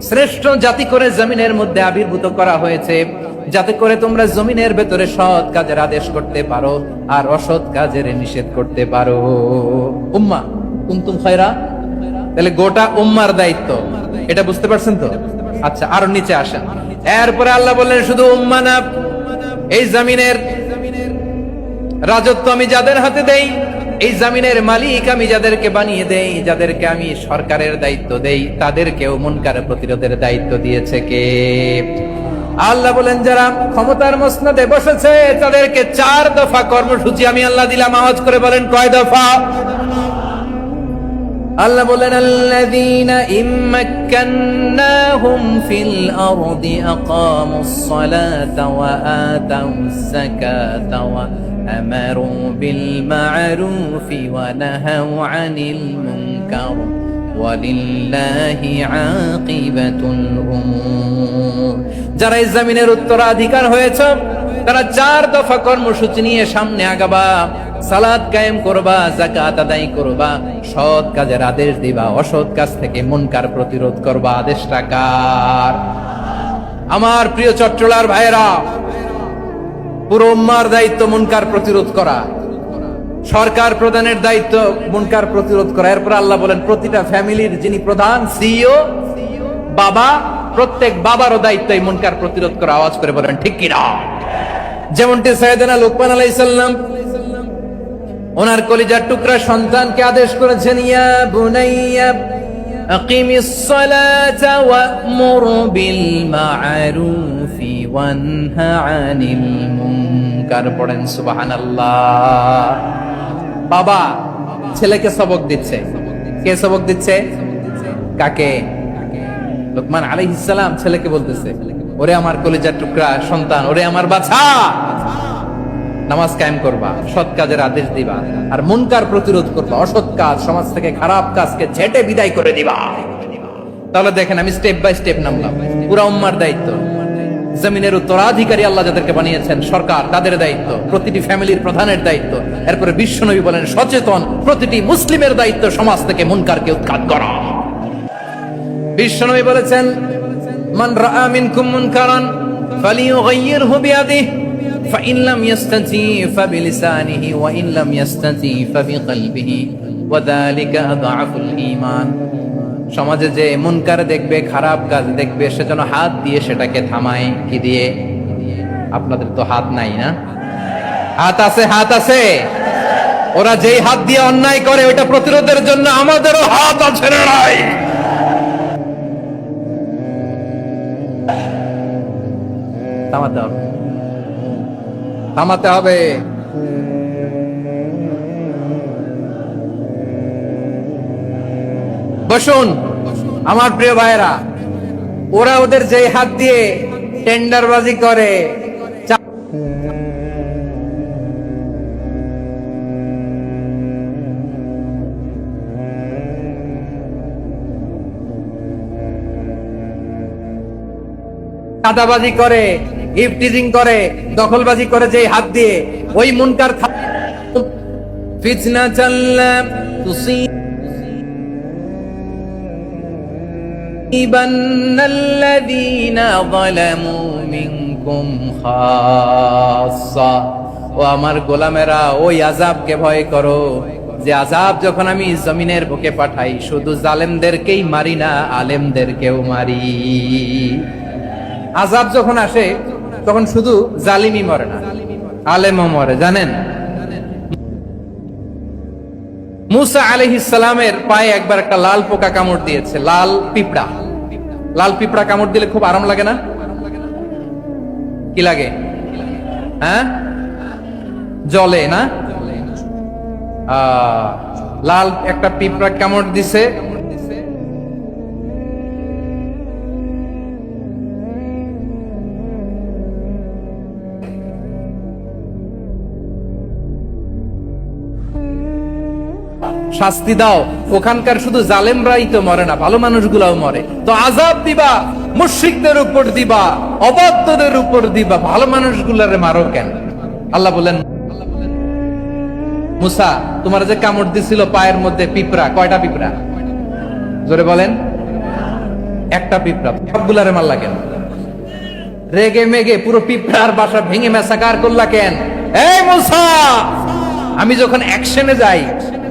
Speaker 1: শ্রেষ্ঠ জাতি করে জমিনের মধ্যে আবির্ভূত করা হয়েছে যাতে করে তোমরা জমিনের ভেতরে সৎ কাজের আদেশ করতে পারো আর অসৎ কাজের নিষেধ করতে পারো। উম্মাহ কুনতুম খায়রা, তাহলে গোটা উম্মার দায়িত্ব, এটা বুঝতে পারছেন তো? আচ্ছা, আরো নিচে আসেন। এরপরে আল্লাহ বললেন শুধু উম্মাহ না, এই জমিনের রাজত্ব আমি যাদের হাতে দেই, এই জমিনের মালিক আমি যাদেরকে বানিয়ে দেই, যাদেরকে আমি সরকারের দায়িত্ব দেই, তাদেরকেও মুনকার প্রতিরোধের দায়িত্ব দিয়েছে কে? আল্লাহ বলেন যারা ক্ষমতার মসনদে বসেছে তাদেরকে 4 দফা কর্মসূচি আমি আল্লাহ দিলাম। আওয়াজ করে বলেন কয় দফা? আল্লাহ বলেন আল্লাযীনা ইম্মাক্কান্নাহুম ফিল আরদি আকামুস সালাতা ওয়া আতাউস যাকাতা ওয়া আমারু বিল মা'রুফি ওয়া নাহাউ আনিল মুনকার ওয়ালিল্লাহি আকিবাতুল উমুর। যারা এই জমিনের উত্তরাধিকার হয়েছে তারা 4 দফা কর্মসূচি নিয়ে সামনে আগাবা। সালাত কায়েম করবা, যাকাত আদায় করবা, সৎ কাজের আদেশ দিবা, অসৎ কাজ থেকে মুনকার প্রতিরোধ করবা। আদেশটা কার? আমার প্রিয় চট্টলার ভাইরা, পুরো উম্মার দায়িত্ব মুনকার প্রতিরোধ করা, সরকার প্রধানের দায়িত্ব মুনকার প্রতিরোধ করা। এরপর আল্লাহ বলেন প্রতিটা ফ্যামিলির যিনি প্রধান সিইও বাবা, প্রত্যেক বাবারও দায়িত্ব এই মুনকার প্রতিরোধ করা। আওয়াজ করে বলেন ঠিক কিনা? যেমনটি সাইয়েদনা লুকমান আলাইহিস সালাম ওনার কলিজার টুকরা সন্তানকে আদেশ করেছেন, ইয়া বুনাইয়া আকিমিস সালাতা ওয়া'মুর বিল মা'রুফি ওয়ানহা আনিল মুনকার। পড়েন সুবহানাল্লাহ। বাবা ছেলেকে সবক দিচ্ছে। কে সবক দিচ্ছে? কাকে? লুকমান আলাইহিস সালাম ছেলেকে বলতেছে, ওরে আমার কলিজার টুকরা সন্তান, ওরে আমার বাছা, নামাজ কায়েম করবা, সৎ কাজের আদেশ দিবা, আর মুনকার প্রতিরোধ করবা, অসৎ কাজ, সমাজ থেকে খারাপ কাজকে ঝেঁটে বিদায় করে দিবা। তাহলে দেখেন আমি স্টেপ বাই স্টেপ নামলাম। পুরা উম্মার দায়িত্ব, জমিনের উত্তরাধিকারী আল্লাহ যাদেরকে বানিয়েছেন সরকার, তাদের দায়িত্ব, প্রতিটি ফ্যামিলির প্রধানের দায়িত্ব। এরপরে বিশ্বনবী বলেন সচেতন প্রতিটি মুসলিমের দায়িত্ব সমাজ থেকে মুনকারকে উৎখাত করা। বিশ্বনবী বলেছেন মান রাআ মিনকুম মুনকারান ফালিয়ুগাইয়িরহু বিয়াদিহি فإن لم يستطع فبلسانه وإن لم يستطع فبقلبه وذلك أضعف الإيمان। সমাজে যে মুনকার দেখবে, খারাপ কাজ দেখবে, সে যেন হাত দিয়ে সেটাকে থামায়। কি দিয়ে? আপনাদের তো হাত নাই না? হাত আছে, হাত আছে। ওরা যেই হাত দিয়ে অন্যায় করে ওটা প্রতিরোধের জন্য আমাদেরও হাত আছে না নাই? থামাতে হবে, থামাতে হবে। বসুন আমার প্রিয় ভাইরা, ওরা ওদের যে হাত দিয়ে টেন্ডারবাজি করে, চাঁদাবাজি করে, ইফটিজিং করে, দখলবাজি করে যে হাত দিয়ে, ওই মুনকার ফিতনাতাল্লা তুসিবান্নাল্লাযীনা যালামু মিনকুম খাসসা। ও আমার গোলামেরা, ওই আযাবকে ভয় করো যে আযাব যখন আমি জমিনের বুকে পাঠাই শুধু জালেমদেরকেই মারি না, আলেমদেরকেও মারি। আযাব যখন আসে তখন শুধু জালিমই মরে না, আলেমও মরে, জানেন? মুসা আলাইহিস সালামের পায়ে একবার একটা লাল পোকা কামড় দিয়েছে, লাল পিঁপড়া। লাল পিঁপড়া কামড় দিলে খুব আরাম লাগে না? কি লাগে? হ্যাঁ, জলে না? লাল একটা পিঁপড়া কামড় দিছে, শাস্তি দাও। ওখানকার শুধু জালেমরাই তো মরে না, ভালো মানুষগুলাও মরে। তো আযাব দিবা, মুশরিকদের উপর দিবা, অবাধ্যদের উপর দিবা, ভালো মানুষগুলারে মারো কেন? আল্লাহ বলেন, মুসা তোমার যে কামড় দিছিল পায়ের মধ্যে পিঁপড়া, কয়টা পিঁপড়া? জোরে বলেন। একটা পিঁপড়া, সবগুলারে মারলা কেন? রেগে মেগে পুরো পিঁপড়ার বাসা ভেঙে মেসাকার করলা কেন? এই মুসা, আমি যখন অ্যাকশনে যাই,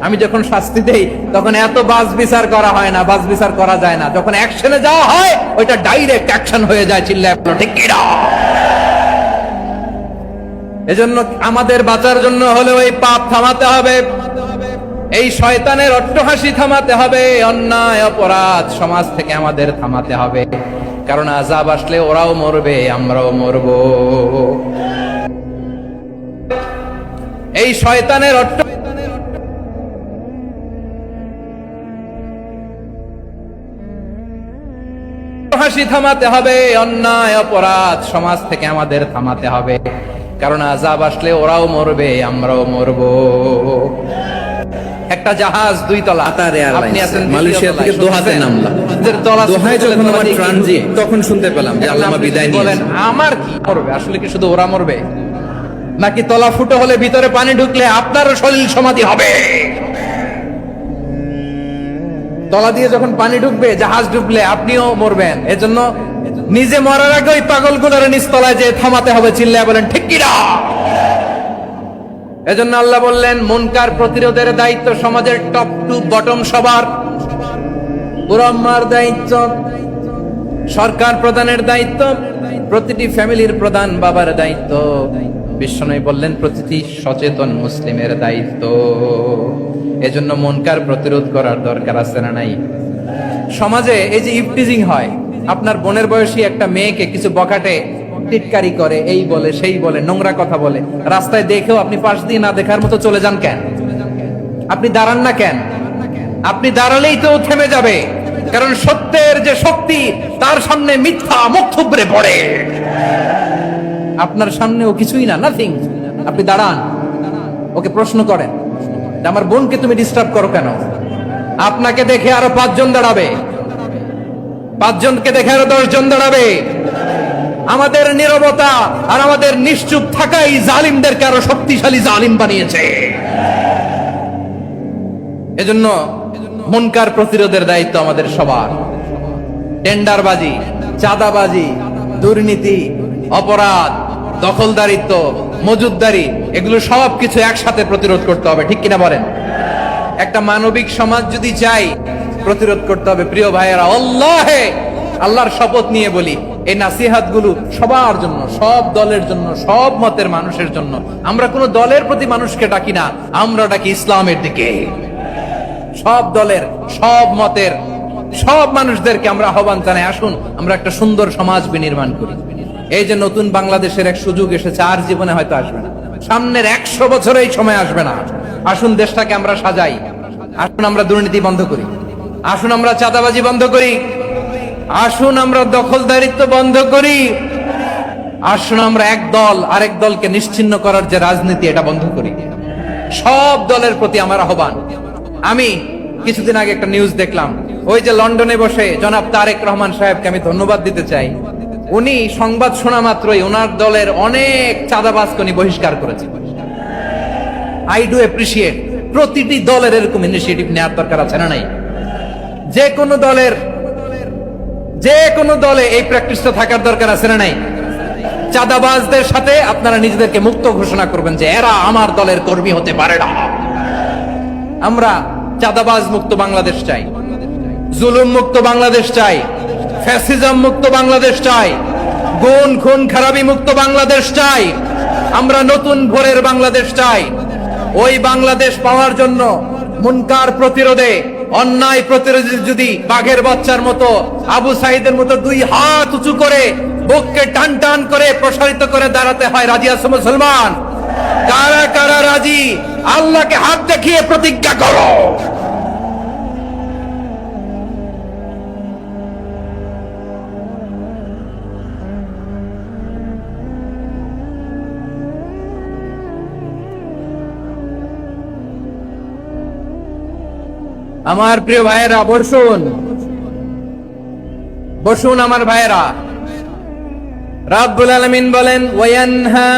Speaker 1: আমি যখন শাস্তি দেই, তখন এত বাস বিচার করা হয় না, বাস বিচার করা যায় না। যখন অ্যাকশনে যাওয়া হয়, ওইটা ডাইরেক্ট অ্যাকশন হয়ে যায়। চিল্লায় ঠিক কি না? এজন্য আমাদের বাঁচার জন্য হলে ওই পাপ থামাতে হবে, এই শয়তানের অট্টহাসি থামাতে হবে, অন্যায় অপরাধ সমাজ থেকে আমাদের থামাতে হবে। কারণ আযাব আসলে ওরাও মরবে, আমরাও মরব। এই শয়তানের অট্টহাসি থামাতে হবে, অন্যায় অপরাধ সমাজ থেকে আমাদের থামাতে হবে। কারণ আযাব আসলে ওরাও মরবে, আমরাও মরব। একটা জাহাজ 2 তলা, আপনি আছেন
Speaker 2: মালয়েশিয়া থেকে দোহাতে নামলাম। দোহায় যখন আমার ট্রানজিট, তখন শুনতে পেলাম যে আল্লামা বিদায় নিয়েছেন।
Speaker 1: আমার কি মরবে? আসলে কি শুধু ওরা মরবে, নাকি তলা ফুটো হলে ভিতরে পানি ঢুকলে আপনারও শরীর সমাধি হবে? তলা দিয়ে যখন পানি ঢুকবে, জাহাজ ঢুকলে আপনিও মরবেন। এজন্য নিজে মরার আগে ওই পাগলগুলোর নিচতলায় যে থামাতে হবে। চিল্লায় বলেন ঠিক কি না? এজন্য আল্লাহ বললেন, মুনকার প্রতিরোধের দায়িত্ব সমাজের টপ টু বটম সবার। পুরো আম্মার দায়িত্ব, সরকার প্রধানের দায়িত্ব, প্রতিটি ফ্যামিলির প্রধান বাবার দায়িত্ব। বিশ্বনবী বললেন, প্রতিটি সচেতন মুসলিমের দায়িত্ব। এজন্য মুনকার প্রতিরোধ করার দরকার আছে না নাই? সমাজে এই যে ইফটিজিং হয়, আপনার বোনের বয়সী একটা মেয়েকে কিছু বকাটে টিটকারি করে, এই বলে সেই বলে, নোংরা কথা বলে, রাস্তায় দেখেও আপনি পাশ দিয়ে না দেখার মতো চলে যান কেন? আপনি দাঁড়ান না কেন? আপনি দাঁড়ালেই তো থেমে যাবে। কারণ সত্যের যে শক্তি, তার সামনে মিথ্যা মুখ থুবড়ে পড়ে। আপনার সামনে ও কিছুই না, নাথিং। আপনি দাঁড়ান, ওকে প্রশ্ন করেন, আমার বোনকে তুমি ডিস্টার্ব করো কেন? আপনাকে দেখে আরো 5 জন দাঁড়াবে, 5 জনকে দেখে আরো 10 জন দাঁড়াবে। আমাদের নীরবতা আর আমাদের নিশ্চুপ থাকাই জালিমদেরকে আরো শক্তিশালী জালিম বানিয়েছে। এজন্য মুনকার প্রতিরোধের দায়িত্ব আমাদের সবার। টেন্ডারবাজি, চাঁদাবাজি, দুর্নীতি, অপরাধ, দখলদারিত্ব, মজুদদারি, এগুলো সবকিছু একসাথে প্রতিরোধ করতে হবে। ঠিক কিনা বলেন? একটা মানবিক সমাজ যদি চাই, প্রতিরোধ করতে হবে। প্রিয় ভাইয়েরা, আল্লাহর শপথ নিয়ে বলি, এই নাসিহাত গুলো সবার জন্য, সব দলের জন্য, সব মতের মানুষের জন্য। আমরা কোন দলের প্রতি মানুষকে ডাকি না, আমরা ডাকি ইসলামের দিকে। সব দলের, সব মতের, সব মানুষদেরকে আমরা আহ্বান জানাই, আসুন আমরা একটা সুন্দর সমাজ বিনির্মাণ করি। এই যে নতুন বাংলাদেশের এক সুযোগ এসেছে, আর জীবনে হয়তো আসবে না, সামনের 100 বছরে এই সময় আসবে না। আসুন দেশটাকে আমরা সাজাই, আসুন আমরা দুর্নীতি বন্ধ করি, আসুন আমরা চাঁদাবাজি বন্ধ করি, আসুন আমরা দখলদারিত্ব বন্ধ করি, আসুন আমরা এক দল আরেক দলকে নিশ্চিহ্ন করার যে রাজনীতি, এটা বন্ধ করি। সব দলের প্রতি আমার আহ্বান। আমি কিছুদিন আগে একটা নিউজ দেখলাম, ওই যে লন্ডনে বসে জনাব তারেক রহমান সাহেবকে আমি ধন্যবাদ দিতে চাই। উনি সংবাদ শোনা মাত্রই ওনার দলের অনেক চাঁদাবাজকে উনি বহিষ্কার করেছেন। I do appreciate. প্রতিটি দলের এরকম ইনিশিয়েটিভ নেওয়ার দরকার আছে না নাই? যে কোনো দলে এই প্র্যাকটিসটা থাকার দরকার আছে না নাই? চাঁদাবাজদের সাথে আপনারা নিজেদেরকে মুক্ত ঘোষণা করবেন যে এরা আমার দলের কর্মী হতে পারে না। আমরা চাঁদাবাজ মুক্ত বাংলাদেশ চাই, জুলুম মুক্ত বাংলাদেশ চাই, ফ্যাসিজম মুক্ত বাংলাদেশ চাই, গুণ খুন খারাপি মুক্ত বাংলাদেশ চাই। আমরা নতুন ভোরের বাংলাদেশ চাই। ওই বাংলাদেশ পাওয়ার জন্য মুনকার প্রতিরোধে, অন্যায় প্রতিরোধে যদি বাঘের বাচ্চার মতো আবু সাইদের মতো দুই হাত উঁচু করে বুককে টান টান করে প্রসারিত করে দাঁড়াতে হয়, রাজি আছো মুসলমান? কারা কারা রাজি? আল্লাহকে হাত দেখিয়ে প্রতিজ্ঞা করো। আমার প্রিয় ভাইয়েরা, বসুন বসুন আমার ভাইয়েরা। রাব্বুল আলামিন বলেন, ওয়ায়ানহা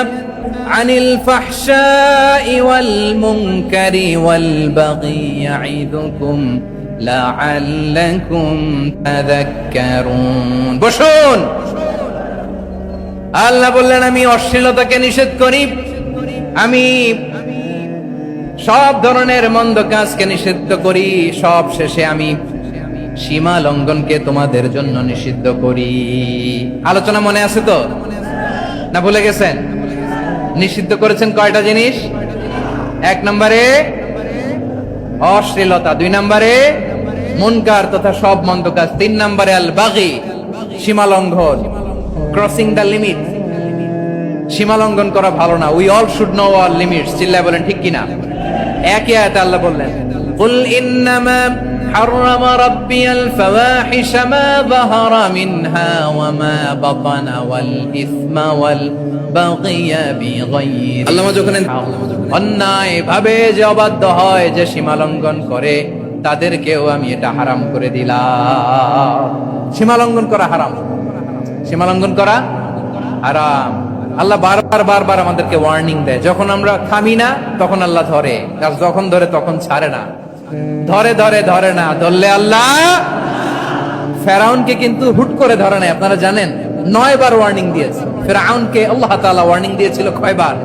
Speaker 1: আনিল ফাহশাই ওয়াল মুনকারি ওয়াল বাগি ইয়াইদুকুম লাআল্লাকুম তাযাক্কারুন। বসুন। আল্লাহ বললেন, আমি অশ্লীলতাকে নিষেধ করি, আমি সব ধরনের মন্দ কাজকে নিষিদ্ধ করি, সব শেষে আমি সীমা লঙ্ঘনকে তোমাদের জন্য নিষিদ্ধ করি। আলোচনা মনে আছে তো, না ভুলে গেছেন? নিষিদ্ধ করেছেন কয়টা জিনিস? 1 নম্বরে অশ্লীলতা, 2 নম্বরে মুনকার তথা সব মন্দ কাজ, 3 নম্বরে আল বাগি, সীমা লঙ্ঘন, ক্রসিং দ্য লিমিট। সীমা লঙ্ঘন করা ভালো না। We all should know our limits. চিল্লায় বলেন ঠিক কিনা? একই আয়াতে আল্লাহ বললেন, কুল ইন্নামা হাররামা রাব্বিয়াল ফাওয়াহিশা মা যাহারা মিনহা ওয়া মা বাতানা ওয়াল ইসমা ওয়াল বাগিয়া বিগাইরি। আল্লাহ যখন অন্যায় ভাবে যে অবাধ্য হয়, যে সীমা লঙ্ঘন করে, তাদেরকেও আমি এটা হারাম করে দিলাম। সীমা লঙ্ঘন করা হারাম, সীমা লঙ্ঘন করা হারাম। আল্লাহ বারবার বারবার আমাদেরকে ওয়ার্নিং দেয়। যখন আমরা থামি না তখন আল্লাহ ধরে, আর যখন ধরে তখন ছাড়ে না। ধরে ধরে ধরে না, ধরলে আল্লাহ। ফেরাউনকে কিন্তু হুট করে ধরে নাই, আপনারা জানেন 9 বার ওয়ার্নিং দিয়েছে। ফেরাউনকে আল্লাহ তাআলা ওয়ার্নিং দিয়েছিল কয়বার?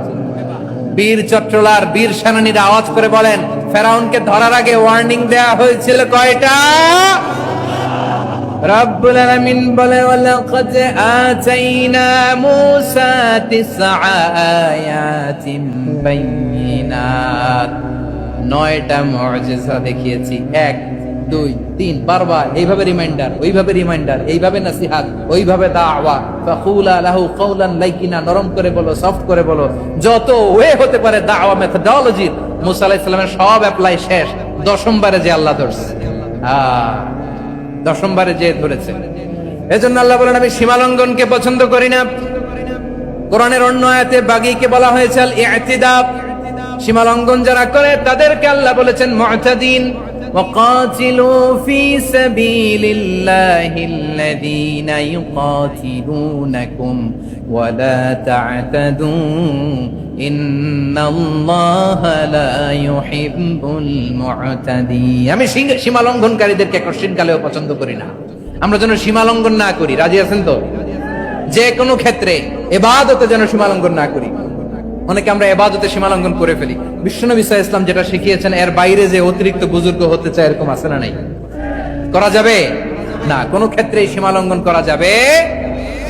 Speaker 1: বীর চট্টলার বীর সেনানীরা আওয়াজ করে বলেন, ফেরাউনকে ধরার আগে ওয়ার্নিং দেয়া হয়েছিল কয়টা? রাব্বুল আলামিন বলে, ওয়ালাকাদ আতাইনা মূসা 9 আয়াতিন বাইয়িনাত। 9টা মুজিজা দেখিয়েছি। 1 2 3 বারবার এইভাবে রিমাইন্ডার, ওইভাবে রিমাইন্ডার, এইভাবে নসিহত, ওইভাবে দাওয়া। ফাকুলা লাহু কাওলান লাইকিনা, নরম করে বলো, সফট করে বলো, যত ওয়ে হতে পারে দাওয়া মেথডোলজি। মূসা আলাইহিস সালামের সব অ্যাপ্লাই শেষ। 10ম বারে যে আল্লাহ ধরছে, 10ম বারে যে ধরেছে। এজন্য আল্লাহ বলেন, আমি সীমা লঙ্ঘনকে পছন্দ করি না। কোরআনের অন্য আয়াতে বাগীকে বলা হয়েছে আল ইতিদা। সীমা লঙ্ঘন যারা করে তাদেরকে আল্লাহ বলেছেন মুতাদিন। ওয়াকাতিলু ফি সাবিলিল্লাহিল্লাযীনা ইউকাতিলুনাকুম ওয়া লা তা'তাদু ইন্নাল্লাহা লা ইউহিব্বুল মু'তাদিন। আমি সীমা লঙ্ঘনকারীদেরকে কঠিনকালেও পছন্দ করি না। আমরা যেন সীমা লঙ্ঘন না করি। রাজি আছেন তো? যে কোনো ক্ষেত্রে ইবাদতে যেন সীমা লঙ্ঘন না করি। অনেকে আমরা ইবাদতে সীমা লঙ্ঘন করে ফেলি। বিশ্বনবী সাল্লাল্লাহু আলাইহি ওয়াসাল্লাম যেটা শিখিয়েছেন, এর বাইরে যে অতিরিক্ত বুজুর্গ হতে চায়, এরকম আছে না নাই? করা যাবে না, কোনো ক্ষেত্রেই সীমা লঙ্ঘন করা যাবে,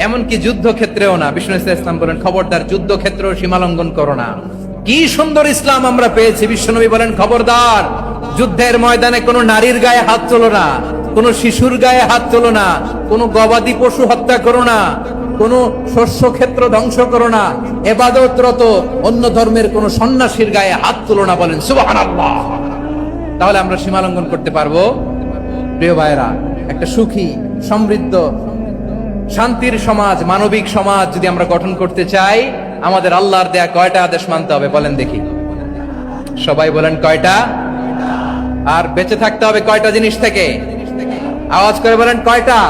Speaker 1: এমনকি যুদ্ধ ক্ষেত্রেও না। বিষ্ণু ইসলাম বলেন, খবরদার যুদ্ধ ক্ষেত্রেও সীমা লঙ্ঘন করো না। কি সুন্দর ইসলাম আমরা পেয়েছি। বিশ্বনবী বলেন, খবরদার যুদ্ধের ময়দানে কোনো নারীর গায়ে হাত তোলো না, কোনো শিশুর গায়ে হাত তোলো না, কোনো গবাদি পশু হত্যা করো না, কোনো শস্য ক্ষেত্র ধ্বংস করো না, ইবাদতরত অন্য ধর্মের কোনো সন্ন্যাসীর গায়ে হাত তোলো না। বলেন সুবহানাল্লাহ। তাহলে আমরা সীমা লঙ্ঘন করতে পারবো? প্রিয় ভাইরা, একটা সুখী, সমৃদ্ধ, শান্তির সমাজ, মানবিক সমাজ যদি আমরা গঠন করতে চাই, আমাদের আল্লাহর দেয়া কয়টা আদেশ মানতে হবে বলেন দেখি? সবাই বলেন কয়টা? আর বেঁচে থাকতে হবে কয়টা জিনিস থেকে? আওয়াজ করে বলেন কয়টা?